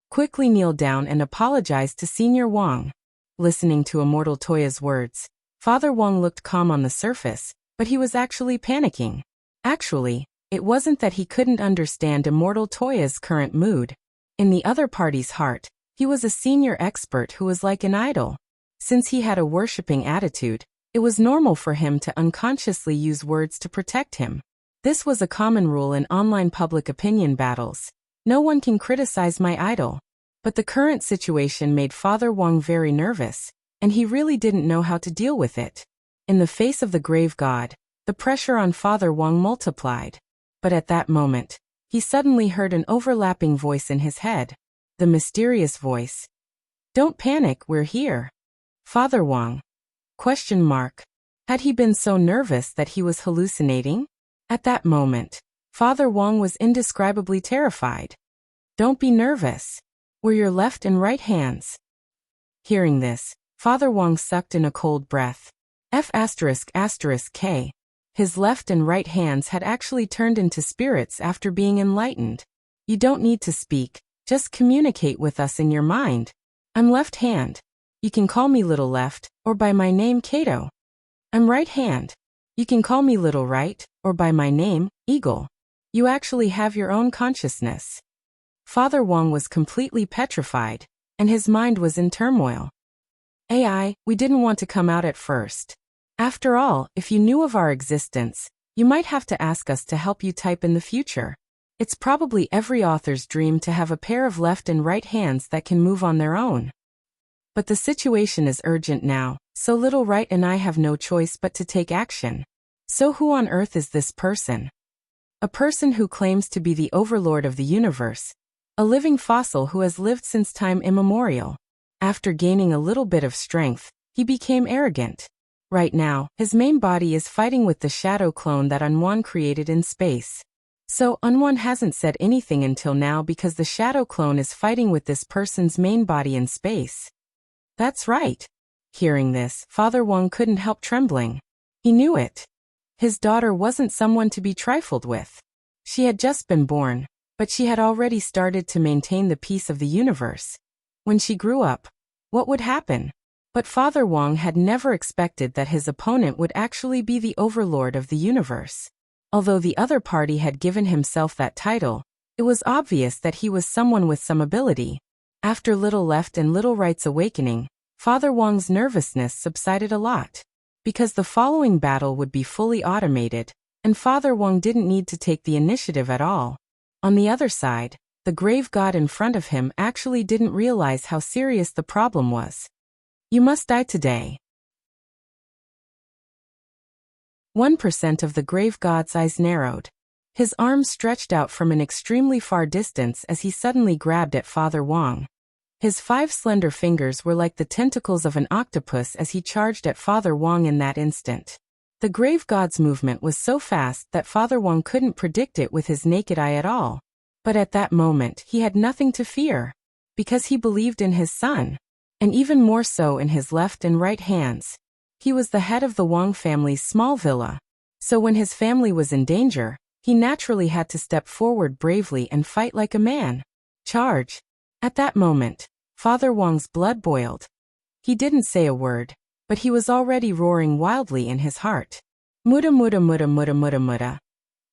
Quickly kneel down and apologize to Senior Wang. Listening to Immortal Toya's words, Father Wang looked calm on the surface, but he was actually panicking. Actually, it wasn't that he couldn't understand Immortal Toya's current mood. In the other party's heart, he was a senior expert who was like an idol. Since he had a worshipping attitude, it was normal for him to unconsciously use words to protect him. This was a common rule in online public opinion battles. No one can criticize my idol. But the current situation made Father Wang very nervous, and he really didn't know how to deal with it. In the face of the grave god, the pressure on Father Wang multiplied. But at that moment, he suddenly heard an overlapping voice in his head. The mysterious voice. "Don't panic, we're here." Father Wang? Question mark. Had he been so nervous that he was hallucinating? At that moment, Father Wang was indescribably terrified. "Don't be nervous. We're your left and right hands." Hearing this, Father Wang sucked in a cold breath. F***K. His left and right hands had actually turned into spirits after being enlightened. "You don't need to speak, just communicate with us in your mind. I'm left hand. You can call me Little Left, or by my name Kato. I'm right hand. You can call me Little Right, or by my name, Eagle. You actually have your own consciousness." Father Wang was completely petrified, and his mind was in turmoil. "AI, we didn't want to come out at first. After all, if you knew of our existence, you might have to ask us to help you type in the future. It's probably every author's dream to have a pair of left and right hands that can move on their own. But the situation is urgent now, so Little Right and I have no choice but to take action. So who on earth is this person?" "A person who claims to be the overlord of the universe. A living fossil who has lived since time immemorial. After gaining a little bit of strength, he became arrogant. Right now, his main body is fighting with the shadow clone that Unwan created in space. So Unwan hasn't said anything until now because the shadow clone is fighting with this person's main body in space." "That's right." Hearing this, Father Wang couldn't help trembling. He knew it. His daughter wasn't someone to be trifled with. She had just been born, but she had already started to maintain the peace of the universe. When she grew up, what would happen? But Father Wang had never expected that his opponent would actually be the overlord of the universe. Although the other party had given himself that title, it was obvious that he was someone with some ability. After Little Left and Little Right's awakening, Father Wang's nervousness subsided a lot. Because the following battle would be fully automated, and Father Wang didn't need to take the initiative at all. On the other side, the grave god in front of him actually didn't realize how serious the problem was. "You must die today." 1% of the grave god's eyes narrowed. His arms stretched out from an extremely far distance as he suddenly grabbed at Father Wang. His 5 slender fingers were like the tentacles of an octopus as he charged at Father Wang in that instant. The grave god's movement was so fast that Father Wang couldn't predict it with his naked eye at all. But at that moment he had nothing to fear, because he believed in his son, and even more so in his left and right hands. He was the head of the Wang family's small villa, so when his family was in danger, he naturally had to step forward bravely and fight like a man. Charge! At that moment, Father Wang's blood boiled. He didn't say a word, but he was already roaring wildly in his heart. Muda muda muda muda muda muda.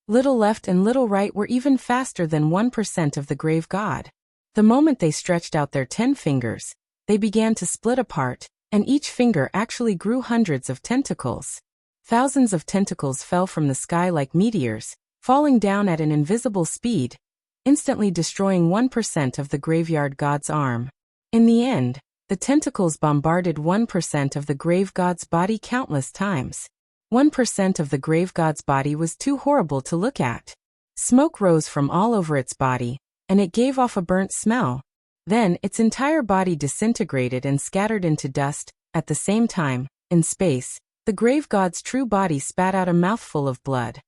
Little Left and Little Right were even faster than 1% of the grave god. The moment they stretched out their 10 fingers, they began to split apart, and each finger actually grew hundreds of tentacles. Thousands of tentacles fell from the sky like meteors, falling down at an invisible speed, instantly destroying 1% of the graveyard god's arm. In the end, the tentacles bombarded 1% of the grave god's body countless times. 1% of the grave god's body was too horrible to look at. Smoke rose from all over its body, and it gave off a burnt smell. Then, its entire body disintegrated and scattered into dust. At the same time, in space, the grave god's true body spat out a mouthful of blood.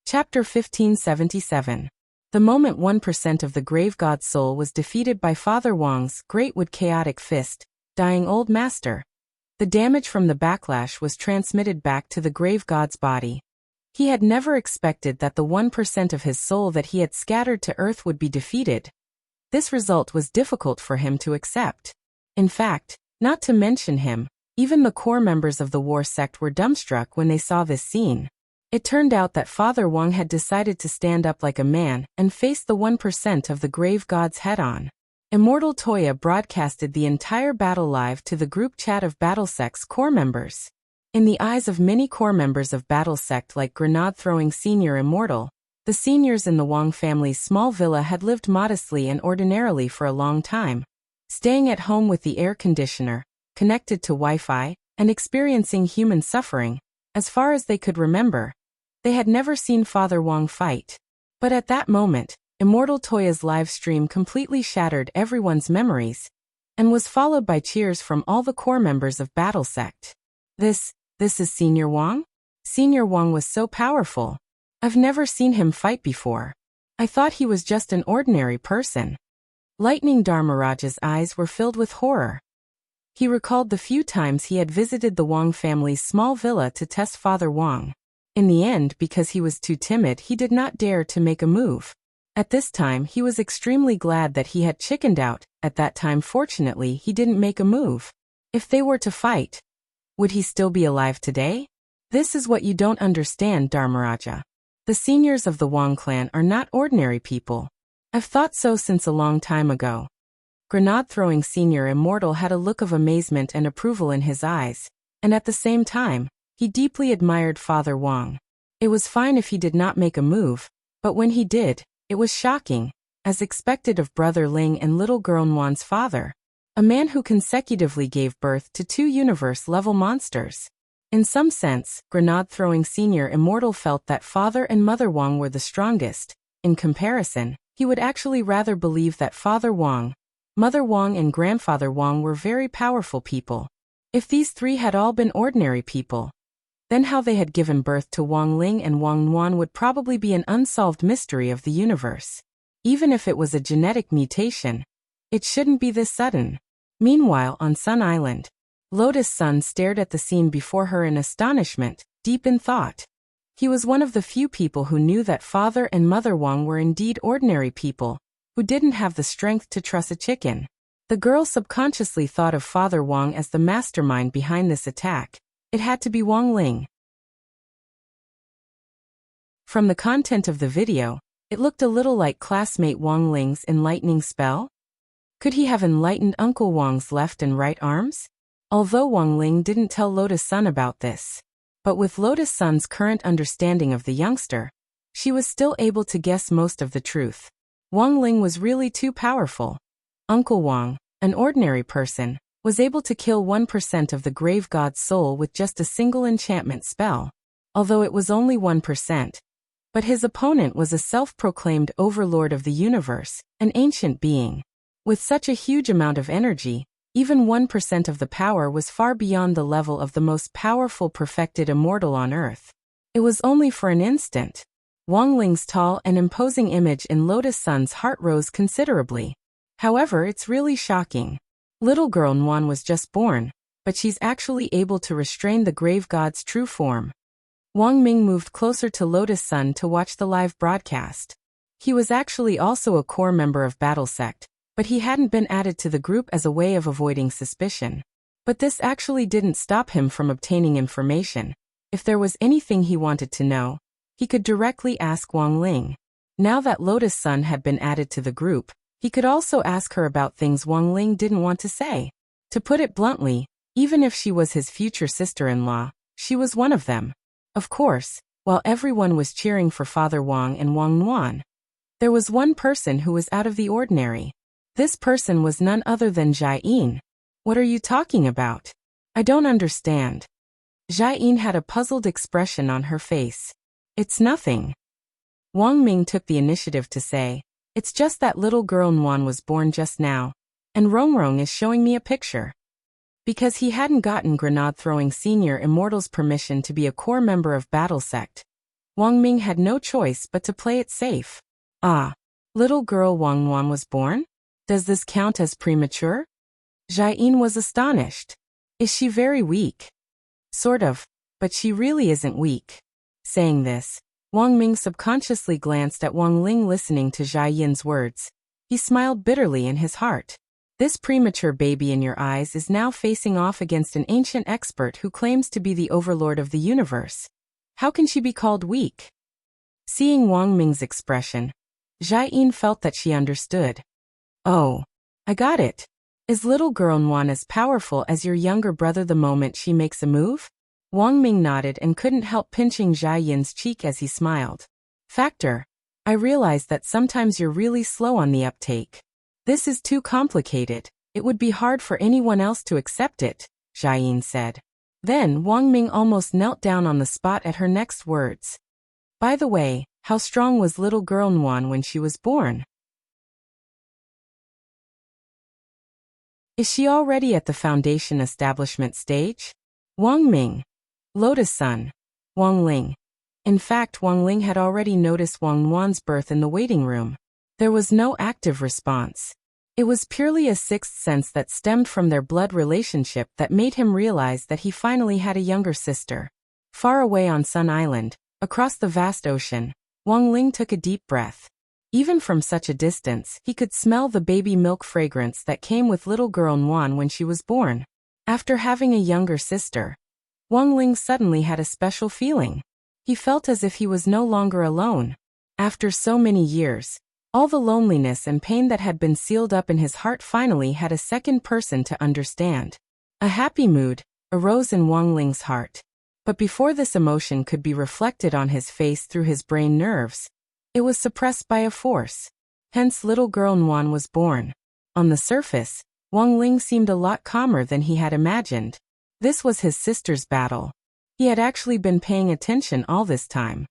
Chapter 1577. The moment 1% of the grave god's soul was defeated by Father Wang's great wood chaotic fist, dying old master, the damage from the backlash was transmitted back to the grave god's body. He had never expected that the 1% of his soul that he had scattered to earth would be defeated. This result was difficult for him to accept. In fact, not to mention him, even the core members of the war sect were dumbstruck when they saw this scene. It turned out that Father Wang had decided to stand up like a man and face the 1% of the grave gods head-on. Immortal Toya broadcasted the entire battle live to the group chat of Battle Sect's core members. In the eyes of many core members of Battle Sect like Grenade-throwing Senior Immortal, the seniors in the Wang family's small villa had lived modestly and ordinarily for a long time, staying at home with the air conditioner, connected to Wi-Fi, and experiencing human suffering. As far as they could remember, they had never seen Father Wang fight. But at that moment, Immortal Toya's live stream completely shattered everyone's memories, and was followed by cheers from all the core members of Battle Sect. This is Senior Wang? Senior Wang was so powerful. I've never seen him fight before. I thought he was just an ordinary person. Lightning Dharmaraja's eyes were filled with horror. He recalled the few times he had visited the Wang family's small villa to test Father Wang. In the end, because he was too timid, he did not dare to make a move. At this time, he was extremely glad that he had chickened out. At that time, fortunately, he didn't make a move. If they were to fight, would he still be alive today? This is what you don't understand, Dharmaraja. The seniors of the Wang clan are not ordinary people. I've thought so since a long time ago. Grenade-throwing Senior Immortal had a look of amazement and approval in his eyes, and at the same time, he deeply admired Father Wang. It was fine if he did not make a move, but when he did, it was shocking, as expected of Brother Ling and little girl Nguyen's father, a man who consecutively gave birth to two universe-level monsters. In some sense, Grenade-throwing Senior Immortal felt that Father and Mother Wang were the strongest. In comparison, he would actually rather believe that Father Wang, Mother Wang and Grandfather Wang were very powerful people. If these three had all been ordinary people, then how they had given birth to Wang Ling and Wang Nguyen would probably be an unsolved mystery of the universe. Even if it was a genetic mutation, it shouldn't be this sudden. Meanwhile, on Sun Island, Lotus Sun stared at the scene before her in astonishment, deep in thought. He was one of the few people who knew that Father and Mother Wang were indeed ordinary people, who didn't have the strength to truss a chicken. The girl subconsciously thought of Father Wang as the mastermind behind this attack. It had to be Wang Ling. From the content of the video, it looked a little like classmate Wang Ling's enlightening spell. Could he have enlightened Uncle Wang's left and right arms? Although Wang Ling didn't tell Lotus Sun about this. But with Lotus Sun's current understanding of the youngster, she was still able to guess most of the truth. Wang Ling was really too powerful. Uncle Wang, an ordinary person, was able to kill 1% of the grave god's soul with just a single enchantment spell. Although it was only 1%. But his opponent was a self-proclaimed overlord of the universe, an ancient being. With such a huge amount of energy, even 1% of the power was far beyond the level of the most powerful perfected immortal on Earth. It was only for an instant. Wang Ling's tall and imposing image in Lotus Sun's heart rose considerably. However, it's really shocking. Little girl Nguyen was just born, but she's actually able to restrain the grave god's true form. Wang Ming moved closer to Lotus Sun to watch the live broadcast. He was actually also a core member of Battle Sect, but he hadn't been added to the group as a way of avoiding suspicion. But this actually didn't stop him from obtaining information. If there was anything he wanted to know, he could directly ask Wang Ling. Now that Lotus Sun had been added to the group, he could also ask her about things Wang Ling didn't want to say. To put it bluntly, even if she was his future sister-in-law, she was one of them. Of course, while everyone was cheering for Father Wang and Wang Nguyen, there was one person who was out of the ordinary. This person was none other than Jai-in. What are you talking about? I don't understand. Jai-in had a puzzled expression on her face. It's nothing. Wang Ming took the initiative to say, it's just that little girl Nguyen was born just now, and Rongrong is showing me a picture. Because he hadn't gotten Grenade-throwing Senior Immortal's permission to be a core member of Battle Sect, Wang Ming had no choice but to play it safe. Ah, Little girl Wang Wan was born? Does this count as premature? Jiayin was astonished. Is she very weak? Sort of, but she really isn't weak. Saying this, Wang Ming subconsciously glanced at Wang Ling listening to Jiayin's words. He smiled bitterly in his heart. This premature baby in your eyes is now facing off against an ancient expert who claims to be the overlord of the universe. How can she be called weak? Seeing Wang Ming's expression, Jiayin felt that she understood. Oh, I got it. Is little girl Nguyen as powerful as your younger brother the moment she makes a move? Wang Ming nodded and couldn't help pinching Jiayin's cheek as he smiled. Factor, I realize that sometimes you're really slow on the uptake. This is too complicated. It would be hard for anyone else to accept it, Jiayin said. Then Wang Ming almost knelt down on the spot at her next words. By the way, how strong was little girl Nguyen when she was born? Is she already at the foundation establishment stage? Wang Ming. Lotus Sun. Wang Ling. In fact, Wang Ling had already noticed Wang Nguyen's birth in the waiting room. There was no active response. It was purely a sixth sense that stemmed from their blood relationship that made him realize that he finally had a younger sister. Far away on Sun Island, across the vast ocean, Wang Ling took a deep breath. Even from such a distance, he could smell the baby milk fragrance that came with little girl Nguyen when she was born. After having a younger sister, Wang Ling suddenly had a special feeling. He felt as if he was no longer alone. After so many years, all the loneliness and pain that had been sealed up in his heart finally had a second person to understand. A happy mood arose in Wang Ling's heart. But before this emotion could be reflected on his face through his brain nerves, it was suppressed by a force. Hence little girl Nguyen was born. On the surface, Wang Ling seemed a lot calmer than he had imagined. This was his sister's battle. He had actually been paying attention all this time.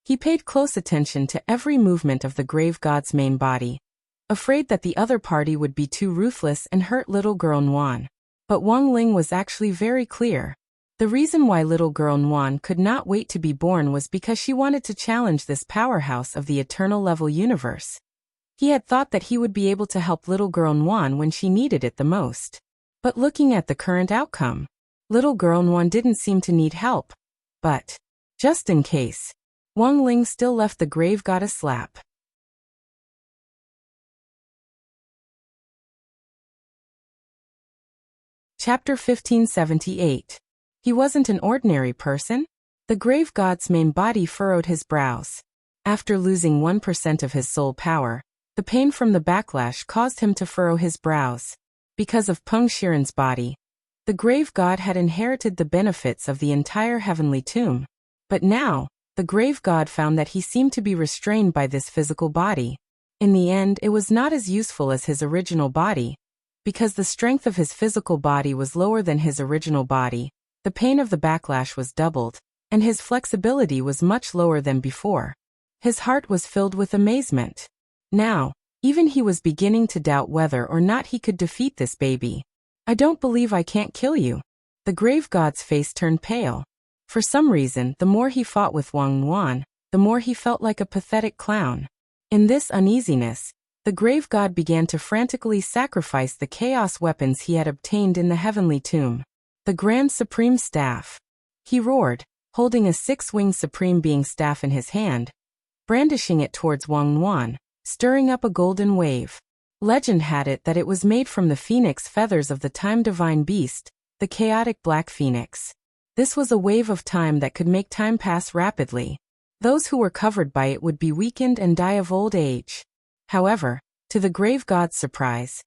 He paid close attention to every movement of the grave god's main body, afraid that the other party would be too ruthless and hurt little girl Nguyen. But Wang Ling was actually very clear. The reason why little girl Nguyen could not wait to be born was because she wanted to challenge this powerhouse of the eternal level universe. He had thought that he would be able to help little girl Nguyen when she needed it the most. But looking at the current outcome, little girl Nguyen didn't seem to need help. But, just in case, Wang Ling still left the grave god a slap. Chapter 1578. He wasn't an ordinary person. The grave god's main body furrowed his brows. After losing 1% of his soul power, the pain from the backlash caused him to furrow his brows. Because of Peng Shiren's body, the grave god had inherited the benefits of the entire heavenly tomb. But now, the grave god found that he seemed to be restrained by this physical body. In the end, it was not as useful as his original body. Because the strength of his physical body was lower than his original body, the pain of the backlash was doubled, and his flexibility was much lower than before. His heart was filled with amazement. Now, even he was beginning to doubt whether or not he could defeat this baby. I don't believe I can't kill you. The grave god's face turned pale. For some reason, the more he fought with Wang Nguyen, the more he felt like a pathetic clown. In this uneasiness, the grave god began to frantically sacrifice the chaos weapons he had obtained in the heavenly tomb. The Grand Supreme Staff. He roared, holding a six-winged Supreme Being staff in his hand, brandishing it towards Wang Nguyen, stirring up a golden wave. Legend had it that it was made from the phoenix feathers of the time divine beast, the chaotic black phoenix. This was a wave of time that could make time pass rapidly. Those who were covered by it would be weakened and die of old age. However, to the grave god's surprise,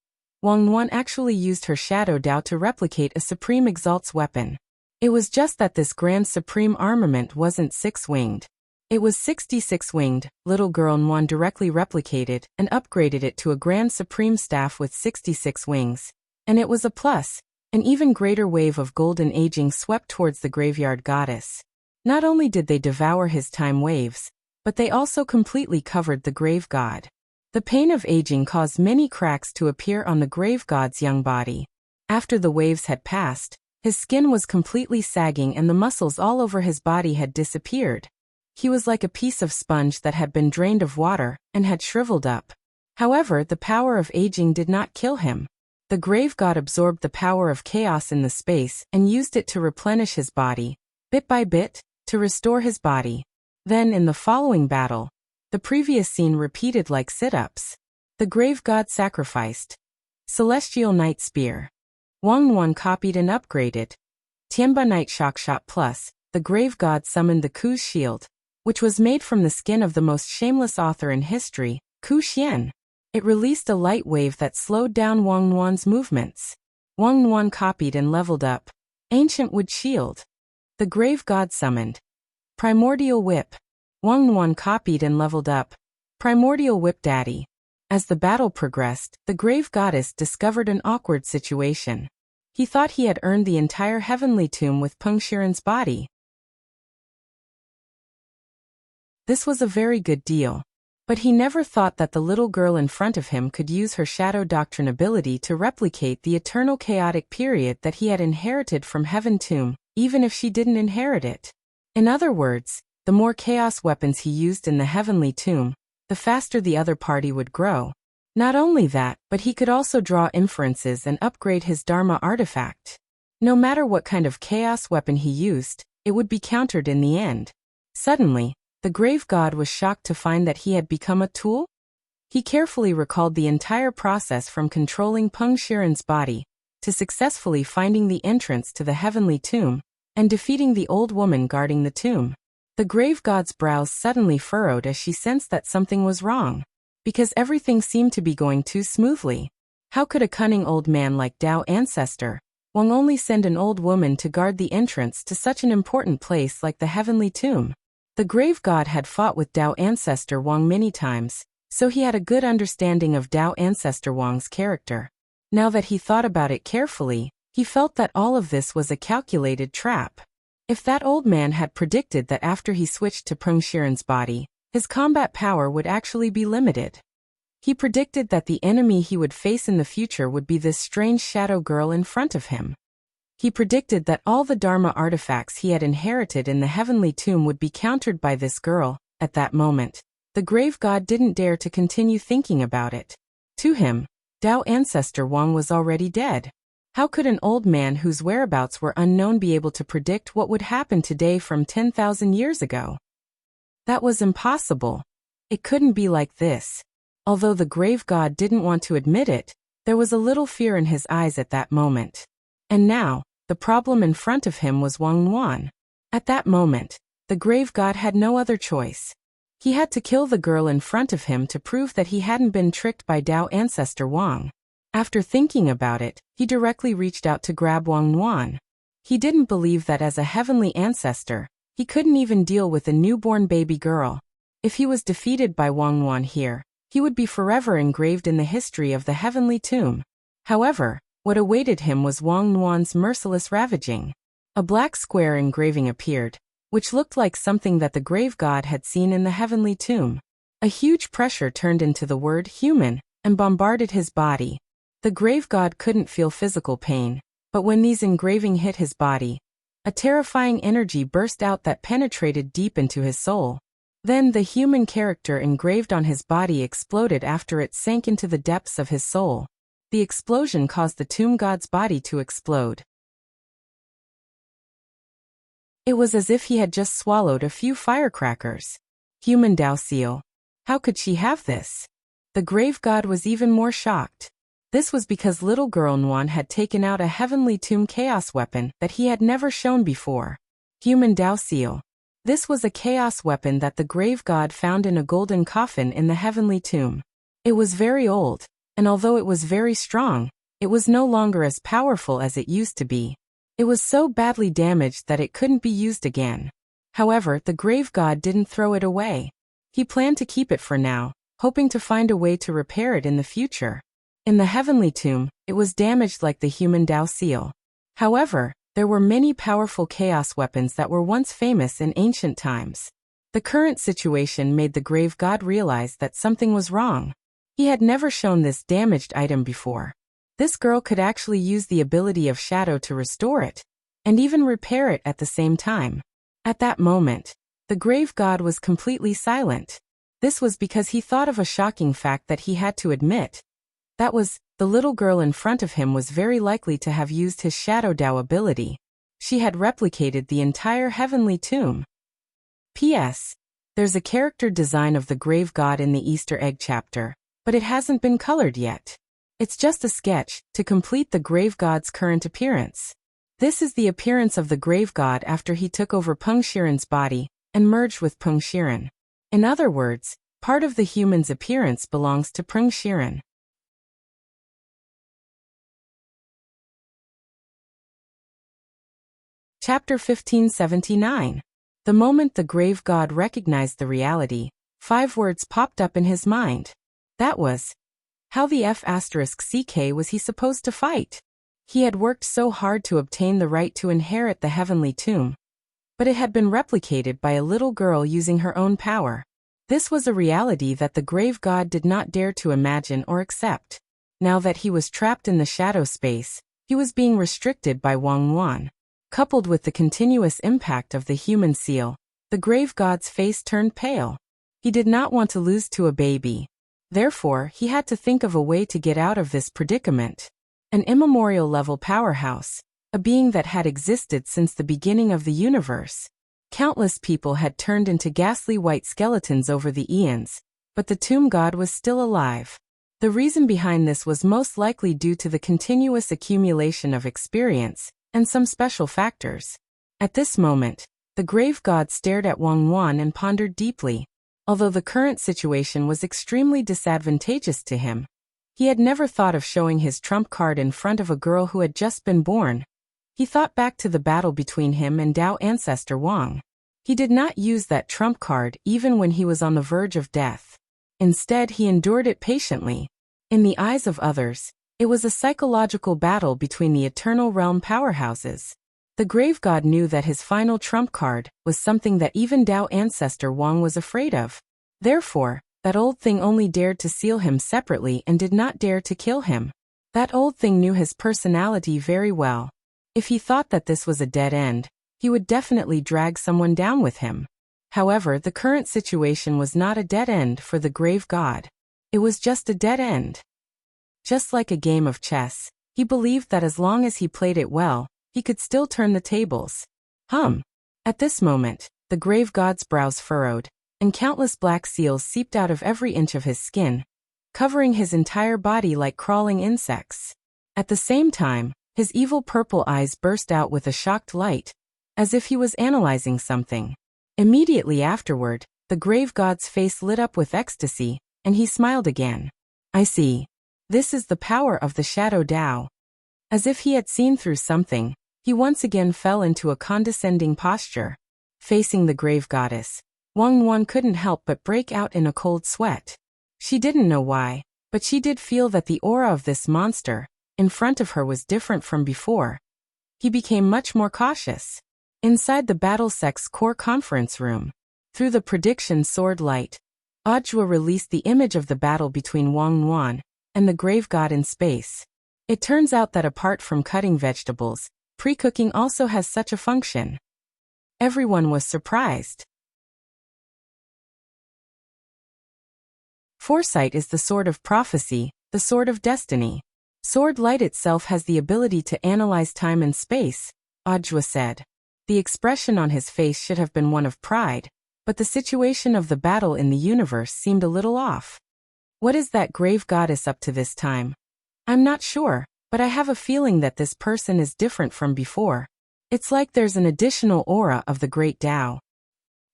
Wang Nguyen actually used her shadow Dao to replicate a Supreme Exalt's weapon. It was just that this Grand Supreme armament wasn't six-winged. It was 66-winged. Little girl Nguyen directly replicated and upgraded it to a Grand Supreme Staff with 66 wings. And it was a plus. An even greater wave of golden aging swept towards the graveyard goddess. Not only did they devour his time waves, but they also completely covered the grave god. The pain of aging caused many cracks to appear on the grave god's young body. After the waves had passed, his skin was completely sagging and the muscles all over his body had disappeared. He was like a piece of sponge that had been drained of water and had shriveled up. However, the power of aging did not kill him. The grave god absorbed the power of chaos in the space and used it to replenish his body, bit by bit, to restore his body. Then in the following battle, the previous scene repeated like sit-ups. The grave god sacrificed. Celestial Knight Spear. Wang Nuan copied and upgraded. Tianba Knight Shock Shot Plus. The grave god summoned the Ku's shield, which was made from the skin of the most shameless author in history, Ku Xian. It released a light wave that slowed down Wang Nuan's movements. Wang Nuan copied and leveled up. Ancient Wood Shield. The grave god summoned. Primordial Whip. Wang Nuan copied and leveled up. Primordial Whip Daddy. As the battle progressed, the grave goddess discovered an awkward situation. He thought he had earned the entire heavenly tomb with Peng Shiren's body. This was a very good deal. But he never thought that the little girl in front of him could use her Shadow Doctrine ability to replicate the eternal chaotic period that he had inherited from Heaven Tomb, even if she didn't inherit it. In other words, the more chaos weapons he used in the Heavenly Tomb, the faster the other party would grow. Not only that, but he could also draw inferences and upgrade his Dharma artifact. No matter what kind of chaos weapon he used, it would be countered in the end. Suddenly, the grave god was shocked to find that he had become a tool. He carefully recalled the entire process from controlling Peng Shiren's body, to successfully finding the entrance to the heavenly tomb, and defeating the old woman guarding the tomb. The grave god's brows suddenly furrowed as she sensed that something was wrong. Because everything seemed to be going too smoothly. How could a cunning old man like Dao Ancestor, Wang only send an old woman to guard the entrance to such an important place like the heavenly tomb? The grave god had fought with Dao Ancestor Wang many times, so he had a good understanding of Dao Ancestor Wang's character. Now that he thought about it carefully, he felt that all of this was a calculated trap. If that old man had predicted that after he switched to Peng Shiren's body, his combat power would actually be limited. He predicted that the enemy he would face in the future would be this strange shadow girl in front of him. He predicted that all the Dharma artifacts he had inherited in the heavenly tomb would be countered by this girl. At that moment, the grave god didn't dare to continue thinking about it. To him, Dao Ancestor Wang was already dead. How could an old man whose whereabouts were unknown be able to predict what would happen today from 10,000 years ago? That was impossible. It couldn't be like this. Although the grave god didn't want to admit it, there was a little fear in his eyes at that moment. And now, the problem in front of him was Wang Nuan. At that moment, the grave god had no other choice. He had to kill the girl in front of him to prove that he hadn't been tricked by Dao Ancestor Wang. After thinking about it, he directly reached out to grab Wang Nuan. He didn't believe that as a heavenly ancestor, he couldn't even deal with a newborn baby girl. If he was defeated by Wang Nuan here, he would be forever engraved in the history of the heavenly tomb. However, what awaited him was Wang Nuan's merciless ravaging. A black square engraving appeared, which looked like something that the grave god had seen in the heavenly tomb. A huge pressure turned into the word human and bombarded his body. The grave god couldn't feel physical pain, but when these engraving hit his body, a terrifying energy burst out that penetrated deep into his soul. Then the human character engraved on his body exploded after it sank into the depths of his soul. The explosion caused the tomb god's body to explode. It was as if he had just swallowed a few firecrackers. Human Dao Seal. How could she have this? The grave god was even more shocked. This was because little girl Nuan had taken out a heavenly tomb chaos weapon that he had never shown before. Human Dao Seal. This was a chaos weapon that the grave god found in a golden coffin in the heavenly tomb. It was very old, and although it was very strong, it was no longer as powerful as it used to be. It was so badly damaged that it couldn't be used again. However, the grave god didn't throw it away. He planned to keep it for now, hoping to find a way to repair it in the future. In the heavenly tomb, it was damaged like the human Dao Seal. However, there were many powerful chaos weapons that were once famous in ancient times. The current situation made the grave god realize that something was wrong. He had never shown this damaged item before. This girl could actually use the ability of shadow to restore it, and even repair it at the same time. At that moment, The grave god was completely silent. This was because he thought of a shocking fact that he had to admit. That was, the little girl in front of him was very likely to have used his Shadow Dao ability. She had replicated the entire heavenly tomb. P.S. There's a character design of the grave god in the Easter egg chapter, but it hasn't been colored yet. It's just a sketch to complete the grave god's current appearance. This is the appearance of the grave god after he took over Peng Shiren's body and merged with Peng Shiren. In other words, part of the human's appearance belongs to Peng Shiren. Chapter 1579. The moment the grave god recognized the reality, 5 words popped up in his mind. That was, how the F*CK was he supposed to fight? He had worked so hard to obtain the right to inherit the heavenly tomb. But it had been replicated by a little girl using her own power. This was a reality that the grave god did not dare to imagine or accept. Now that he was trapped in the shadow space, he was being restricted by Wang Yuan. Coupled with the continuous impact of the human seal, the grave god's face turned pale. He did not want to lose to a baby. Therefore, he had to think of a way to get out of this predicament. An immemorial level powerhouse, a being that had existed since the beginning of the universe. Countless people had turned into ghastly white skeletons over the eons, but the tomb god was still alive. The reason behind this was most likely due to the continuous accumulation of experience and some special factors. At this moment, the grave god stared at Wang Yuan and pondered deeply. Although the current situation was extremely disadvantageous to him, he had never thought of showing his trump card in front of a girl who had just been born. He thought back to the battle between him and Dao ancestor Wang. He did not use that trump card even when he was on the verge of death. Instead, he endured it patiently. In the eyes of others, it was a psychological battle between the eternal realm powerhouses. The grave god knew that his final trump card was something that even Dao ancestor Wang was afraid of. Therefore, that old thing only dared to seal him separately and did not dare to kill him. That old thing knew his personality very well. If he thought that this was a dead end, he would definitely drag someone down with him. However, the current situation was not a dead end for the grave god. It was just a dead end. Just like a game of chess, he believed that as long as he played it well, he could still turn the tables. At this moment, the grave god's brows furrowed, and countless black seals seeped out of every inch of his skin, covering his entire body like crawling insects. At the same time, his evil purple eyes burst out with a shocked light, as if he was analyzing something. Immediately afterward, the grave god's face lit up with ecstasy, and he smiled again. I see. This is the power of the Shadow Dao. As if he had seen through something, he once again fell into a condescending posture. Facing the grave goddess, Wang Yuan couldn't help but break out in a cold sweat. She didn't know why, but she did feel that the aura of this monster in front of her was different from before. He became much more cautious. Inside the BattleSec's core conference room, through the prediction sword light, Audiobook released the image of the battle between Wang Yuan and the grave god in space. It turns out that apart from cutting vegetables, pre-cooking also has such a function. Everyone was surprised. Foresight is the sword of prophecy, the sword of destiny. Sword light itself has the ability to analyze time and space, Audiobook said. The expression on his face should have been one of pride, but the situation of the battle in the universe seemed a little off. What is that grave goddess up to this time? I'm not sure, but I have a feeling that this person is different from before. It's like there's an additional aura of the great Tao.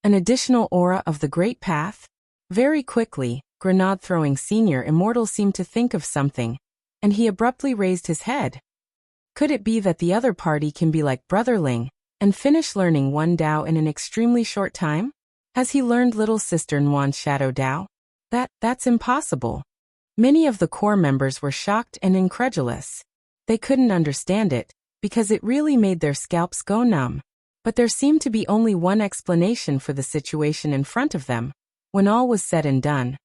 An additional aura of the great path? Very quickly, Grenade-throwing Senior Immortal seemed to think of something, and he abruptly raised his head. Could it be that the other party can be like Brotherling and finish learning one Tao in an extremely short time? Has he learned little sister Nuan's Shadow Tao? That's impossible. Many of the core members were shocked and incredulous. They couldn't understand it, because it really made their scalps go numb. But there seemed to be only one explanation for the situation in front of them. When all was said and done,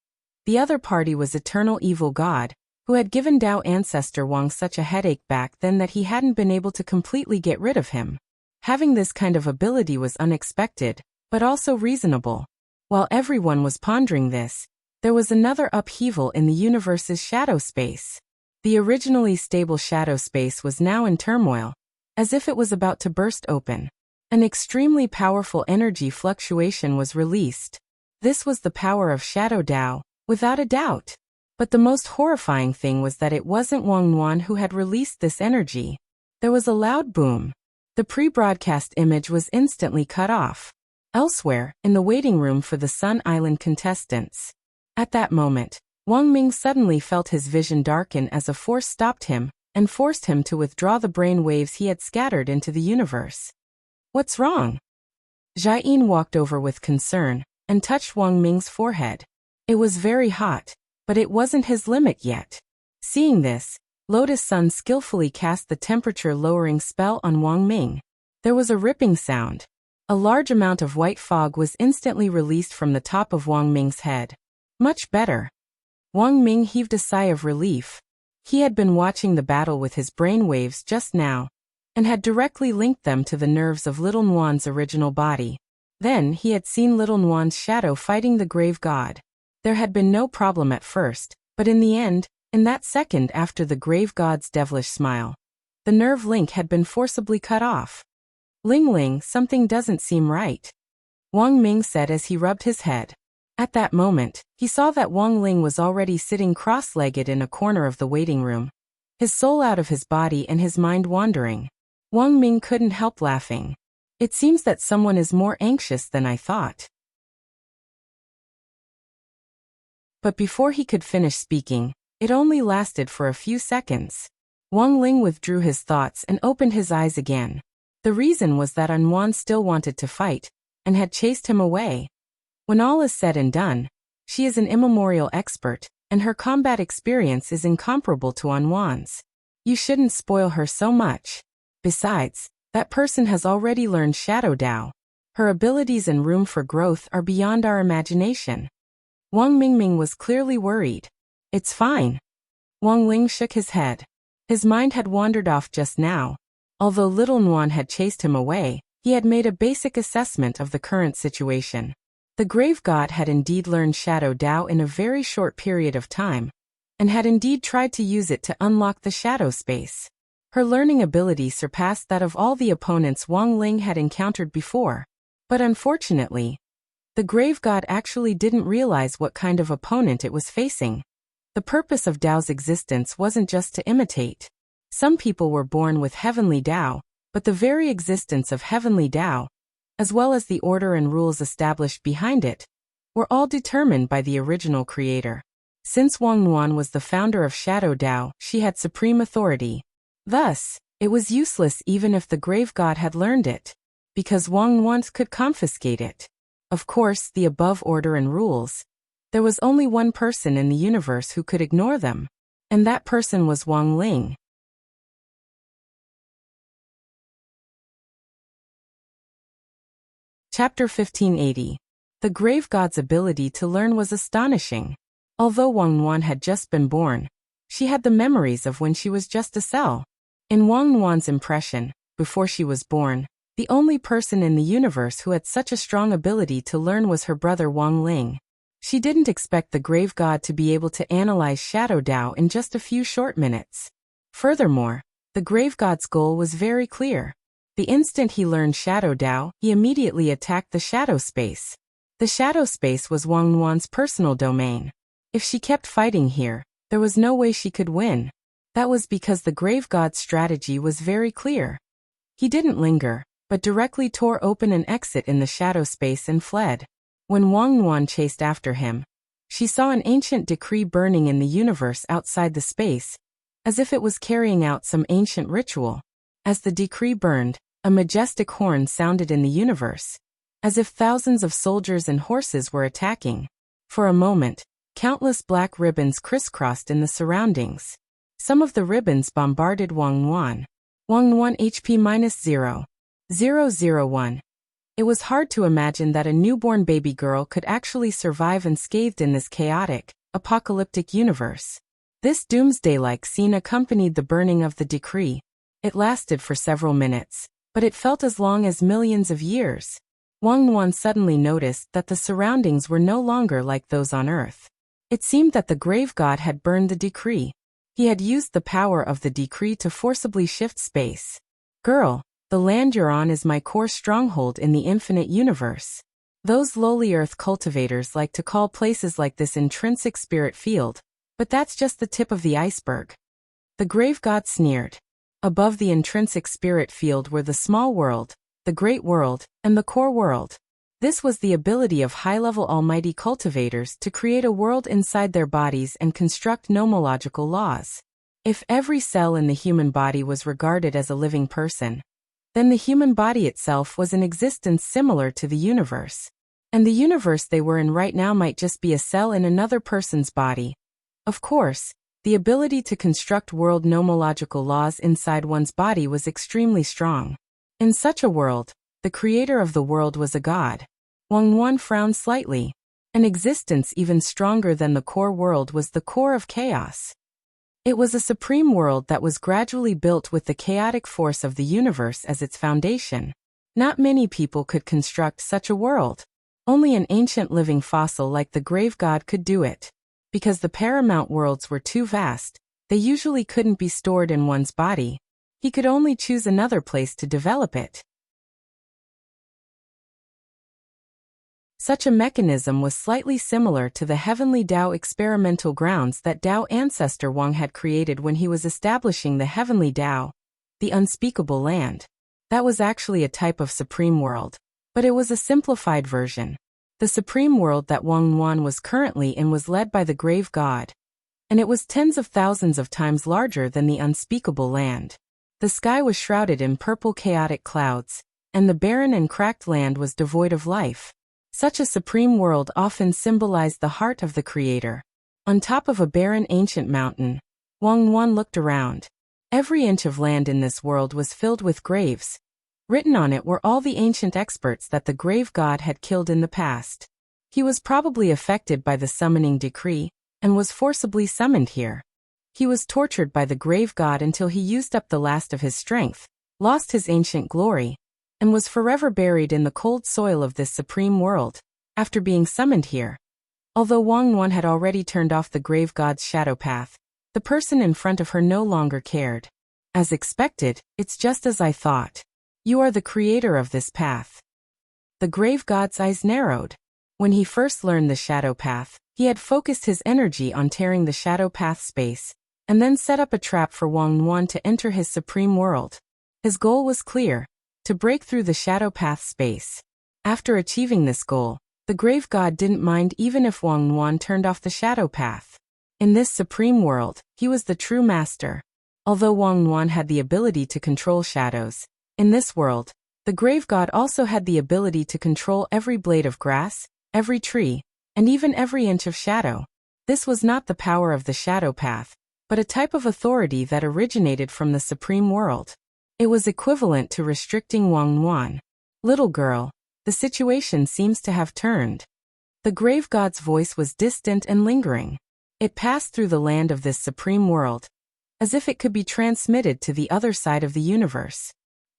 the other party was Eternal Evil God, who had given Dao ancestor Wang such a headache back then that he hadn't been able to completely get rid of him. Having this kind of ability was unexpected, but also reasonable. While everyone was pondering this, there was another upheaval in the universe's shadow space. The originally stable shadow space was now in turmoil, as if it was about to burst open. An extremely powerful energy fluctuation was released. This was the power of Shadow Dao, without a doubt. But the most horrifying thing was that it wasn't Wang Nuan who had released this energy. There was a loud boom. The pre-broadcast image was instantly cut off. Elsewhere, in the waiting room for the Sun Island contestants. At that moment, Wang Ming suddenly felt his vision darken as a force stopped him and forced him to withdraw the brain waves he had scattered into the universe. What's wrong? Jiayin walked over with concern and touched Wang Ming's forehead. It was very hot, but it wasn't his limit yet. Seeing this, Lotus Sun skillfully cast the temperature-lowering spell on Wang Ming. There was a ripping sound. A large amount of white fog was instantly released from the top of Wang Ming's head. Much better. Wang Ming heaved a sigh of relief. He had been watching the battle with his brain waves just now, and had directly linked them to the nerves of Little Nuan's original body. Then he had seen Little Nuan's shadow fighting the grave god. There had been no problem at first, but in the end, in that second after the grave god's devilish smile, the nerve link had been forcibly cut off. Ling Ling, something doesn't seem right, Wang Ming said as he rubbed his head. At that moment, he saw that Wang Ling was already sitting cross-legged in a corner of the waiting room, his soul out of his body and his mind wandering. Wang Ming couldn't help laughing. It seems that someone is more anxious than I thought. But before he could finish speaking, it only lasted for a few seconds. Wang Ling withdrew his thoughts and opened his eyes again. The reason was that Anwan still wanted to fight, and had chased him away. When all is said and done, she is an immemorial expert, and her combat experience is incomparable to Anwan's. You shouldn't spoil her so much. Besides, that person has already learned Shadow Dao. Her abilities and room for growth are beyond our imagination. Wang Mingming was clearly worried. It's fine. Wang Ling shook his head. His mind had wandered off just now. Although Little Nuan had chased him away, he had made a basic assessment of the current situation. The grave god had indeed learned Shadow Dao in a very short period of time, and had indeed tried to use it to unlock the shadow space. Her learning ability surpassed that of all the opponents Wang Ling had encountered before. But unfortunately, the grave god actually didn't realize what kind of opponent it was facing. The purpose of Dao's existence wasn't just to imitate. Some people were born with heavenly Dao, but the very existence of heavenly Dao, as well as the order and rules established behind it, were all determined by the original creator. Since Wang Nuan was the founder of Shadow Dao, she had supreme authority. Thus, it was useless even if the grave god had learned it, because Wang Nuan could confiscate it. Of course, the above order and rules, there was only one person in the universe who could ignore them, and that person was Wang Ling. Chapter 1580. The grave god's ability to learn was astonishing. Although Wang Nuan had just been born, she had the memories of when she was just a cell. In Wang Nuan's impression, before she was born, the only person in the universe who had such a strong ability to learn was her brother Wang Ling. She didn't expect the grave god to be able to analyze Shadow Dao in just a few short minutes. Furthermore, the grave god's goal was very clear. The instant he learned Shadow Dao, he immediately attacked the shadow space. The shadow space was Wang Nuan's personal domain. If she kept fighting here, there was no way she could win. That was because the grave god's strategy was very clear. He didn't linger, but directly tore open an exit in the shadow space and fled. When Wang Nuan chased after him, she saw an ancient decree burning in the universe outside the space, as if it was carrying out some ancient ritual. As the decree burned, a majestic horn sounded in the universe, as if thousands of soldiers and horses were attacking. For a moment, countless black ribbons crisscrossed in the surroundings. Some of the ribbons bombarded Wang Nuan. Wang Nuan HP -0.001. It was hard to imagine that a newborn baby girl could actually survive unscathed in this chaotic, apocalyptic universe. This doomsday-like scene accompanied the burning of the decree. It lasted for several minutes, but it felt as long as millions of years. Wang Nuan suddenly noticed that the surroundings were no longer like those on Earth. It seemed that the grave god had burned the decree. He had used the power of the decree to forcibly shift space. Girl, the land you're on is my core stronghold in the infinite universe. Those lowly Earth cultivators like to call places like this intrinsic spirit field, but that's just the tip of the iceberg. The grave god sneered. Above the intrinsic spirit field were the small world, the great world, and the core world. This was the ability of high-level almighty cultivators to create a world inside their bodies and construct nomological laws. If every cell in the human body was regarded as a living person, then the human body itself was an existence similar to the universe. And the universe they were in right now might just be a cell in another person's body. Of course, the ability to construct world nomological laws inside one's body was extremely strong. In such a world, the creator of the world was a god. Wang Nuan frowned slightly. An existence even stronger than the core world was the core of chaos. It was a supreme world that was gradually built with the chaotic force of the universe as its foundation. Not many people could construct such a world. Only an ancient living fossil like the grave god could do it. Because the paramount worlds were too vast, they usually couldn't be stored in one's body. He could only choose another place to develop it. Such a mechanism was slightly similar to the heavenly Tao experimental grounds that Tao ancestor Wang had created when he was establishing the heavenly Tao, the unspeakable land. That was actually a type of supreme world, but it was a simplified version. The supreme world that Wang Nuan was currently in was led by the grave god, and it was tens of thousands of times larger than the unspeakable land. The sky was shrouded in purple chaotic clouds, and the barren and cracked land was devoid of life. Such a supreme world often symbolized the heart of the creator. On top of a barren ancient mountain, Wang Nuan looked around. Every inch of land in this world was filled with graves. Written on it were all the ancient experts that the grave god had killed in the past. He was probably affected by the summoning decree, and was forcibly summoned here. He was tortured by the grave god until he used up the last of his strength, lost his ancient glory, and was forever buried in the cold soil of this supreme world, after being summoned here. Although Wang Nuan had already turned off the grave god's shadow path, the person in front of her no longer cared. As expected, it's just as I thought. You are the creator of this path. The grave god's eyes narrowed. When he first learned the shadow path, he had focused his energy on tearing the shadow path space, and then set up a trap for Wang Nuan to enter his supreme world. His goal was clear: to break through the shadow path space. After achieving this goal, the grave god didn't mind even if Wang Nuan turned off the shadow path. In this supreme world, he was the true master. Although Wang Nuan had the ability to control shadows, in this world, the grave god also had the ability to control every blade of grass, every tree, and even every inch of shadow. This was not the power of the shadow path, but a type of authority that originated from the supreme world. It was equivalent to restricting Wang Nuan. Little girl, the situation seems to have turned. The grave god's voice was distant and lingering. It passed through the land of this supreme world, as if it could be transmitted to the other side of the universe.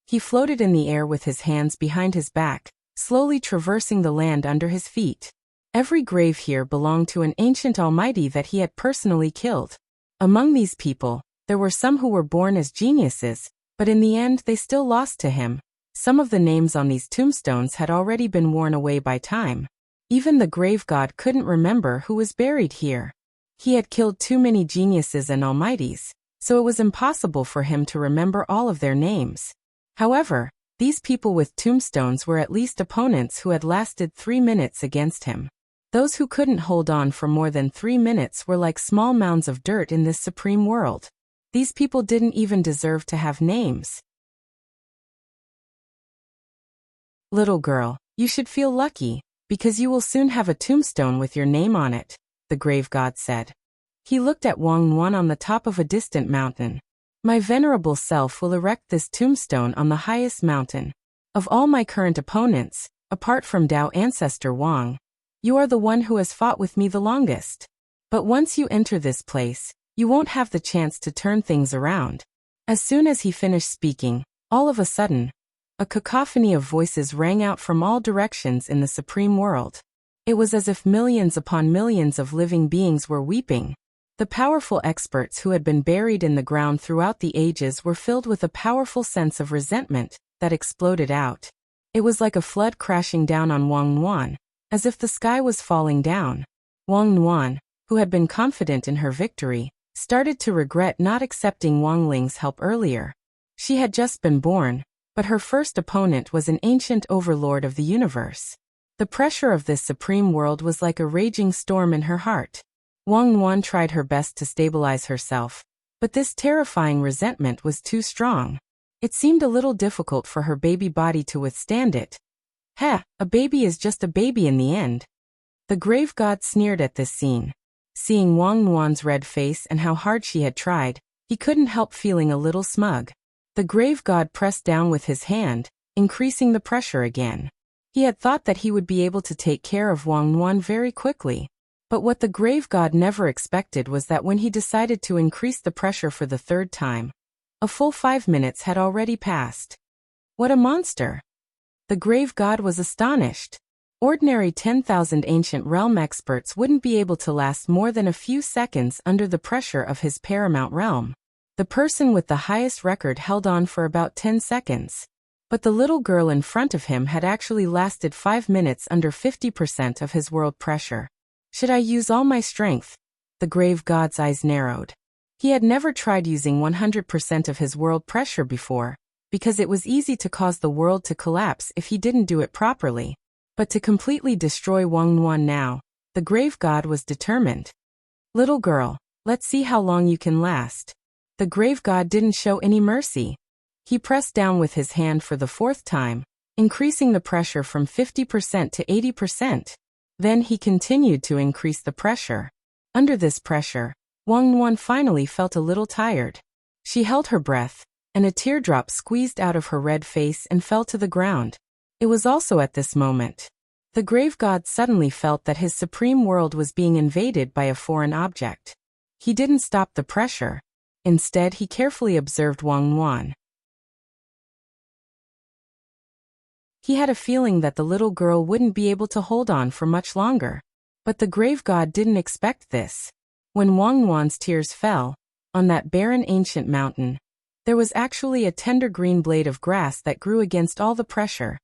He floated in the air with his hands behind his back, slowly traversing the land under his feet. Every grave here belonged to an ancient almighty that he had personally killed. Among these people, there were some who were born as geniuses, but in the end they still lost to him. Some of the names on these tombstones had already been worn away by time. Even the grave god couldn't remember who was buried here. He had killed too many geniuses and almighties, so it was impossible for him to remember all of their names. However, these people with tombstones were at least opponents who had lasted 3 minutes against him. Those who couldn't hold on for more than 3 minutes were like small mounds of dirt in this supreme world. These people didn't even deserve to have names. Little girl, you should feel lucky, because you will soon have a tombstone with your name on it, the grave god said. He looked at Wang Nuan on the top of a distant mountain. My venerable self will erect this tombstone on the highest mountain. Of all my current opponents, apart from Tao ancestor Wang, you are the one who has fought with me the longest. But once you enter this place, you won't have the chance to turn things around. As soon as he finished speaking, all of a sudden, A cacophony of voices rang out from all directions in the supreme world. It was as if millions upon millions of living beings were weeping. The powerful experts who had been buried in the ground throughout the ages were filled with a powerful sense of resentment that exploded out. It was like a flood crashing down on Wang Nuan, as if the sky was falling down. Wang Nuan, who had been confident in her victory, started to regret not accepting Wang Ling's help earlier. She had just been born, but her first opponent was an ancient overlord of the universe. The pressure of this supreme world was like a raging storm in her heart. Wang Nuan tried her best to stabilize herself, but this terrifying resentment was too strong. It seemed a little difficult for her baby body to withstand it. Heh, a baby is just a baby in the end. The grave god sneered at this scene. Seeing Wang Nuan's red face and how hard she had tried, he couldn't help feeling a little smug. The grave god pressed down with his hand, increasing the pressure again. He had thought that he would be able to take care of Wang Nuan very quickly. But what the grave god never expected was that when he decided to increase the pressure for the third time, a full 5 minutes had already passed. What a monster! The grave god was astonished. Ordinary 10,000 ancient realm experts wouldn't be able to last more than a few seconds under the pressure of his paramount realm. The person with the highest record held on for about 10 seconds. But the little girl in front of him had actually lasted 5 minutes under 50% of his world pressure. Should I use all my strength? The grave god's eyes narrowed. He had never tried using 100% of his world pressure before, because it was easy to cause the world to collapse if he didn't do it properly. But to completely destroy Wang Nuan now, the grave god was determined. Little girl, let's see how long you can last. The grave god didn't show any mercy. He pressed down with his hand for the 4th time, increasing the pressure from 50% to 80%. Then he continued to increase the pressure. Under this pressure, Wang Nuan finally felt a little tired. She held her breath, and a teardrop squeezed out of her red face and fell to the ground. It was also at this moment the grave god suddenly felt that his supreme world was being invaded by a foreign object. He didn't stop the pressure. Instead, he carefully observed Wang Nuan. He had a feeling that the little girl wouldn't be able to hold on for much longer. But the grave god didn't expect this. When Wang Nuan's tears fell, on that barren ancient mountain, there was actually a tender green blade of grass that grew against all the pressure.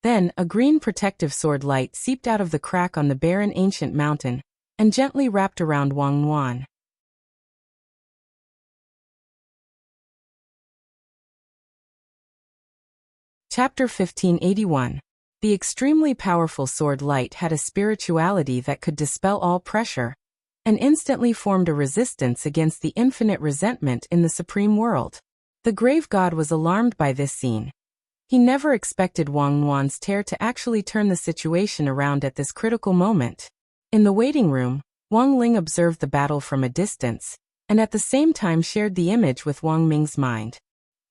Then, a green protective sword light seeped out of the crack on the barren ancient mountain, and gently wrapped around Wang Nuan. Chapter 1581. The extremely powerful sword light had a spirituality that could dispel all pressure, and instantly formed a resistance against the infinite resentment in the supreme world. The grave god was alarmed by this scene. He never expected Wang Nuan's tear to actually turn the situation around at this critical moment. In the waiting room, Wang Ling observed the battle from a distance, and at the same time shared the image with Wang Ming's mind.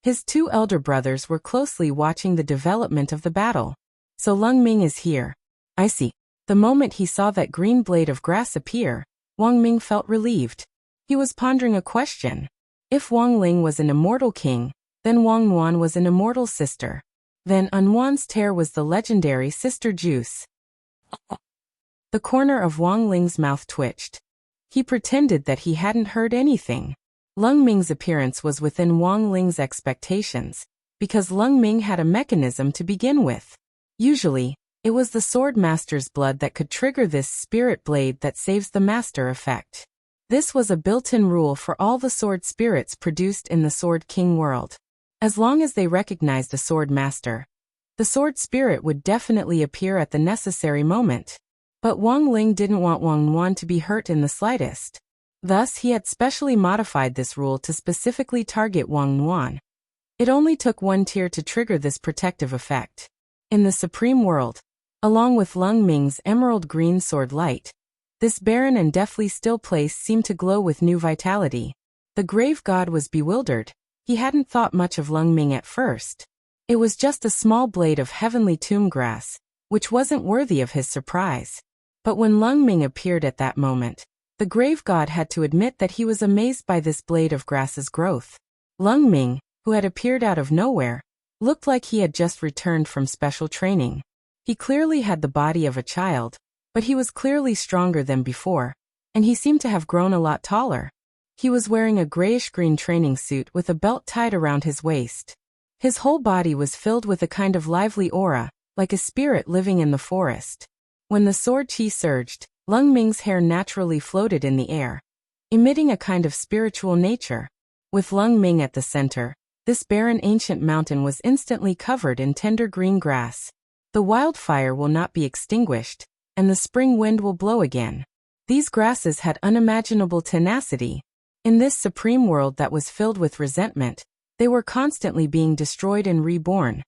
His 2 elder brothers were closely watching the development of the battle. So Lung Ming is here. I see. The moment he saw that green blade of grass appear, Wang Ming felt relieved. He was pondering a question. If Wang Ling was an immortal king, then Wang Nuan was an immortal sister. Then Nuan's tear was the legendary sister juice. The corner of Wang Ling's mouth twitched. He pretended that he hadn't heard anything. Lung Ming's appearance was within Wang Ling's expectations, because Lung Ming had a mechanism to begin with. Usually, it was the sword master's blood that could trigger this spirit blade that saves the master effect. This was a built-in rule for all the sword spirits produced in the Sword King world. As long as they recognized a sword master, the sword spirit would definitely appear at the necessary moment. But Wang Ling didn't want Wang Nuan to be hurt in the slightest. Thus, he had specially modified this rule to specifically target Wang Nuan. It only took 1 tear to trigger this protective effect. In the Supreme World, along with Lung Ming's emerald green sword light, this barren and deathly still place seemed to glow with new vitality. The grave god was bewildered. He hadn't thought much of Lung Ming at first. It was just a small blade of heavenly tomb grass, which wasn't worthy of his surprise. But when Lung Ming appeared at that moment, the grave god had to admit that he was amazed by this blade of grass's growth. Lung Ming, who had appeared out of nowhere, Looked like he had just returned from special training. He clearly had the body of a child, but he was clearly stronger than before, and he seemed to have grown a lot taller. He was wearing a grayish-green training suit with a belt tied around his waist. His whole body was filled with a kind of lively aura, like a spirit living in the forest. When the sword chi surged, Lung Ming's hair naturally floated in the air, emitting a kind of spiritual nature. With Lung Ming at the center, this barren ancient mountain was instantly covered in tender green grass. The wildfire will not be extinguished, and the spring wind will blow again. These grasses had unimaginable tenacity. In this supreme world that was filled with resentment, they were constantly being destroyed and reborn.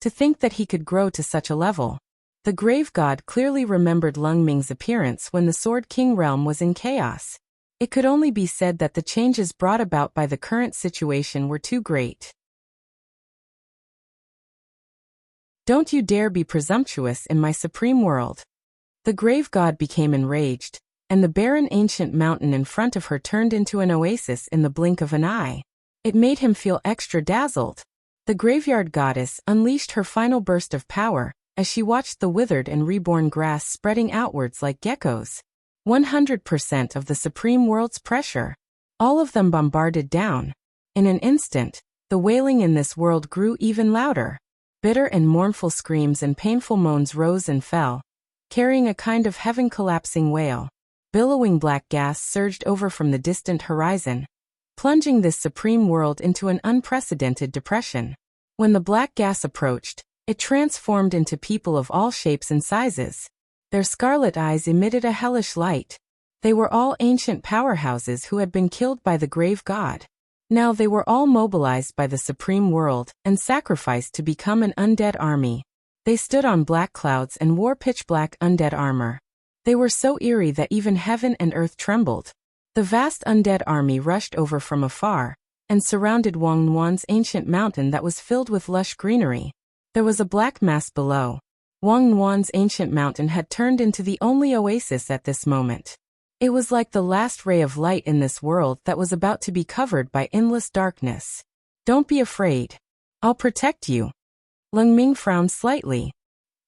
To think that he could grow to such a level. The grave god clearly remembered Lung Ming's appearance when the Sword King realm was in chaos. It could only be said that the changes brought about by the current situation were too great. Don't you dare be presumptuous in my supreme world. The grave god became enraged, and the barren ancient mountain in front of her turned into an oasis in the blink of an eye. It made him feel extra dazzled. The graveyard goddess unleashed her final burst of power as she watched the withered and reborn grass spreading outwards like geckos. 100% of the supreme world's pressure. All of them bombarded down. In an instant, the wailing in this world grew even louder. Bitter and mournful screams and painful moans rose and fell, carrying a kind of heaven-collapsing wail. Billowing black gas surged over from the distant horizon, plunging this supreme world into an unprecedented depression. When the black gas approached, it transformed into people of all shapes and sizes. Their scarlet eyes emitted a hellish light. They were all ancient powerhouses who had been killed by the grave god. Now they were all mobilized by the supreme world and sacrificed to become an undead army. They stood on black clouds and wore pitch-black undead armor. They were so eerie that even heaven and earth trembled. The vast undead army rushed over from afar and surrounded Wang Nuan's ancient mountain that was filled with lush greenery. There was a black mass below. Wang Nuan's ancient mountain had turned into the only oasis at this moment. It was like the last ray of light in this world that was about to be covered by endless darkness. Don't be afraid. I'll protect you. Lung Ming frowned slightly.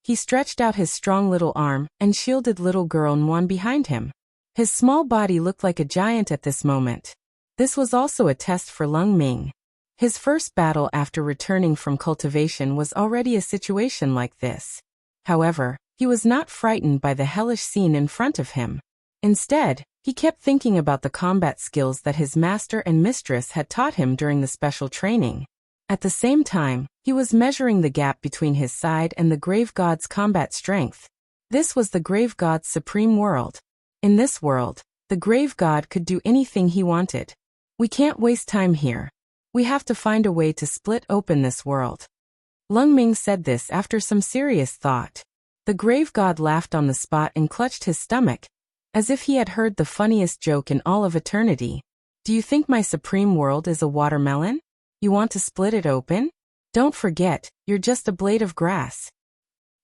He stretched out his strong little arm and shielded little girl Nuan behind him. His small body looked like a giant at this moment. This was also a test for Lung Ming. His first battle after returning from cultivation was already a situation like this. However, he was not frightened by the hellish scene in front of him. Instead, he kept thinking about the combat skills that his master and mistress had taught him during the special training. At the same time, he was measuring the gap between his side and the grave god's combat strength. This was the grave god's supreme world. In this world, the grave god could do anything he wanted. We can't waste time here. We have to find a way to split open this world. Lung Ming said this after some serious thought. The grave god laughed on the spot and clutched his stomach, as if he had heard the funniest joke in all of eternity. Do you think my supreme world is a watermelon? You want to split it open? Don't forget, you're just a blade of grass.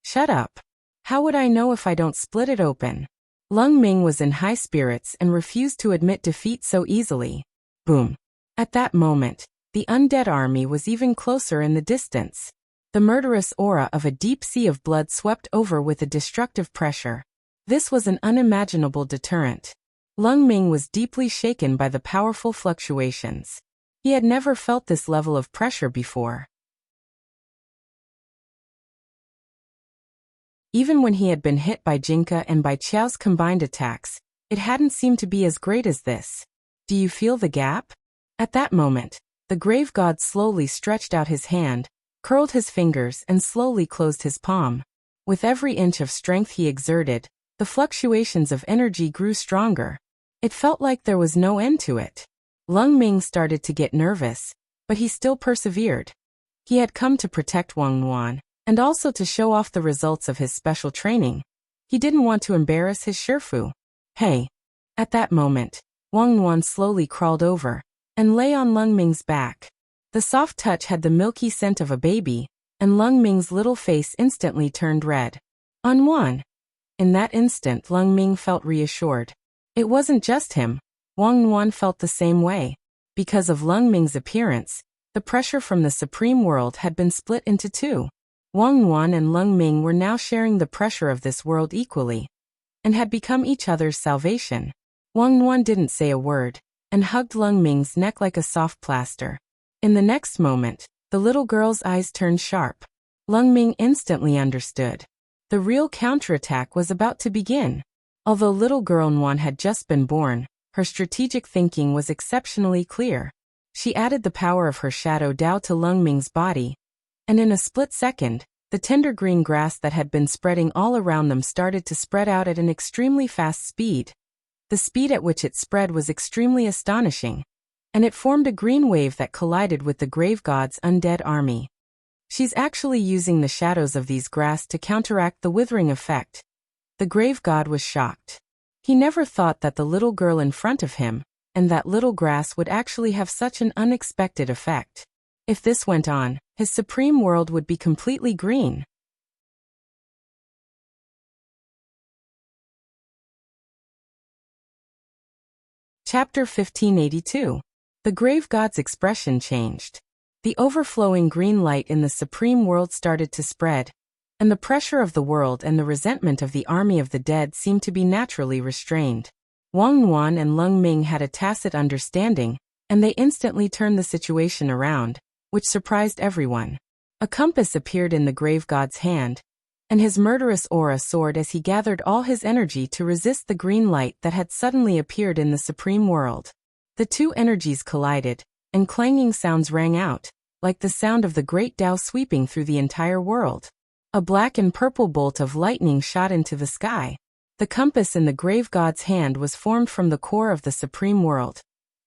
Shut up. How would I know if I don't split it open? Lung Ming was in high spirits and refused to admit defeat so easily. Boom. At that moment, the undead army was even closer in the distance. The murderous aura of a deep sea of blood swept over with a destructive pressure. This was an unimaginable deterrent. Lung Ming was deeply shaken by the powerful fluctuations. He had never felt this level of pressure before. Even when he had been hit by Jinka and by Qiao's combined attacks, it hadn't seemed to be as great as this. Do you feel the gap? At that moment, the grave god slowly stretched out his hand, curled his fingers and slowly closed his palm. With every inch of strength he exerted, the fluctuations of energy grew stronger. It felt like there was no end to it. Lung Ming started to get nervous, but he still persevered. He had come to protect Wang Nuan, and also to show off the results of his special training. He didn't want to embarrass his Shifu. Hey! At that moment, Wang Nuan slowly crawled over and lay on Lung Ming's back. The soft touch had the milky scent of a baby, and Lung Ming's little face instantly turned red. On Nuan. In that instant Lung Ming felt reassured. It wasn't just him. Wang Nuan felt the same way. Because of Lung Ming's appearance, The pressure from the supreme world had been split into two. Wang Yuan and Leng Ming were now sharing the pressure of this world equally, and had become each other's salvation. Wang Yuan didn't say a word, and hugged Leng Ming's neck like a soft plaster. In the next moment, the little girl's eyes turned sharp. Leng Ming instantly understood. The real counterattack was about to begin. Although little girl Yuan had just been born, her strategic thinking was exceptionally clear. She added the power of her shadow Dao to Leng Ming's body, and in a split second, the tender green grass that had been spreading all around them started to spread out at an extremely fast speed. The speed at which it spread was extremely astonishing, and it formed a green wave that collided with the grave god's undead army. She's actually using the shadows of these grass to counteract the withering effect. The grave god was shocked. He never thought that the little girl in front of him, and that little grass would actually have such an unexpected effect. If this went on, his supreme world would be completely green. Chapter 1582. The grave god's expression changed. The overflowing green light in the supreme world started to spread, and the pressure of the world and the resentment of the army of the dead seemed to be naturally restrained. Wang Yuan and Leng Ming had a tacit understanding, and they instantly turned the situation around, which surprised everyone. A compass appeared in the grave god's hand, and his murderous aura soared as he gathered all his energy to resist the green light that had suddenly appeared in the supreme world. The two energies collided, and clanging sounds rang out, like the sound of the great Tao sweeping through the entire world. A black and purple bolt of lightning shot into the sky. The compass in the grave god's hand was formed from the core of the supreme world,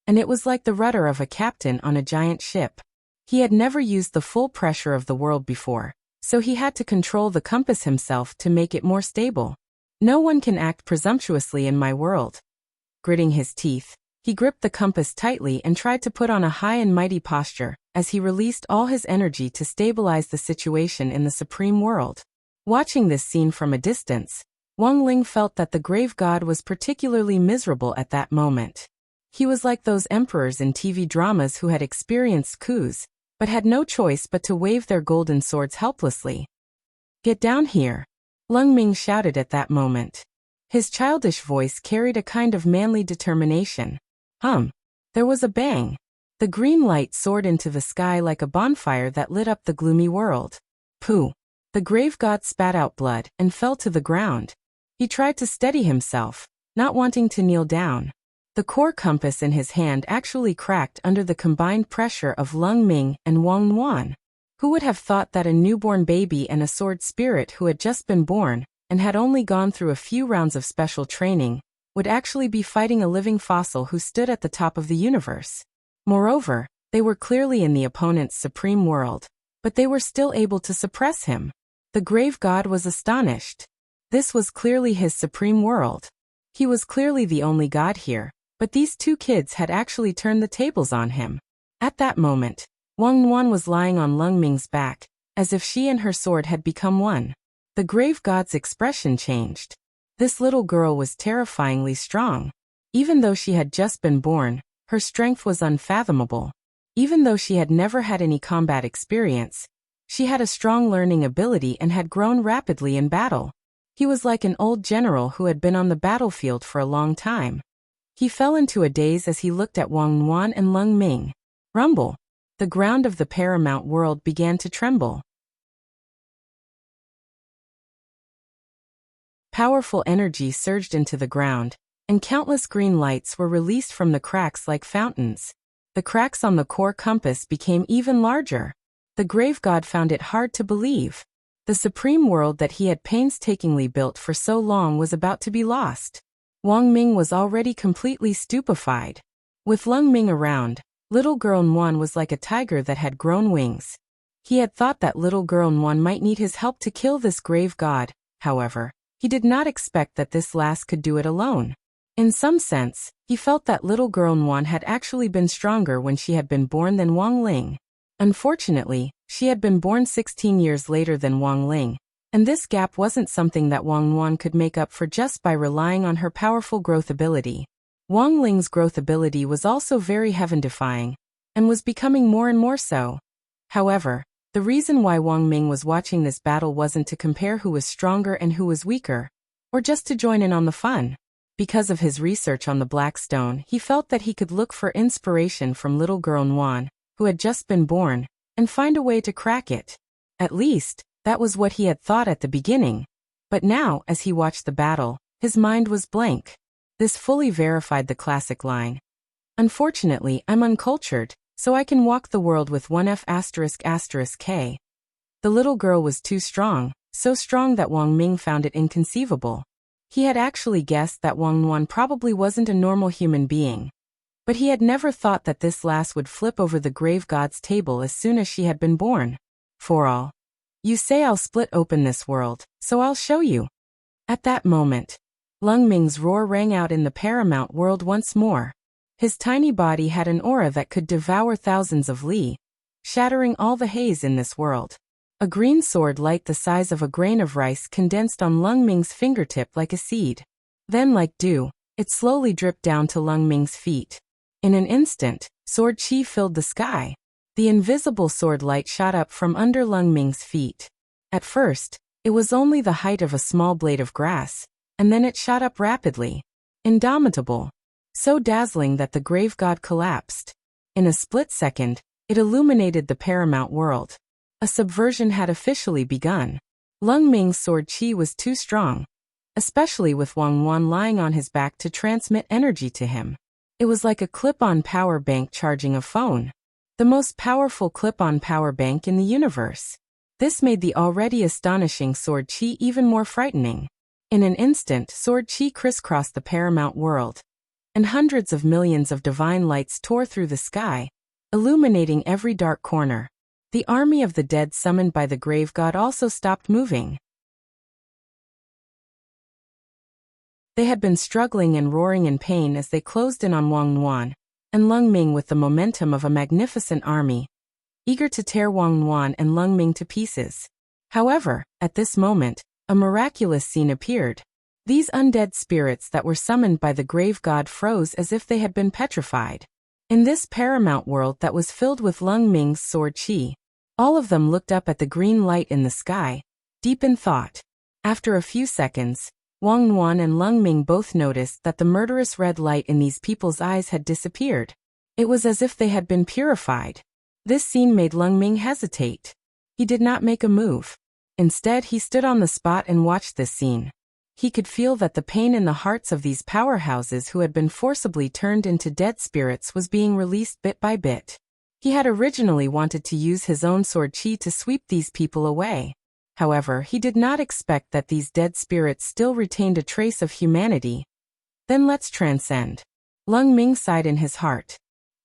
and it was like the rudder of a captain on a giant ship. He had never used the full pressure of the world before, so he had to control the compass himself to make it more stable. No one can act presumptuously in my world. Gritting his teeth, he gripped the compass tightly and tried to put on a high and mighty posture, as he released all his energy to stabilize the situation in the supreme world. Watching this scene from a distance, Wang Ling felt that the grave god was particularly miserable at that moment. He was like those emperors in TV dramas who had experienced coups, but had no choice but to wave their golden swords helplessly. "Get down here," Leng Ming shouted at that moment. His childish voice carried a kind of manly determination. There was a bang. The green light soared into the sky like a bonfire that lit up the gloomy world. Pooh! The grave god spat out blood and fell to the ground. He tried to steady himself, not wanting to kneel down. The core compass in his hand actually cracked under the combined pressure of Leng Ming and Wang Yuan. Who would have thought that a newborn baby and a sword spirit who had just been born, and had only gone through a few rounds of special training, would actually be fighting a living fossil who stood at the top of the universe? Moreover, they were clearly in the opponent's supreme world, but they were still able to suppress him. The grave god was astonished. This was clearly his supreme world. He was clearly the only god here, but these two kids had actually turned the tables on him. At that moment, Wang Yuan was lying on Leng Ming's back, as if she and her sword had become one. The grave god's expression changed. This little girl was terrifyingly strong. Even though she had just been born, her strength was unfathomable. Even though she had never had any combat experience, she had a strong learning ability and had grown rapidly in battle. He was like an old general who had been on the battlefield for a long time. He fell into a daze as he looked at Wang Yuan and Leng Ming. Rumble! The ground of the paramount world began to tremble. Powerful energy surged into the ground, and countless green lights were released from the cracks like fountains. The cracks on the core compass became even larger. The grave god found it hard to believe. The supreme world that he had painstakingly built for so long was about to be lost. Wang Ming was already completely stupefied. With Leng Ming around, little girl Yuan was like a tiger that had grown wings. He had thought that little girl Yuan might need his help to kill this grave god, however. He did not expect that this lass could do it alone. In some sense, he felt that little girl Yuan had actually been stronger when she had been born than Wang Ling. Unfortunately, she had been born 16 years later than Wang Ling, and this gap wasn't something that Wang Yuan could make up for just by relying on her powerful growth ability. Wang Ling's growth ability was also very heaven-defying, and was becoming more and more so. However, the reason why Wang Ming was watching this battle wasn't to compare who was stronger and who was weaker, or just to join in on the fun. Because of his research on the Black Stone, he felt that he could look for inspiration from little girl Nuan, who had just been born, and find a way to crack it. At least, that was what he had thought at the beginning. But now, as he watched the battle, his mind was blank. This fully verified the classic line. Unfortunately, I'm uncultured, so I can walk the world with one F***K. The little girl was too strong, so strong that Wang Ming found it inconceivable. He had actually guessed that Wang Nuan probably wasn't a normal human being. But he had never thought that this lass would flip over the grave god's table as soon as she had been born. For all you say, I'll split open this world, so I'll show you. At that moment, Lung Ming's roar rang out in the paramount world once more. His tiny body had an aura that could devour thousands of li, shattering all the haze in this world. A green sword light the size of a grain of rice condensed on Lung Ming's fingertip like a seed. Then, like dew, it slowly dripped down to Lung Ming's feet. In an instant, sword chi filled the sky. The invisible sword light shot up from under Lung Ming's feet. At first, it was only the height of a small blade of grass, and then it shot up rapidly. Indomitable. So dazzling that the grave god collapsed. In a split second, it illuminated the paramount world. A subversion had officially begun. Lung Ming's sword chi was too strong, especially with Wang Nuan lying on his back to transmit energy to him. It was like a clip-on power bank charging a phone. The most powerful clip-on power bank in the universe. This made the already astonishing sword chi even more frightening. In an instant, sword chi crisscrossed the paramount world, and hundreds of millions of divine lights tore through the sky, illuminating every dark corner. The army of the dead summoned by the grave god also stopped moving. They had been struggling and roaring in pain as they closed in on Wang Nuan and Lung Ming with the momentum of a magnificent army, eager to tear Wang Nuan and Lung Ming to pieces. However, at this moment, a miraculous scene appeared. These undead spirits that were summoned by the grave god froze as if they had been petrified. In this paramount world that was filled with Lung Ming's sword chi, all of them looked up at the green light in the sky, deep in thought. After a few seconds, Wang Nuan and Lung Ming both noticed that the murderous red light in these people's eyes had disappeared. It was as if they had been purified. This scene made Lung Ming hesitate. He did not make a move. Instead, he stood on the spot and watched this scene. He could feel that the pain in the hearts of these powerhouses who had been forcibly turned into dead spirits was being released bit by bit. He had originally wanted to use his own sword chi to sweep these people away. However, he did not expect that these dead spirits still retained a trace of humanity. Then let's transcend. Lung Ming sighed in his heart.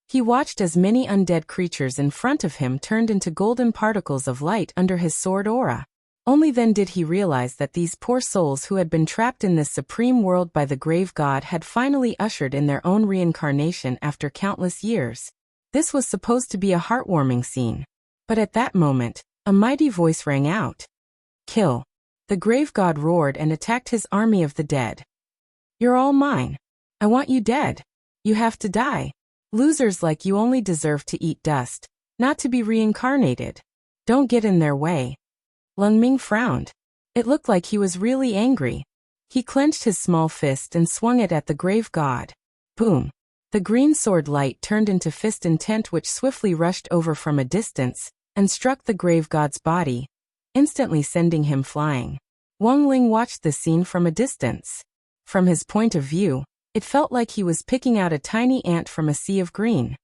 He watched as many undead creatures in front of him turned into golden particles of light under his sword aura. Only then did he realize that these poor souls who had been trapped in this supreme world by the grave god had finally ushered in their own reincarnation after countless years. This was supposed to be a heartwarming scene. But at that moment, a mighty voice rang out. Kill. The grave god roared and attacked his army of the dead. You're all mine. I want you dead. You have to die. Losers like you only deserve to eat dust, not to be reincarnated. Don't get in their way. Lung Ming frowned. It looked like he was really angry. He clenched his small fist and swung it at the grave god. Boom. The green sword light turned into fist intent which swiftly rushed over from a distance and struck the grave god's body, instantly sending him flying. Wang Ling watched the scene from a distance. From his point of view, it felt like he was picking out a tiny ant from a sea of green.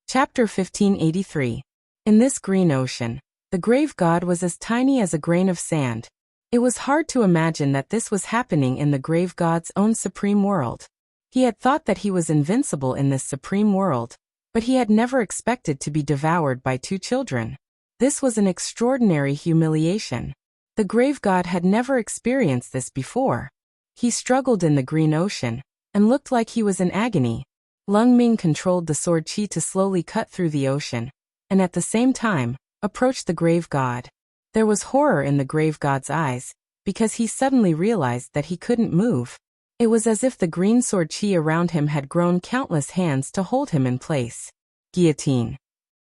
Chapter 1583. In this green ocean, the grave god was as tiny as a grain of sand. It was hard to imagine that this was happening in the grave god's own supreme world. He had thought that he was invincible in this supreme world, but he had never expected to be devoured by two children. This was an extraordinary humiliation. The grave god had never experienced this before. He struggled in the green ocean, and looked like he was in agony. Lung Ming controlled the sword chi to slowly cut through the ocean, and at the same time, approached the grave god. There was horror in the grave god's eyes, because he suddenly realized that he couldn't move. It was as if the green sword chi around him had grown countless hands to hold him in place. Guillotine.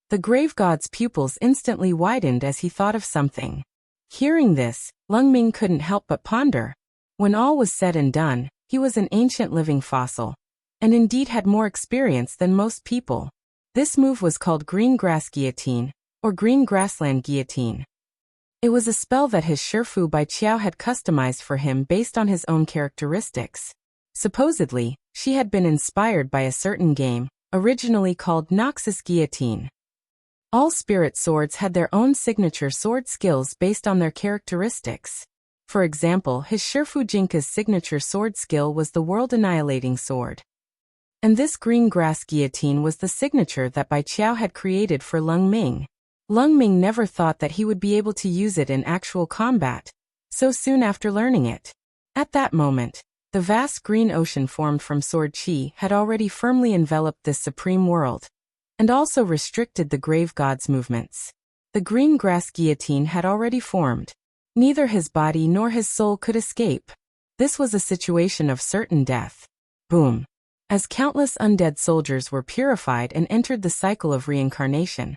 The grave god's pupils instantly widened as he thought of something. Hearing this, Lung Ming couldn't help but ponder. When all was said and done, he was an ancient living fossil, and indeed had more experience than most people. This move was called Green Grass Guillotine, or Green Grassland Guillotine. It was a spell that his Shifu Bai Qiao had customized for him based on his own characteristics. Supposedly, she had been inspired by a certain game, originally called Noxus Guillotine. All spirit swords had their own signature sword skills based on their characteristics. For example, his Shifu Jinka's signature sword skill was the world-annihilating sword. And this green grass guillotine was the signature that Bai Qiao had created for Lung Ming. Lung Ming never thought that he would be able to use it in actual combat, so soon after learning it. At that moment, the vast green ocean formed from sword chi had already firmly enveloped this supreme world, and also restricted the grave god's movements. The green grass guillotine had already formed. Neither his body nor his soul could escape. This was a situation of certain death. Boom. As countless undead soldiers were purified and entered the cycle of reincarnation,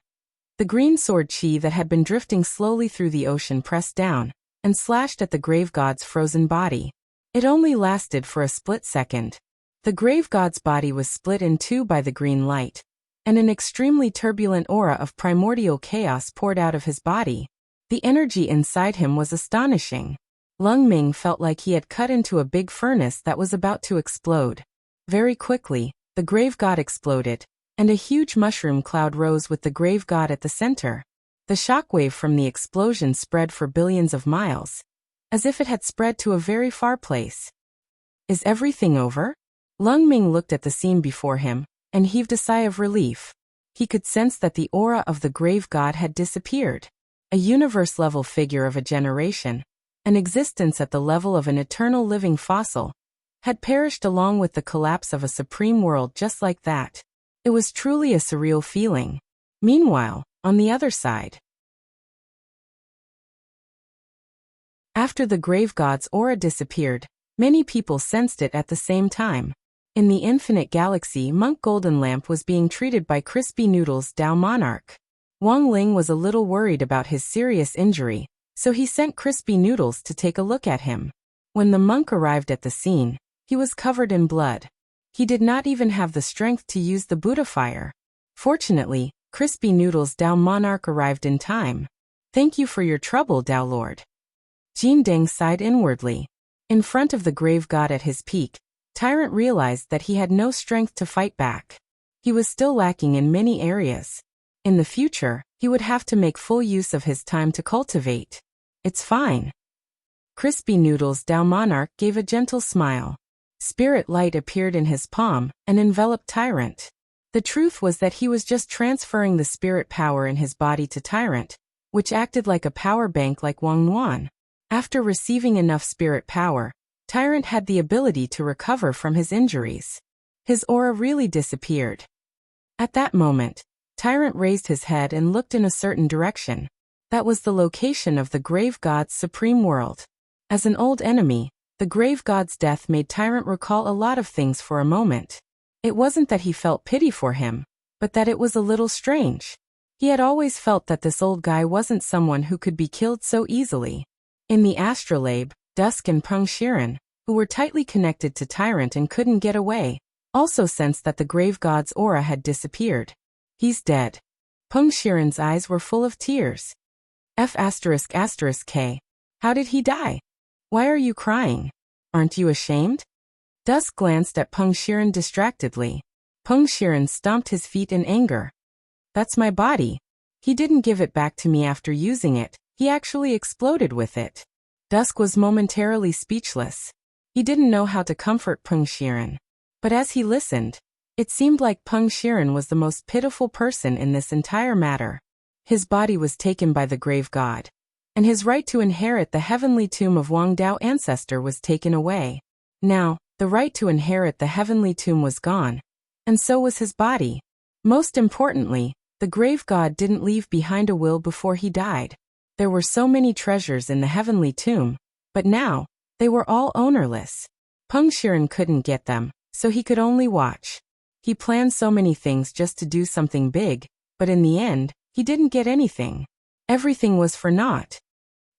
the green sword chi that had been drifting slowly through the ocean pressed down and slashed at the grave god's frozen body. It only lasted for a split second. The grave god's body was split in two by the green light, and an extremely turbulent aura of primordial chaos poured out of his body. The energy inside him was astonishing. Lung Ming felt like he had cut into a big furnace that was about to explode. Very quickly, the grave god exploded, and a huge mushroom cloud rose with the grave god at the center. The shockwave from the explosion spread for billions of miles, as if it had spread to a very far place. Is everything over? Lung Ming looked at the scene before him, and heaved a sigh of relief. He could sense that the aura of the grave god had disappeared. A universe-level figure of a generation, an existence at the level of an eternal living fossil, had perished along with the collapse of a supreme world just like that. It was truly a surreal feeling. Meanwhile, on the other side, after the grave god's aura disappeared, many people sensed it at the same time. In the infinite galaxy, Monk Golden Lamp was being treated by Crispy Noodles Dao Monarch. Wang Ling was a little worried about his serious injury, so he sent Crispy Noodles to take a look at him. When the monk arrived at the scene, he was covered in blood. He did not even have the strength to use the Buddha fire. Fortunately, Crispy Noodles Dao Monarch arrived in time. Thank you for your trouble, Dao Lord. Jin Deng sighed inwardly. In front of the grave god at his peak, Tyrant realized that he had no strength to fight back. He was still lacking in many areas. In the future, he would have to make full use of his time to cultivate. It's fine. Crispy Noodles Dao Monarch gave a gentle smile. Spirit light appeared in his palm and enveloped Tyrant. The truth was that he was just transferring the spirit power in his body to Tyrant, which acted like a power bank like Wang Nuan. After receiving enough spirit power, Tyrant had the ability to recover from his injuries. His aura really disappeared. At that moment, Tyrant raised his head and looked in a certain direction. That was the location of the grave god's supreme world. As an old enemy, the grave god's death made Tyrant recall a lot of things for a moment. It wasn't that he felt pity for him, but that it was a little strange. He had always felt that this old guy wasn't someone who could be killed so easily. In the astrolabe, Dusk and Peng Shiren, who were tightly connected to Tyrant and couldn't get away, also sensed that the grave god's aura had disappeared. He's dead. Peng Shiren's eyes were full of tears. F***K. How did he die? Why are you crying? Aren't you ashamed? Dusk glanced at Peng Shiren distractedly. Peng Shiren stomped his feet in anger. That's my body. He didn't give it back to me after using it, he actually exploded with it. Dusk was momentarily speechless. He didn't know how to comfort Peng Shiren. But as he listened, it seemed like Peng Shiren was the most pitiful person in this entire matter. His body was taken by the grave god, and his right to inherit the heavenly tomb of Wang Dao ancestor was taken away. Now, the right to inherit the heavenly tomb was gone, and so was his body. Most importantly, the grave god didn't leave behind a will before he died. There were so many treasures in the heavenly tomb, But now, they were all ownerless. Peng Shiren couldn't get them, so he could only watch. He planned so many things just to do something big, but in the end, he didn't get anything. Everything was for naught.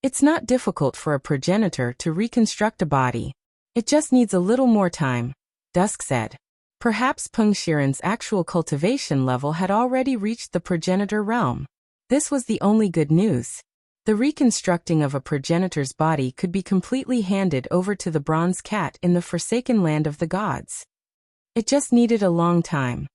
It's not difficult for a progenitor to reconstruct a body. It just needs a little more time, Dusk said. Perhaps Peng Shiren's actual cultivation level had already reached the progenitor realm. This was the only good news. The reconstructing of a progenitor's body could be completely handed over to the bronze cat in the forsaken land of the gods. It just needed a long time.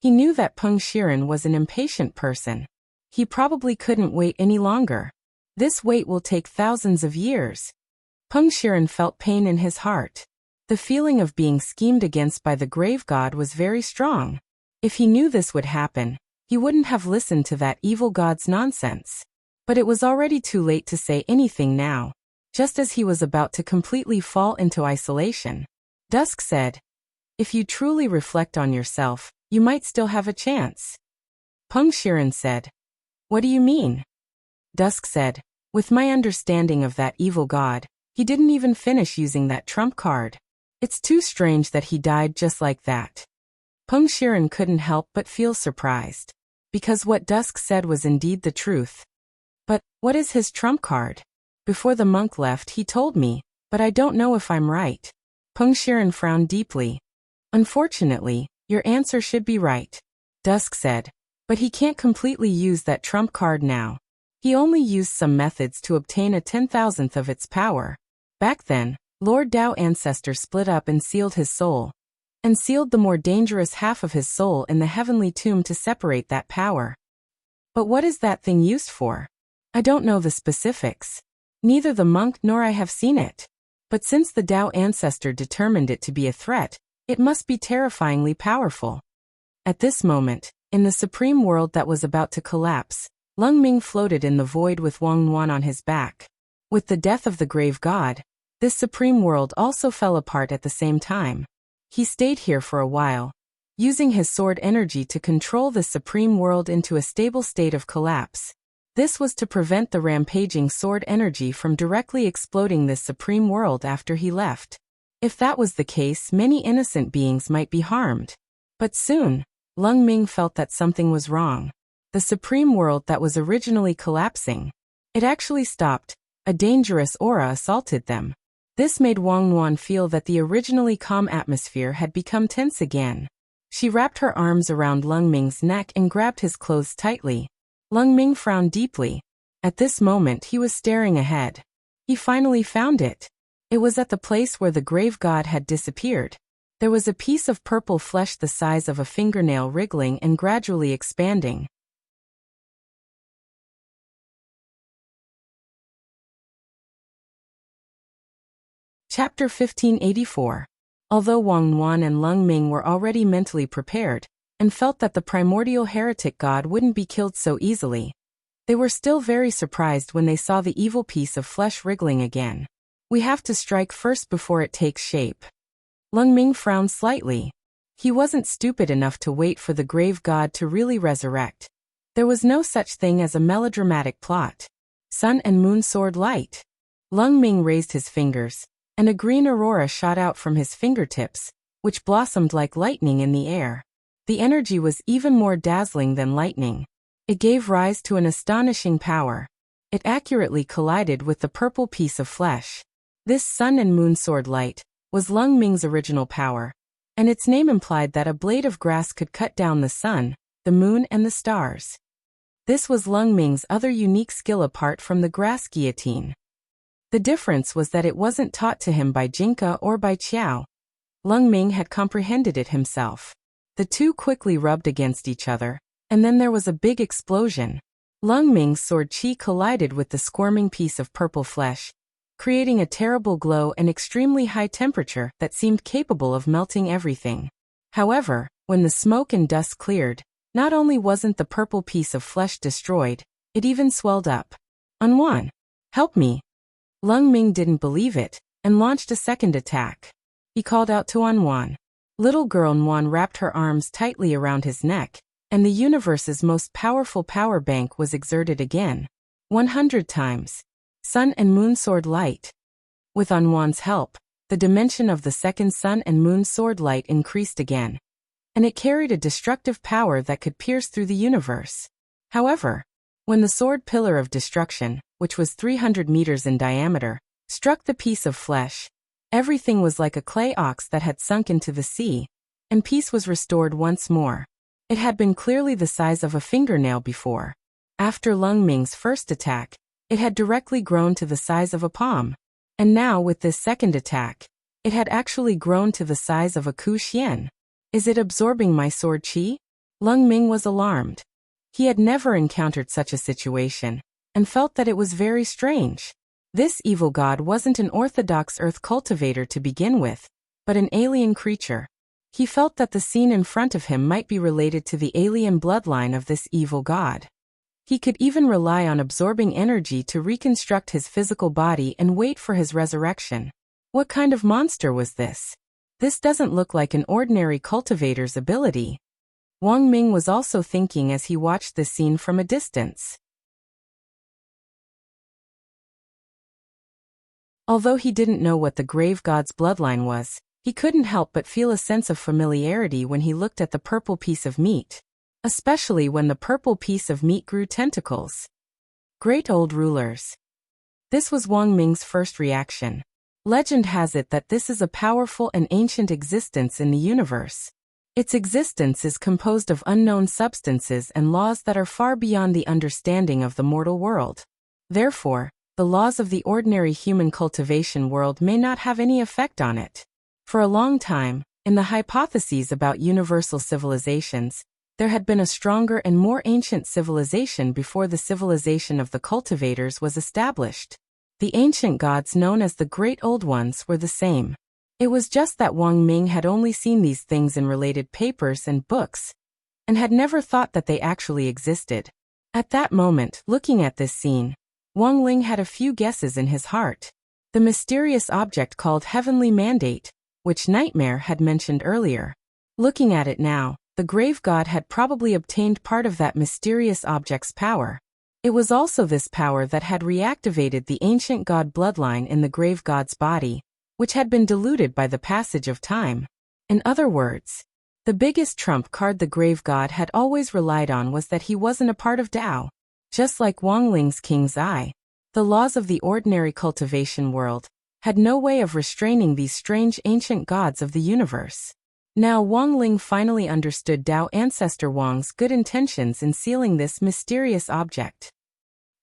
He knew that Peng Shiren was an impatient person. He probably couldn't wait any longer. This wait will take thousands of years. Peng Shiren felt pain in his heart. The feeling of being schemed against by the grave god was very strong. If he knew this would happen, he wouldn't have listened to that evil god's nonsense. But it was already too late to say anything now. Just as he was about to completely fall into isolation, Dusk said, "If you truly reflect on yourself, you might still have a chance." Peng Shiren said, "What do you mean?" Dusk said, "With my understanding of that evil god, he didn't even finish using that trump card. It's too strange that he died just like that." Peng Shiren couldn't help but feel surprised. Because what Dusk said was indeed the truth. "But, what is his trump card? Before the monk left he told me, but I don't know if I'm right." Peng Shiren frowned deeply. "Unfortunately, your answer should be right," Dusk said. "But he can't completely use that trump card now. He only used some methods to obtain a 10,000th of its power. Back then, Lord Dao Ancestor split up and sealed his soul. And sealed the more dangerous half of his soul in the heavenly tomb to separate that power. But what is that thing used for? I don't know the specifics. Neither the monk nor I have seen it. But since the Dao Ancestor determined it to be a threat, it must be terrifyingly powerful." At this moment, in the supreme world that was about to collapse, Lung Ming floated in the void with Wang Nuan on his back. With the death of the grave god, this supreme world also fell apart at the same time. He stayed here for a while, using his sword energy to control the supreme world into a stable state of collapse. This was to prevent the rampaging sword energy from directly exploding this supreme world after he left. If that was the case, many innocent beings might be harmed. But soon, Lung Ming felt that something was wrong. The supreme world that was originally collapsing. It actually stopped. A dangerous aura assaulted them. This made Wang Nuan feel that the originally calm atmosphere had become tense again. She wrapped her arms around Lung Ming's neck and grabbed his clothes tightly. Lung Ming frowned deeply. At this moment he was staring ahead. He finally found it. It was at the place where the grave god had disappeared. There was a piece of purple flesh the size of a fingernail wriggling and gradually expanding. Chapter 1584. Although Wang Nuan and Lung Ming were already mentally prepared, and felt that the primordial heretic god wouldn't be killed so easily, they were still very surprised when they saw the evil piece of flesh wriggling again. "We have to strike first before it takes shape." Lung Ming frowned slightly. He wasn't stupid enough to wait for the grave god to really resurrect. There was no such thing as a melodramatic plot. Sun and moon sword light. Lung Ming raised his fingers, and a green aurora shot out from his fingertips, which blossomed like lightning in the air. The energy was even more dazzling than lightning. It gave rise to an astonishing power. It accurately collided with the purple piece of flesh. This sun and moon sword light was Lung Ming's original power, and its name implied that a blade of grass could cut down the sun, the moon and the stars. This was Lung Ming's other unique skill apart from the grass guillotine. The difference was that it wasn't taught to him by Jinka or by Qiao. Lung Ming had comprehended it himself. The two quickly rubbed against each other, and then there was a big explosion. Lung Ming's sword qi collided with the squirming piece of purple flesh, creating a terrible glow and extremely high temperature that seemed capable of melting everything. However, when the smoke and dust cleared, not only wasn't the purple piece of flesh destroyed, it even swelled up. "Anwan, help me." Lung Ming didn't believe it, and launched a second attack. He called out to Anwan. Little girl Anwan wrapped her arms tightly around his neck, and the universe's most powerful power bank was exerted again. 100 times. Sun and Moon Sword Light. With Anwan's help, the dimension of the second Sun and Moon Sword Light increased again, and it carried a destructive power that could pierce through the universe. However, when the sword pillar of destruction, which was 300 meters in diameter, struck the piece of flesh, everything was like a clay ox that had sunk into the sea, and peace was restored once more. It had been clearly the size of a fingernail before. After Lung Ming's first attack, it had directly grown to the size of a palm. And now with this second attack, it had actually grown to the size of a Ku Xian. Is it absorbing my sword qi? Lung Ming was alarmed. He had never encountered such a situation, and felt that it was very strange. This evil god wasn't an orthodox earth cultivator to begin with, but an alien creature. He felt that the scene in front of him might be related to the alien bloodline of this evil god. He could even rely on absorbing energy to reconstruct his physical body and wait for his resurrection. What kind of monster was this? This doesn't look like an ordinary cultivator's ability. Wang Ming was also thinking as he watched this scene from a distance. Although he didn't know what the grave god's bloodline was, he couldn't help but feel a sense of familiarity when he looked at the purple piece of meat. Especially when the purple piece of meat grew tentacles. Great old rulers. This was Wang Ming's first reaction. Legend has it that this is a powerful and ancient existence in the universe. Its existence is composed of unknown substances and laws that are far beyond the understanding of the mortal world. Therefore, the laws of the ordinary human cultivation world may not have any effect on it. For a long time, in the hypotheses about universal civilizations, there had been a stronger and more ancient civilization before the civilization of the cultivators was established. The ancient gods known as the Great Old Ones were the same. It was just that Wang Ming had only seen these things in related papers and books, and had never thought that they actually existed. At that moment, looking at this scene, Wang Ling had a few guesses in his heart. The mysterious object called Heavenly Mandate, which Nightmare had mentioned earlier. Looking at it now, the grave god had probably obtained part of that mysterious object's power. It was also this power that had reactivated the ancient god bloodline in the grave god's body, which had been diluted by the passage of time. In other words, the biggest trump card the grave god had always relied on was that he wasn't a part of Tao. Just like Wang Ling's King's Eye, the laws of the ordinary cultivation world had no way of restraining these strange ancient gods of the universe. Now Wang Ling finally understood Tao ancestor Wang's good intentions in sealing this mysterious object.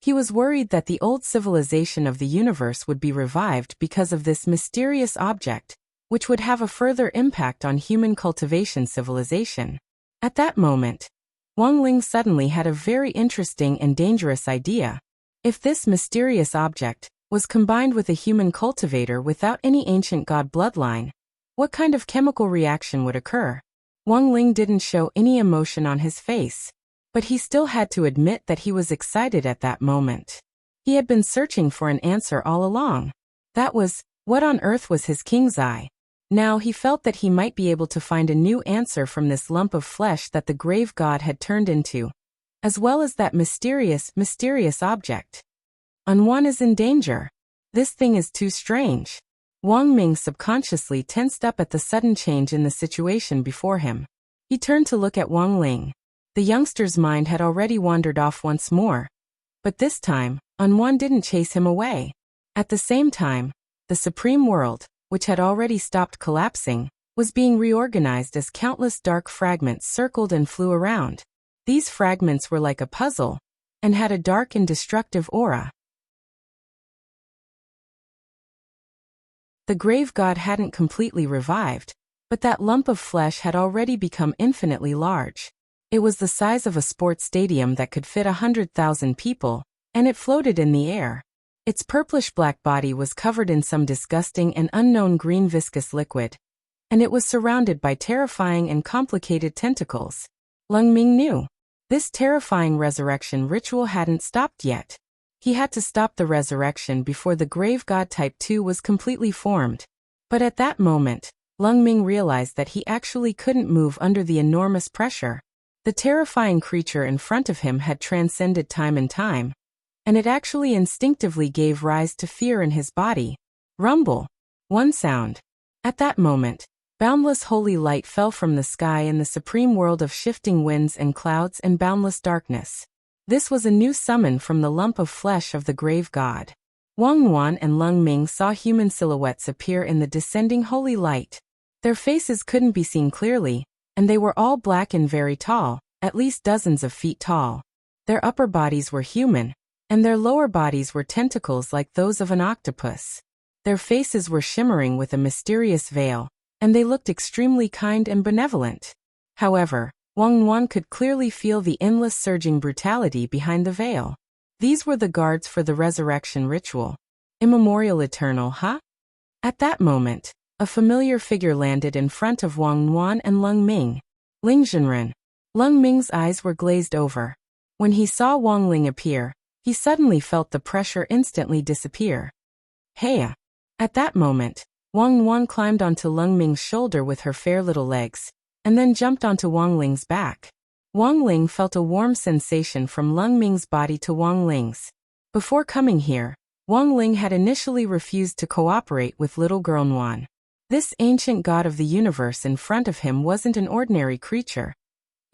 He was worried that the old civilization of the universe would be revived because of this mysterious object, which would have a further impact on human cultivation civilization. At that moment, Wang Ling suddenly had a very interesting and dangerous idea. If this mysterious object was combined with a human cultivator without any ancient god bloodline, what kind of chemical reaction would occur? Wang Ling didn't show any emotion on his face, but he still had to admit that he was excited at that moment. He had been searching for an answer all along. That was, what on earth was his King's Eye? Now he felt that he might be able to find a new answer from this lump of flesh that the grave god had turned into, as well as that mysterious object. Anwan is in danger. This thing is too strange. Wang Ming subconsciously tensed up at the sudden change in the situation before him. He turned to look at Wang Ling. The youngster's mind had already wandered off once more. But this time, Anwan didn't chase him away. At the same time, the Supreme World, which had already stopped collapsing, was being reorganized as countless dark fragments circled and flew around. These fragments were like a puzzle, and had a dark and destructive aura. The grave god hadn't completely revived, but that lump of flesh had already become infinitely large. It was the size of a sports stadium that could fit 100,000 people, and it floated in the air. Its purplish-black body was covered in some disgusting and unknown green viscous liquid, and it was surrounded by terrifying and complicated tentacles. Lung Ming knew. This terrifying resurrection ritual hadn't stopped yet. He had to stop the resurrection before the grave god type 2 was completely formed. But at that moment, Lung Ming realized that he actually couldn't move under the enormous pressure. The terrifying creature in front of him had transcended time and time, and it actually instinctively gave rise to fear in his body. Rumble. One sound. At that moment, boundless holy light fell from the sky in the supreme world of shifting winds and clouds and boundless darkness. This was a new summon from the lump of flesh of the grave god. Wang Nuan and Lung Ming saw human silhouettes appear in the descending holy light. Their faces couldn't be seen clearly, and they were all black and very tall, at least dozens of feet tall. Their upper bodies were human, and their lower bodies were tentacles like those of an octopus. Their faces were shimmering with a mysterious veil, and they looked extremely kind and benevolent. However, Wang Nuan could clearly feel the endless surging brutality behind the veil. These were the guards for the resurrection ritual. Immemorial eternal, huh? At that moment, a familiar figure landed in front of Wang Nuan and Lung Ming. Ling Zhenren. Lung Ming's eyes were glazed over. When he saw Wang Ling appear, he suddenly felt the pressure instantly disappear. Heya. At that moment, Wang Nuan climbed onto Lung Ming's shoulder with her fair little legs, and then jumped onto Wang Ling's back. Wang Ling felt a warm sensation from Lung Ming's body to Wang Ling's. Before coming here, Wang Ling had initially refused to cooperate with little girl Nuan. This ancient god of the universe in front of him wasn't an ordinary creature.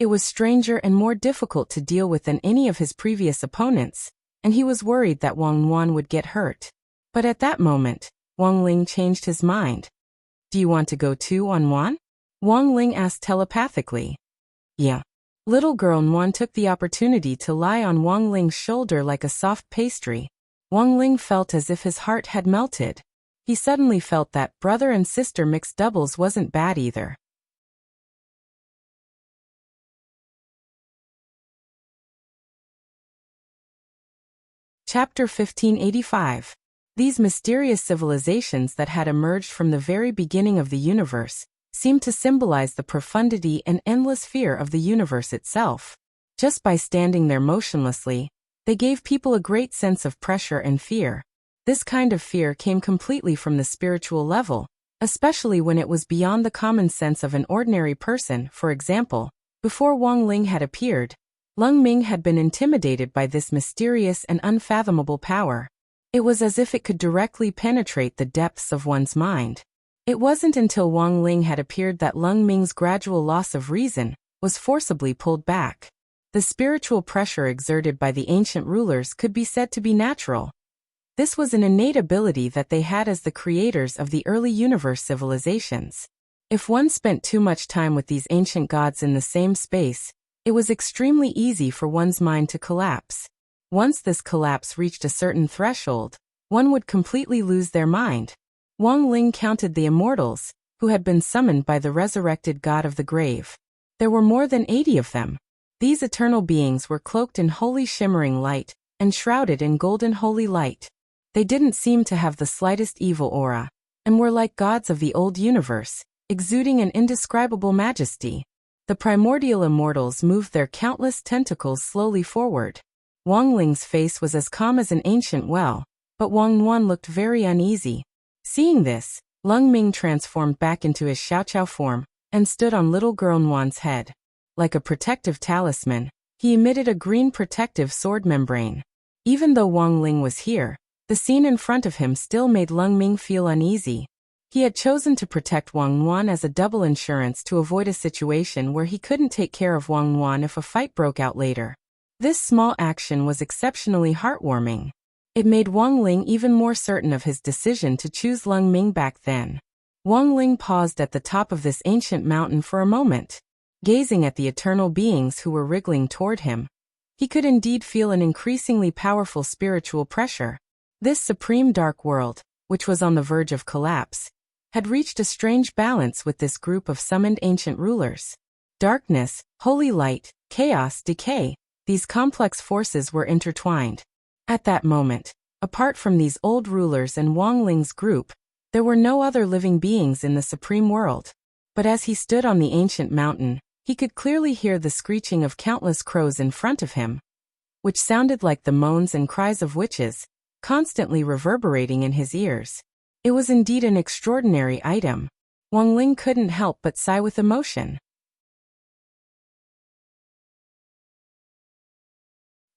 It was stranger and more difficult to deal with than any of his previous opponents, and he was worried that Wang Nuan would get hurt. But at that moment, Wang Ling changed his mind. Do you want to go too, Nuan? Wang Ling asked telepathically. Yeah. Little girl Nuan took the opportunity to lie on Wang Ling's shoulder like a soft pastry. Wang Ling felt as if his heart had melted. He suddenly felt that brother and sister mixed doubles wasn't bad either. Chapter 1585. These mysterious civilizations that had emerged from the very beginning of the universe seemed to symbolize the profundity and endless fear of the universe itself. Just by standing there motionlessly, they gave people a great sense of pressure and fear. This kind of fear came completely from the spiritual level, especially when it was beyond the common sense of an ordinary person. For example, before Wang Ling had appeared, Lung Ming had been intimidated by this mysterious and unfathomable power. It was as if it could directly penetrate the depths of one's mind. It wasn't until Wang Ling had appeared that Lung Ming's gradual loss of reason was forcibly pulled back. The spiritual pressure exerted by the ancient rulers could be said to be natural. This was an innate ability that they had as the creators of the early universe civilizations. If one spent too much time with these ancient gods in the same space, it was extremely easy for one's mind to collapse. Once this collapse reached a certain threshold, one would completely lose their mind. Wang Ling counted the immortals, who had been summoned by the resurrected god of the grave. There were more than 80 of them. These eternal beings were cloaked in holy shimmering light, and shrouded in golden holy light. They didn't seem to have the slightest evil aura, and were like gods of the old universe, exuding an indescribable majesty. The primordial immortals moved their countless tentacles slowly forward. Wang Ling's face was as calm as an ancient well, but Wang Nuan looked very uneasy. Seeing this, Lung Ming transformed back into his Xiaoqiao form, and stood on little girl Nuan's head. Like a protective talisman, he emitted a green protective sword membrane. Even though Wang Ling was here, the scene in front of him still made Lung Ming feel uneasy. He had chosen to protect Wang Nuan as a double insurance to avoid a situation where he couldn't take care of Wang Nuan if a fight broke out later. This small action was exceptionally heartwarming. It made Wang Ling even more certain of his decision to choose Lung Ming back then. Wang Ling paused at the top of this ancient mountain for a moment, gazing at the eternal beings who were wriggling toward him. He could indeed feel an increasingly powerful spiritual pressure. This supreme dark world, which was on the verge of collapse, had reached a strange balance with this group of summoned ancient rulers. Darkness, holy light, chaos, decay, these complex forces were intertwined. At that moment, apart from these old rulers and Wang Ling's group, there were no other living beings in the supreme world. But as he stood on the ancient mountain, he could clearly hear the screeching of countless crows in front of him, which sounded like the moans and cries of witches, constantly reverberating in his ears. It was indeed an extraordinary item. Wang Ling couldn't help but sigh with emotion.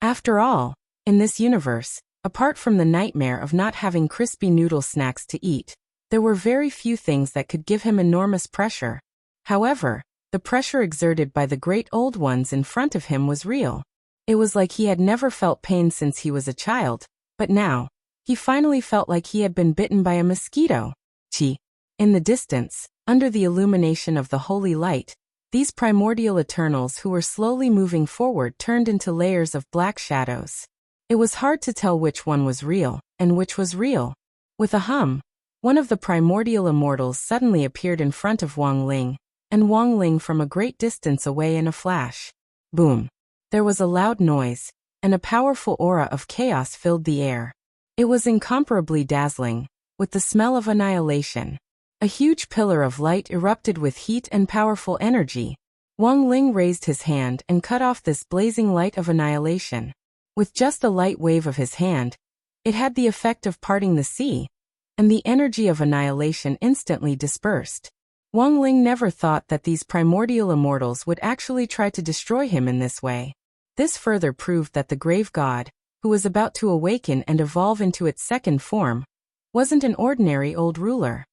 After all, In this universe, apart from the nightmare of not having crispy noodle snacks to eat, there were very few things that could give him enormous pressure. However, the pressure exerted by the great old ones in front of him was real. It was like he had never felt pain since he was a child, but now, he finally felt like he had been bitten by a mosquito. Chi. In the distance, under the illumination of the holy light, these primordial Eternals who were slowly moving forward turned into layers of black shadows. It was hard to tell which one was real, and which was real. With a hum, one of the primordial immortals suddenly appeared in front of Wang Ling, and Wang Ling from a great distance away in a flash. Boom! There was a loud noise, and a powerful aura of chaos filled the air. It was incomparably dazzling, with the smell of annihilation. A huge pillar of light erupted with heat and powerful energy. Wang Ling raised his hand and cut off this blazing light of annihilation. With just a light wave of his hand, it had the effect of parting the sea, and the energy of annihilation instantly dispersed. Wang Ling never thought that these primordial immortals would actually try to destroy him in this way. This further proved that the grave god, who was about to awaken and evolve into its second form, wasn't an ordinary old ruler.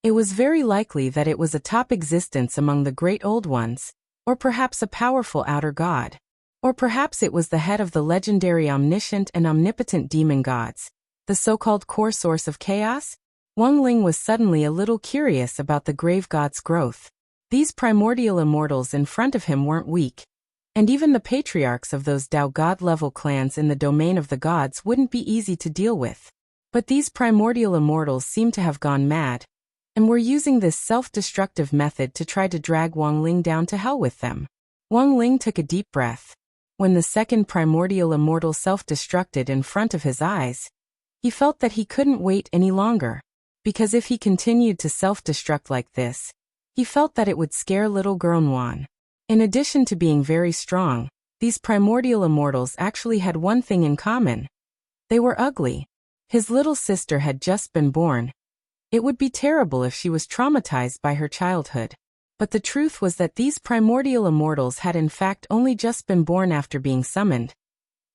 It was very likely that it was a top existence among the great old ones, or perhaps a powerful outer god. Or perhaps it was the head of the legendary omniscient and omnipotent demon gods, the so-called core source of chaos? Wang Ling was suddenly a little curious about the grave god's growth. These primordial immortals in front of him weren't weak, and even the patriarchs of those Dao god-level clans in the domain of the gods wouldn't be easy to deal with. But these primordial immortals seemed to have gone mad, and were using this self-destructive method to try to drag Wang Ling down to hell with them. Wang Ling took a deep breath. When the second primordial immortal self-destructed in front of his eyes, he felt that he couldn't wait any longer, because if he continued to self-destruct like this, he felt that it would scare little girl Nuan. In addition to being very strong, these primordial immortals actually had one thing in common. They were ugly. His little sister had just been born. It would be terrible if she was traumatized by her childhood. But the truth was that these primordial immortals had in fact only just been born after being summoned.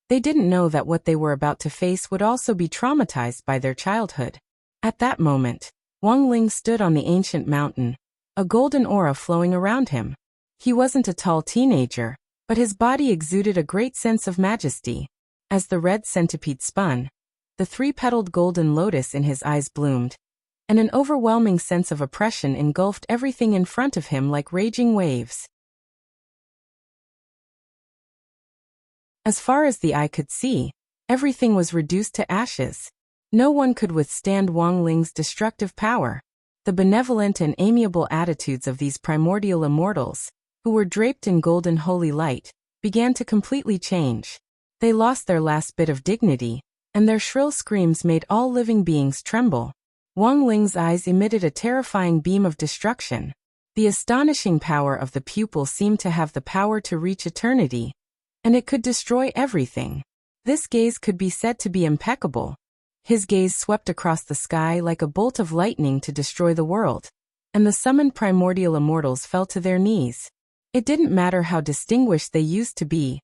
They didn't know that what they were about to face would also be traumatized by their childhood. At that moment, Wang Ling stood on the ancient mountain, a golden aura flowing around him. He wasn't a tall teenager, but his body exuded a great sense of majesty. As the red centipede spun, the three-petaled golden lotus in his eyes bloomed, and an overwhelming sense of oppression engulfed everything in front of him like raging waves. As far as the eye could see, everything was reduced to ashes. No one could withstand Wang Ling's destructive power. The benevolent and amiable attitudes of these primordial immortals, who were draped in golden holy light, began to completely change. They lost their last bit of dignity, and their shrill screams made all living beings tremble. Wang Ling's eyes emitted a terrifying beam of destruction. The astonishing power of the pupil seemed to have the power to reach eternity, and it could destroy everything. This gaze could be said to be impeccable. His gaze swept across the sky like a bolt of lightning to destroy the world, and the summoned primordial immortals fell to their knees. It didn't matter how distinguished they used to be,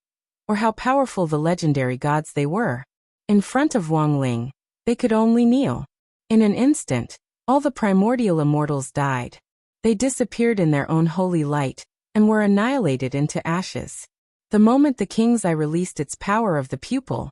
or how powerful the legendary gods they were. In front of Wang Ling, they could only kneel. In an instant, all the primordial immortals died. They disappeared in their own holy light, and were annihilated into ashes. The moment the king's eye released its power of the pupil,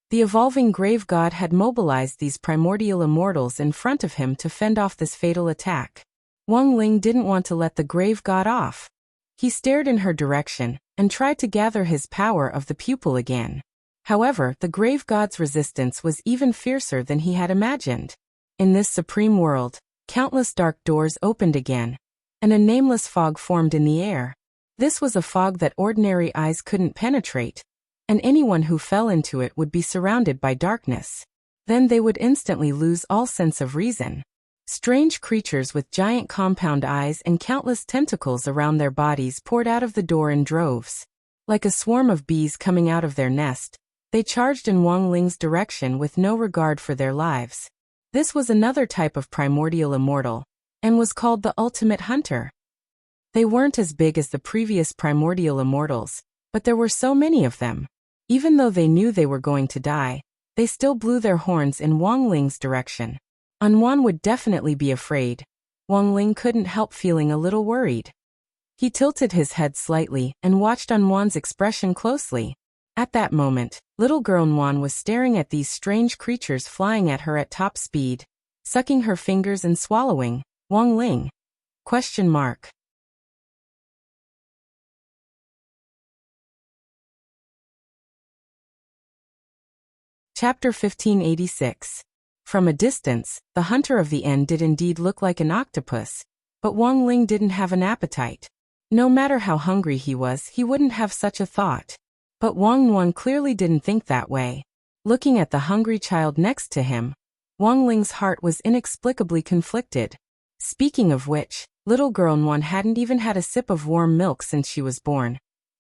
the evolving grave god had mobilized these primordial immortals in front of him to fend off this fatal attack. Wang Ling didn't want to let the grave god off. He stared in her direction, and tried to gather his power of the pupil again. However, the grave god's resistance was even fiercer than he had imagined. In this supreme world, countless dark doors opened again, and a nameless fog formed in the air. This was a fog that ordinary eyes couldn't penetrate, and anyone who fell into it would be surrounded by darkness. Then they would instantly lose all sense of reason. Strange creatures with giant compound eyes and countless tentacles around their bodies poured out of the door in droves. Like a swarm of bees coming out of their nest, they charged in Wang Ling's direction with no regard for their lives. This was another type of primordial immortal, and was called the ultimate hunter. They weren't as big as the previous primordial immortals, but there were so many of them. Even though they knew they were going to die, they still blew their horns in Wang Ling's direction. Anwan would definitely be afraid. Wang Ling couldn't help feeling a little worried. He tilted his head slightly and watched Anwan's expression closely. At that moment, little girl Anwan was staring at these strange creatures flying at her at top speed, sucking her fingers and swallowing. Wang Ling? Question mark. Chapter 1586. From a distance, the hunter of the end did indeed look like an octopus, but Wang Ling didn't have an appetite. No matter how hungry he was, he wouldn't have such a thought. But Wang Nuan clearly didn't think that way. Looking at the hungry child next to him, Wang Ling's heart was inexplicably conflicted. Speaking of which, little girl Nuan hadn't even had a sip of warm milk since she was born.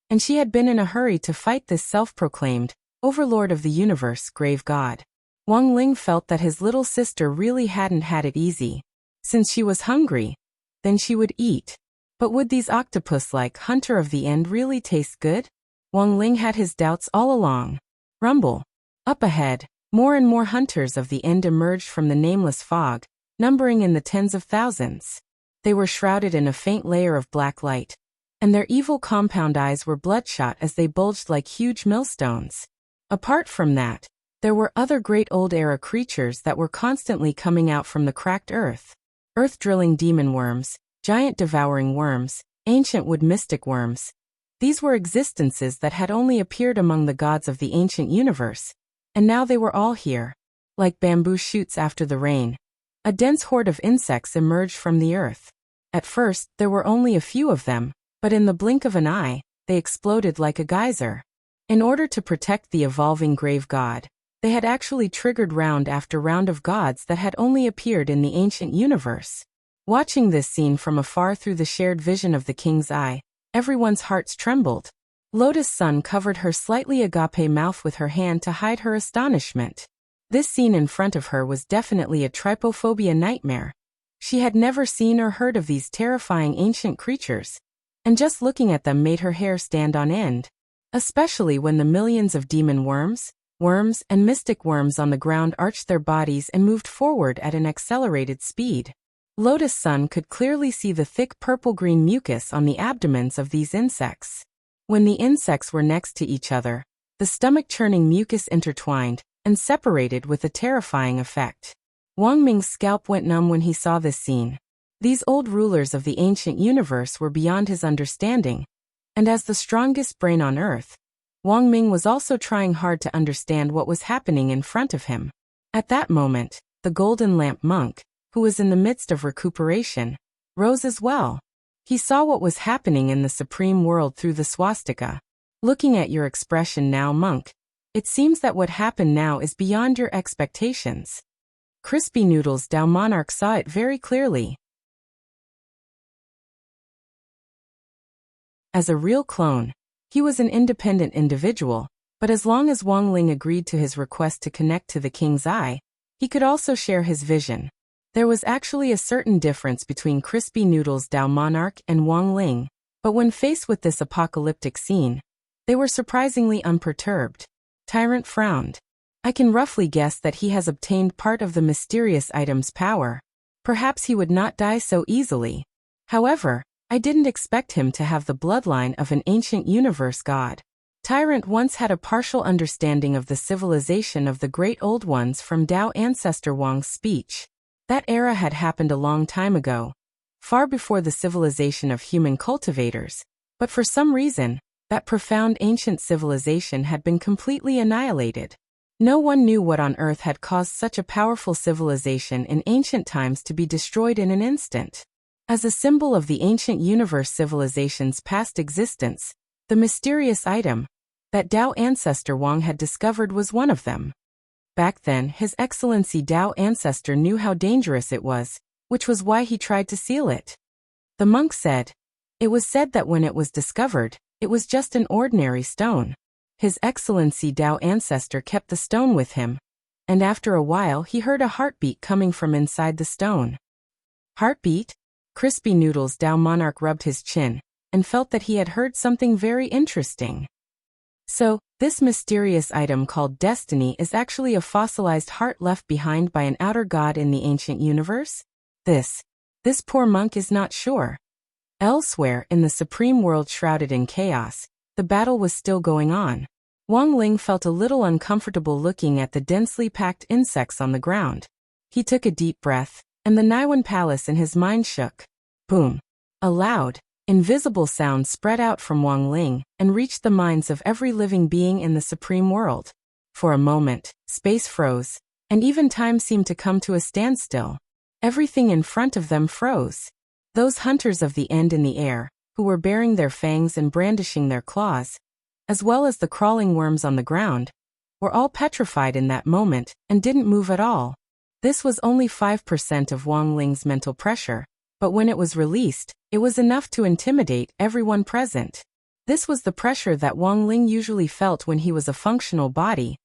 And she had been in a hurry to fight this self-proclaimed overlord of the universe, grave god. Wang Ling felt that his little sister really hadn't had it easy. Since she was hungry, then she would eat. But would these octopus-like hunter of the end really taste good? Wang Ling had his doubts all along. Rumble. Up ahead, more and more hunters of the end emerged from the nameless fog, numbering in the tens of thousands. They were shrouded in a faint layer of black light, and their evil compound eyes were bloodshot as they bulged like huge millstones. Apart from that, there were other great old-era creatures that were constantly coming out from the cracked earth. Earth-drilling demon worms, giant devouring worms, ancient wood mystic worms. These were existences that had only appeared among the gods of the ancient universe, and now they were all here. Like bamboo shoots after the rain, a dense horde of insects emerged from the earth. At first, there were only a few of them, but in the blink of an eye, they exploded like a geyser. In order to protect the evolving grave god, they had actually triggered round after round of gods that had only appeared in the ancient universe. Watching this scene from afar through the shared vision of the king's eye, everyone's hearts trembled. Lotus Sun covered her slightly agape mouth with her hand to hide her astonishment. This scene in front of her was definitely a trypophobia nightmare. She had never seen or heard of these terrifying ancient creatures, and just looking at them made her hair stand on end. Especially when the millions of demon worms, and mystic worms on the ground arched their bodies and moved forward at an accelerated speed. Lotus Sun could clearly see the thick purple-green mucus on the abdomens of these insects. When the insects were next to each other, the stomach-churning mucus intertwined and separated with a terrifying effect. Wang Ming's scalp went numb when he saw this scene. These old rulers of the ancient universe were beyond his understanding, and as the strongest brain on earth, Wang Ming was also trying hard to understand what was happening in front of him. At that moment, the Golden Lamp monk, who was in the midst of recuperation, rose as well. He saw what was happening in the supreme world through the swastika. Looking at your expression now, monk, it seems that what happened now is beyond your expectations. Crispy Noodles Dao Monarch saw it very clearly. As a real clone, he was an independent individual, but as long as Wang Ling agreed to his request to connect to the king's eye, he could also share his vision. There was actually a certain difference between Crispy Noodles Dao Monarch and Wang Ling, but when faced with this apocalyptic scene, they were surprisingly unperturbed. Tyrant frowned. I can roughly guess that he has obtained part of the mysterious item's power. Perhaps he would not die so easily. However, I didn't expect him to have the bloodline of an ancient universe god. Tyrant once had a partial understanding of the civilization of the great old ones from Dao ancestor Wang's speech. That era had happened a long time ago, far before the civilization of human cultivators, but for some reason, that profound ancient civilization had been completely annihilated. No one knew what on earth had caused such a powerful civilization in ancient times to be destroyed in an instant. As a symbol of the ancient universe civilization's past existence, the mysterious item that Dao ancestor Wang had discovered was one of them. Back then, His Excellency Dao ancestor knew how dangerous it was, which was why he tried to seal it. The monk said. It was said that when it was discovered, it was just an ordinary stone. His Excellency Dao ancestor kept the stone with him, and after a while he heard a heartbeat coming from inside the stone. Heartbeat? Crispy Noodles Dao Monarch rubbed his chin, and felt that he had heard something very interesting. So, this mysterious item called destiny is actually a fossilized heart left behind by an outer god in the ancient universe? This poor monk is not sure. Elsewhere, in the supreme world shrouded in chaos, the battle was still going on. Wang Ling felt a little uncomfortable looking at the densely packed insects on the ground. He took a deep breath, and the Naiwan palace in his mind shook. Boom! A loud, invisible sound spread out from Wang Ling and reached the minds of every living being in the supreme world. For a moment, space froze, and even time seemed to come to a standstill. Everything in front of them froze. Those hunters of the end in the air, who were baring their fangs and brandishing their claws, as well as the crawling worms on the ground, were all petrified in that moment and didn't move at all. This was only 5% of Wang Ling's mental pressure, but when it was released, it was enough to intimidate everyone present. This was the pressure that Wang Ling usually felt when he was a functional body,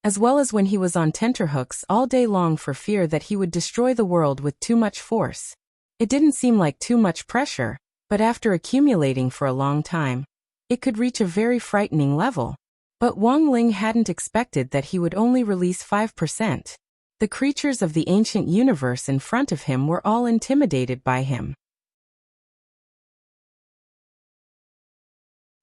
as well as when he was on tenterhooks all day long for fear that he would destroy the world with too much force. It didn't seem like too much pressure, but after accumulating for a long time, it could reach a very frightening level. But Wang Ling hadn't expected that he would only release 5%. The creatures of the ancient universe in front of him were all intimidated by him.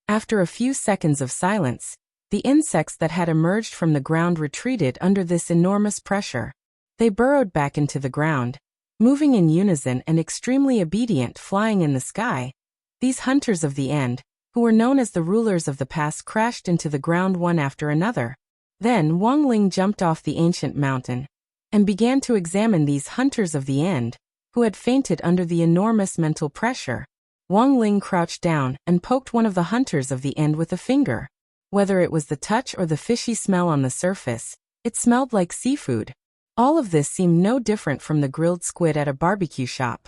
After a few seconds of silence, the insects that had emerged from the ground retreated under this enormous pressure. They burrowed back into the ground, moving in unison and extremely obedient, flying in the sky. These hunters of the end, who were known as the rulers of the past, crashed into the ground one after another. Then Wang Ling jumped off the ancient mountain and began to examine these hunters of the end, who had fainted under the enormous mental pressure. Wang Ling crouched down and poked one of the hunters of the end with a finger. Whether it was the touch or the fishy smell on the surface, it smelled like seafood. All of this seemed no different from the grilled squid at a barbecue shop.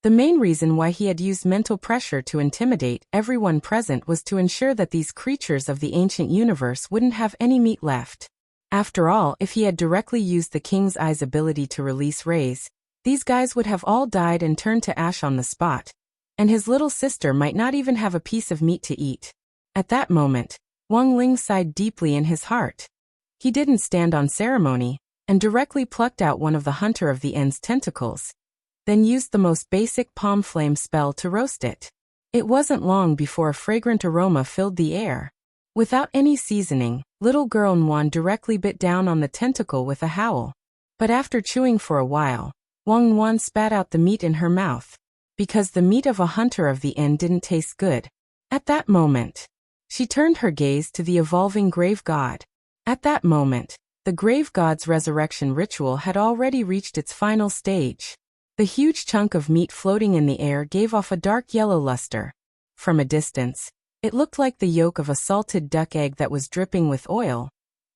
The main reason why he had used mental pressure to intimidate everyone present was to ensure that these creatures of the ancient universe wouldn't have any meat left. After all, if he had directly used the King's Eye's ability to release rays, these guys would have all died and turned to ash on the spot, and his little sister might not even have a piece of meat to eat. At that moment, Wang Ling sighed deeply in his heart. He didn't stand on ceremony, and directly plucked out one of the hunter of the end's tentacles, then used the most basic palm flame spell to roast it. It wasn't long before a fragrant aroma filled the air. Without any seasoning, little girl Nguyen directly bit down on the tentacle with a howl. But after chewing for a while, Wang Nguyen spat out the meat in her mouth, because the meat of a hunter of the end didn't taste good. At that moment, she turned her gaze to the evolving grave god. At that moment, the grave god's resurrection ritual had already reached its final stage. The huge chunk of meat floating in the air gave off a dark yellow luster. From a distance, it looked like the yolk of a salted duck egg that was dripping with oil.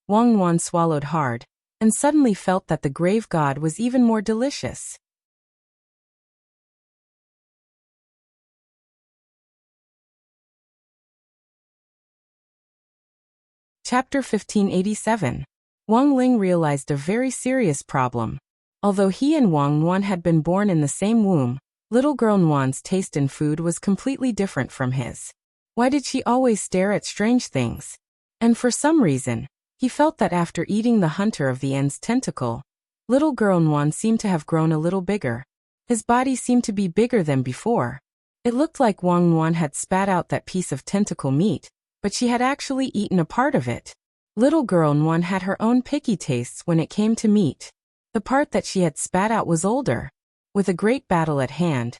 Wang Nguyen swallowed hard, and suddenly felt that the grave god was even more delicious. Chapter 1587. Wang Ling realized a very serious problem. Although he and Wang Nguyen had been born in the same womb, little girl Nguyen's taste in food was completely different from his. Why did she always stare at strange things? And for some reason, he felt that after eating the hunter of the end's tentacle, little girl Nguyen seemed to have grown a little bigger. His body seemed to be bigger than before. It looked like Wang Nguyen had spat out that piece of tentacle meat, but she had actually eaten a part of it. Little girl Nguyen had her own picky tastes when it came to meat. The part that she had spat out was older. With a great battle at hand,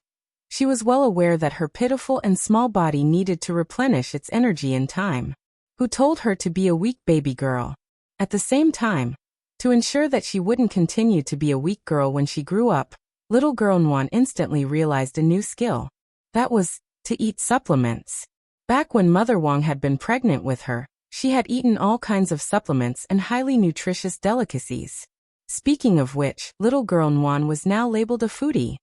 she was well aware that her pitiful and small body needed to replenish its energy in time. Who told her to be a weak baby girl? At the same time, to ensure that she wouldn't continue to be a weak girl when she grew up, little girl Nguyen instantly realized a new skill. That was, to eat supplements. Back when Mother Wang had been pregnant with her, she had eaten all kinds of supplements and highly nutritious delicacies. Speaking of which, little girl Nguyen was now labeled a foodie.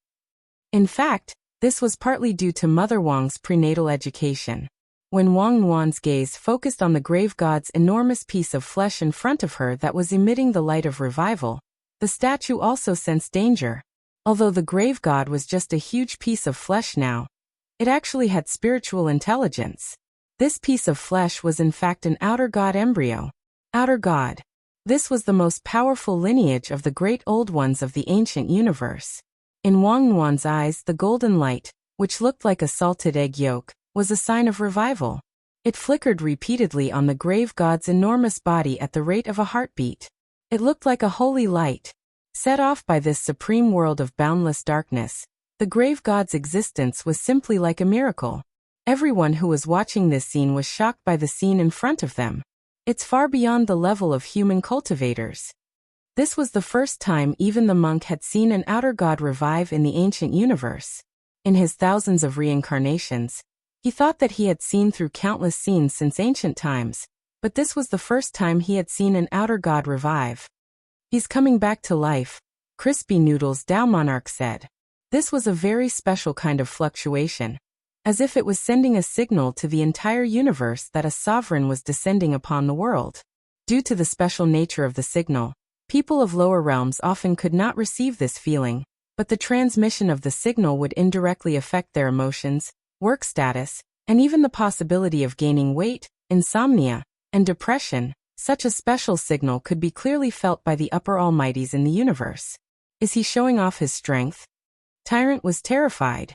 In fact, this was partly due to Mother Wang's prenatal education. When Wang Nguyen's gaze focused on the grave god's enormous piece of flesh in front of her that was emitting the light of revival, the statue also sensed danger. Although the grave god was just a huge piece of flesh now, it actually had spiritual intelligence. This piece of flesh was in fact an outer god embryo. Outer god. This was the most powerful lineage of the great old ones of the ancient universe. In Wang Nuan's eyes, the golden light, which looked like a salted egg yolk, was a sign of revival. It flickered repeatedly on the grave god's enormous body at the rate of a heartbeat. It looked like a holy light. Set off by this supreme world of boundless darkness, the grave god's existence was simply like a miracle. Everyone who was watching this scene was shocked by the scene in front of them. It's far beyond the level of human cultivators. This was the first time even the monk had seen an outer god revive in the ancient universe. In his thousands of reincarnations, he thought that he had seen through countless scenes since ancient times, but this was the first time he had seen an outer god revive. He's coming back to life, Crispy Noodles Dao Monarch said. This was a very special kind of fluctuation, as if it was sending a signal to the entire universe that a sovereign was descending upon the world. Due to the special nature of the signal, people of lower realms often could not receive this feeling, but the transmission of the signal would indirectly affect their emotions, work status, and even the possibility of gaining weight, insomnia, and depression. Such a special signal could be clearly felt by the upper almighties in the universe. Is he showing off his strength? Tyrant was terrified.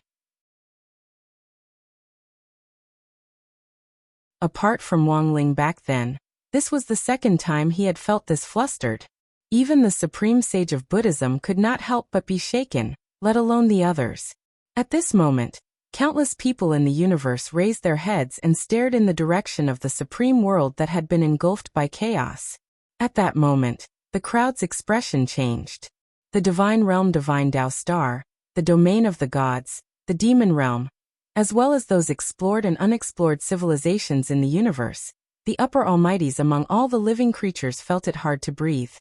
Apart from Wang Ling back then, this was the second time he had felt this flustered. Even the supreme sage of Buddhism could not help but be shaken, let alone the others. At this moment, countless people in the universe raised their heads and stared in the direction of the supreme world that had been engulfed by chaos. At that moment, the crowd's expression changed. The divine realm, divine Tao star, the domain of the gods, the demon realm, as well as those explored and unexplored civilizations in the universe, the upper almighties among all the living creatures felt it hard to breathe.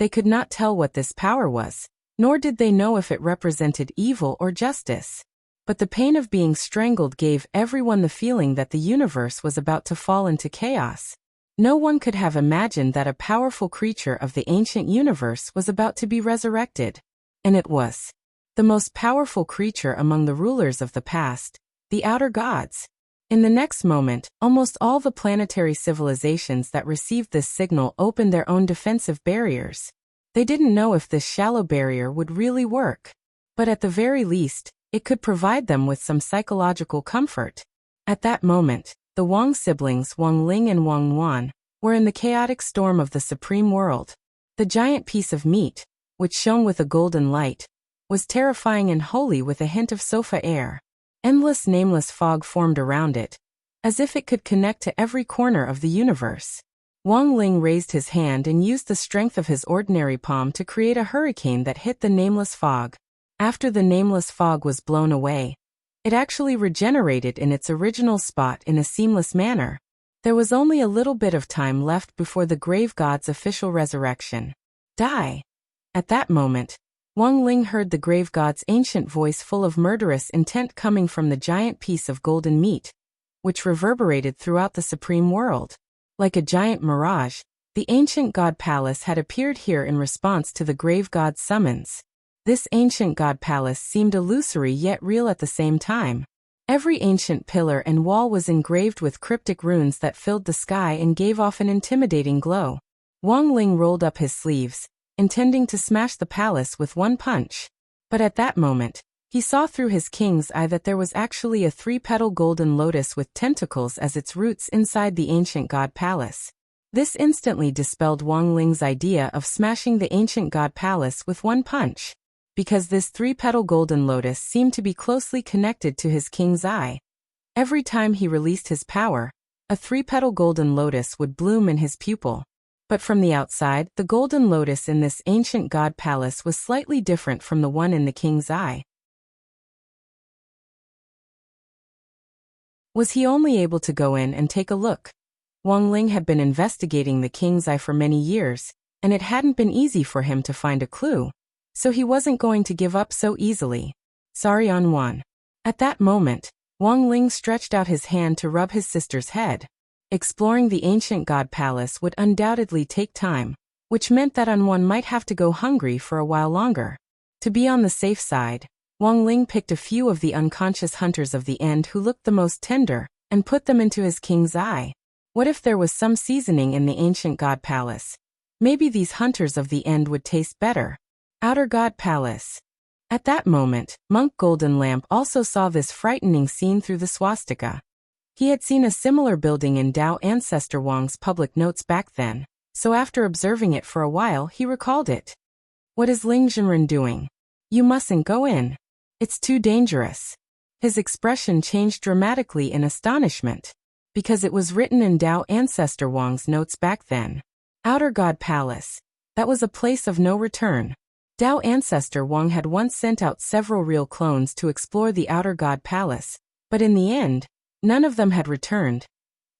They could not tell what this power was, nor did they know if it represented evil or justice. But the pain of being strangled gave everyone the feeling that the universe was about to fall into chaos. No one could have imagined that a powerful creature of the ancient universe was about to be resurrected. And it was. The most powerful creature among the rulers of the past, the outer gods. In the next moment, almost all the planetary civilizations that received this signal opened their own defensive barriers. They didn't know if this shallow barrier would really work. But at the very least, it could provide them with some psychological comfort. At that moment, the Wang siblings, Wang Ling and Wang Nuan, were in the chaotic storm of the supreme world. The giant piece of meat, which shone with a golden light, was terrifying and holy with a hint of sofa air. Endless nameless fog formed around it, as if it could connect to every corner of the universe. Wang Ling raised his hand and used the strength of his ordinary palm to create a hurricane that hit the nameless fog. After the nameless fog was blown away, it actually regenerated in its original spot in a seamless manner. There was only a little bit of time left before the grave god's official resurrection. Die. At that moment, Wang Ling heard the grave god's ancient voice full of murderous intent coming from the giant piece of golden meat, which reverberated throughout the supreme world. Like a giant mirage, the ancient god palace had appeared here in response to the grave god's summons. This ancient god palace seemed illusory yet real at the same time. Every ancient pillar and wall was engraved with cryptic runes that filled the sky and gave off an intimidating glow. Wang Ling rolled up his sleeves, intending to smash the palace with one punch. But at that moment, he saw through his king's eye that there was actually a 3-petal golden lotus with tentacles as its roots inside the ancient god palace. This instantly dispelled Wang Ling's idea of smashing the ancient god palace with one punch. Because this 3-petal golden lotus seemed to be closely connected to his king's eye. Every time he released his power, a 3-petal golden lotus would bloom in his pupil. But from the outside, the golden lotus in this ancient god palace was slightly different from the one in the king's eye. Was he only able to go in and take a look? Wang Ling had been investigating the king's eye for many years, and it hadn't been easy for him to find a clue. So he wasn't going to give up so easily. Sorry, Anwan. At that moment, Wang Ling stretched out his hand to rub his sister's head. Exploring the ancient god palace would undoubtedly take time, which meant that Anwan might have to go hungry for a while longer. To be on the safe side, Wang Ling picked a few of the unconscious hunters of the end who looked the most tender, and put them into his king's eye. What if there was some seasoning in the ancient god palace? Maybe these hunters of the end would taste better. Outer God Palace. At that moment, Monk Golden Lamp also saw this frightening scene through the swastika. He had seen a similar building in Dao Ancestor Wang's public notes back then, so after observing it for a while he recalled it. What is Ling Zhenren doing? You mustn't go in. It's too dangerous. His expression changed dramatically in astonishment, because it was written in Dao Ancestor Wang's notes back then. Outer God Palace. That was a place of no return. Dao Ancestor Wang had once sent out several real clones to explore the Outer God Palace, but in the end, none of them had returned.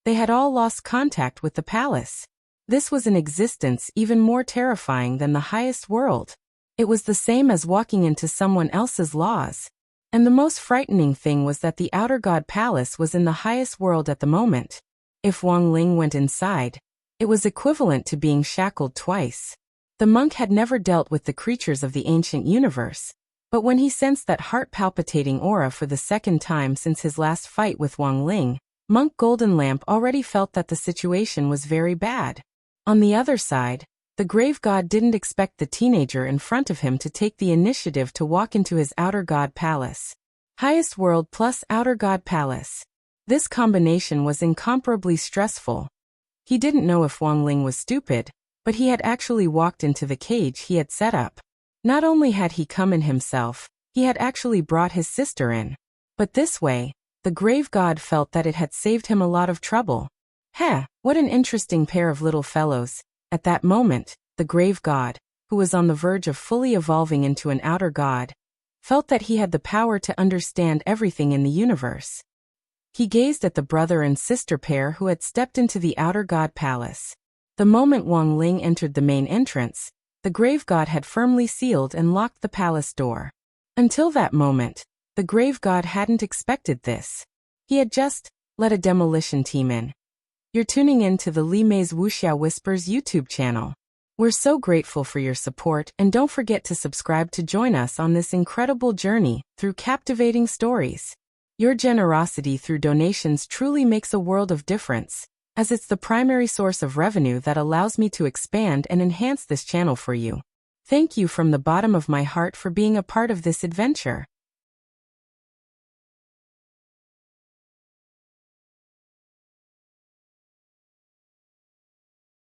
They had all lost contact with the palace. This was an existence even more terrifying than the highest world. It was the same as walking into someone else's laws. And the most frightening thing was that the Outer God Palace was in the highest world at the moment. If Wang Ling went inside, it was equivalent to being shackled twice. The monk had never dealt with the creatures of the ancient universe, but when he sensed that heart-palpitating aura for the second time since his last fight with Wang Ling, Monk Golden Lamp already felt that the situation was very bad. On the other side, the grave god didn't expect the teenager in front of him to take the initiative to walk into his Outer God Palace. Highest world plus Outer God Palace. This combination was incomparably stressful. He didn't know if Wang Ling was stupid, but he had actually walked into the cage he had set up. Not only had he come in himself, he had actually brought his sister in. But this way, the grave god felt that it had saved him a lot of trouble. Heh, what an interesting pair of little fellows. At that moment, the grave god, who was on the verge of fully evolving into an outer god, felt that he had the power to understand everything in the universe. He gazed at the brother and sister pair who had stepped into the Outer God Palace. The moment Wang Ling entered the main entrance, the grave god had firmly sealed and locked the palace door. Until that moment, the grave god hadn't expected this. He had just let a demolition team in. You're tuning in to the Li Mei's Wuxia Whispers YouTube channel. We're so grateful for your support, and don't forget to subscribe to join us on this incredible journey through captivating stories. Your generosity through donations truly makes a world of difference, as it's the primary source of revenue that allows me to expand and enhance this channel for you. Thank you from the bottom of my heart for being a part of this adventure.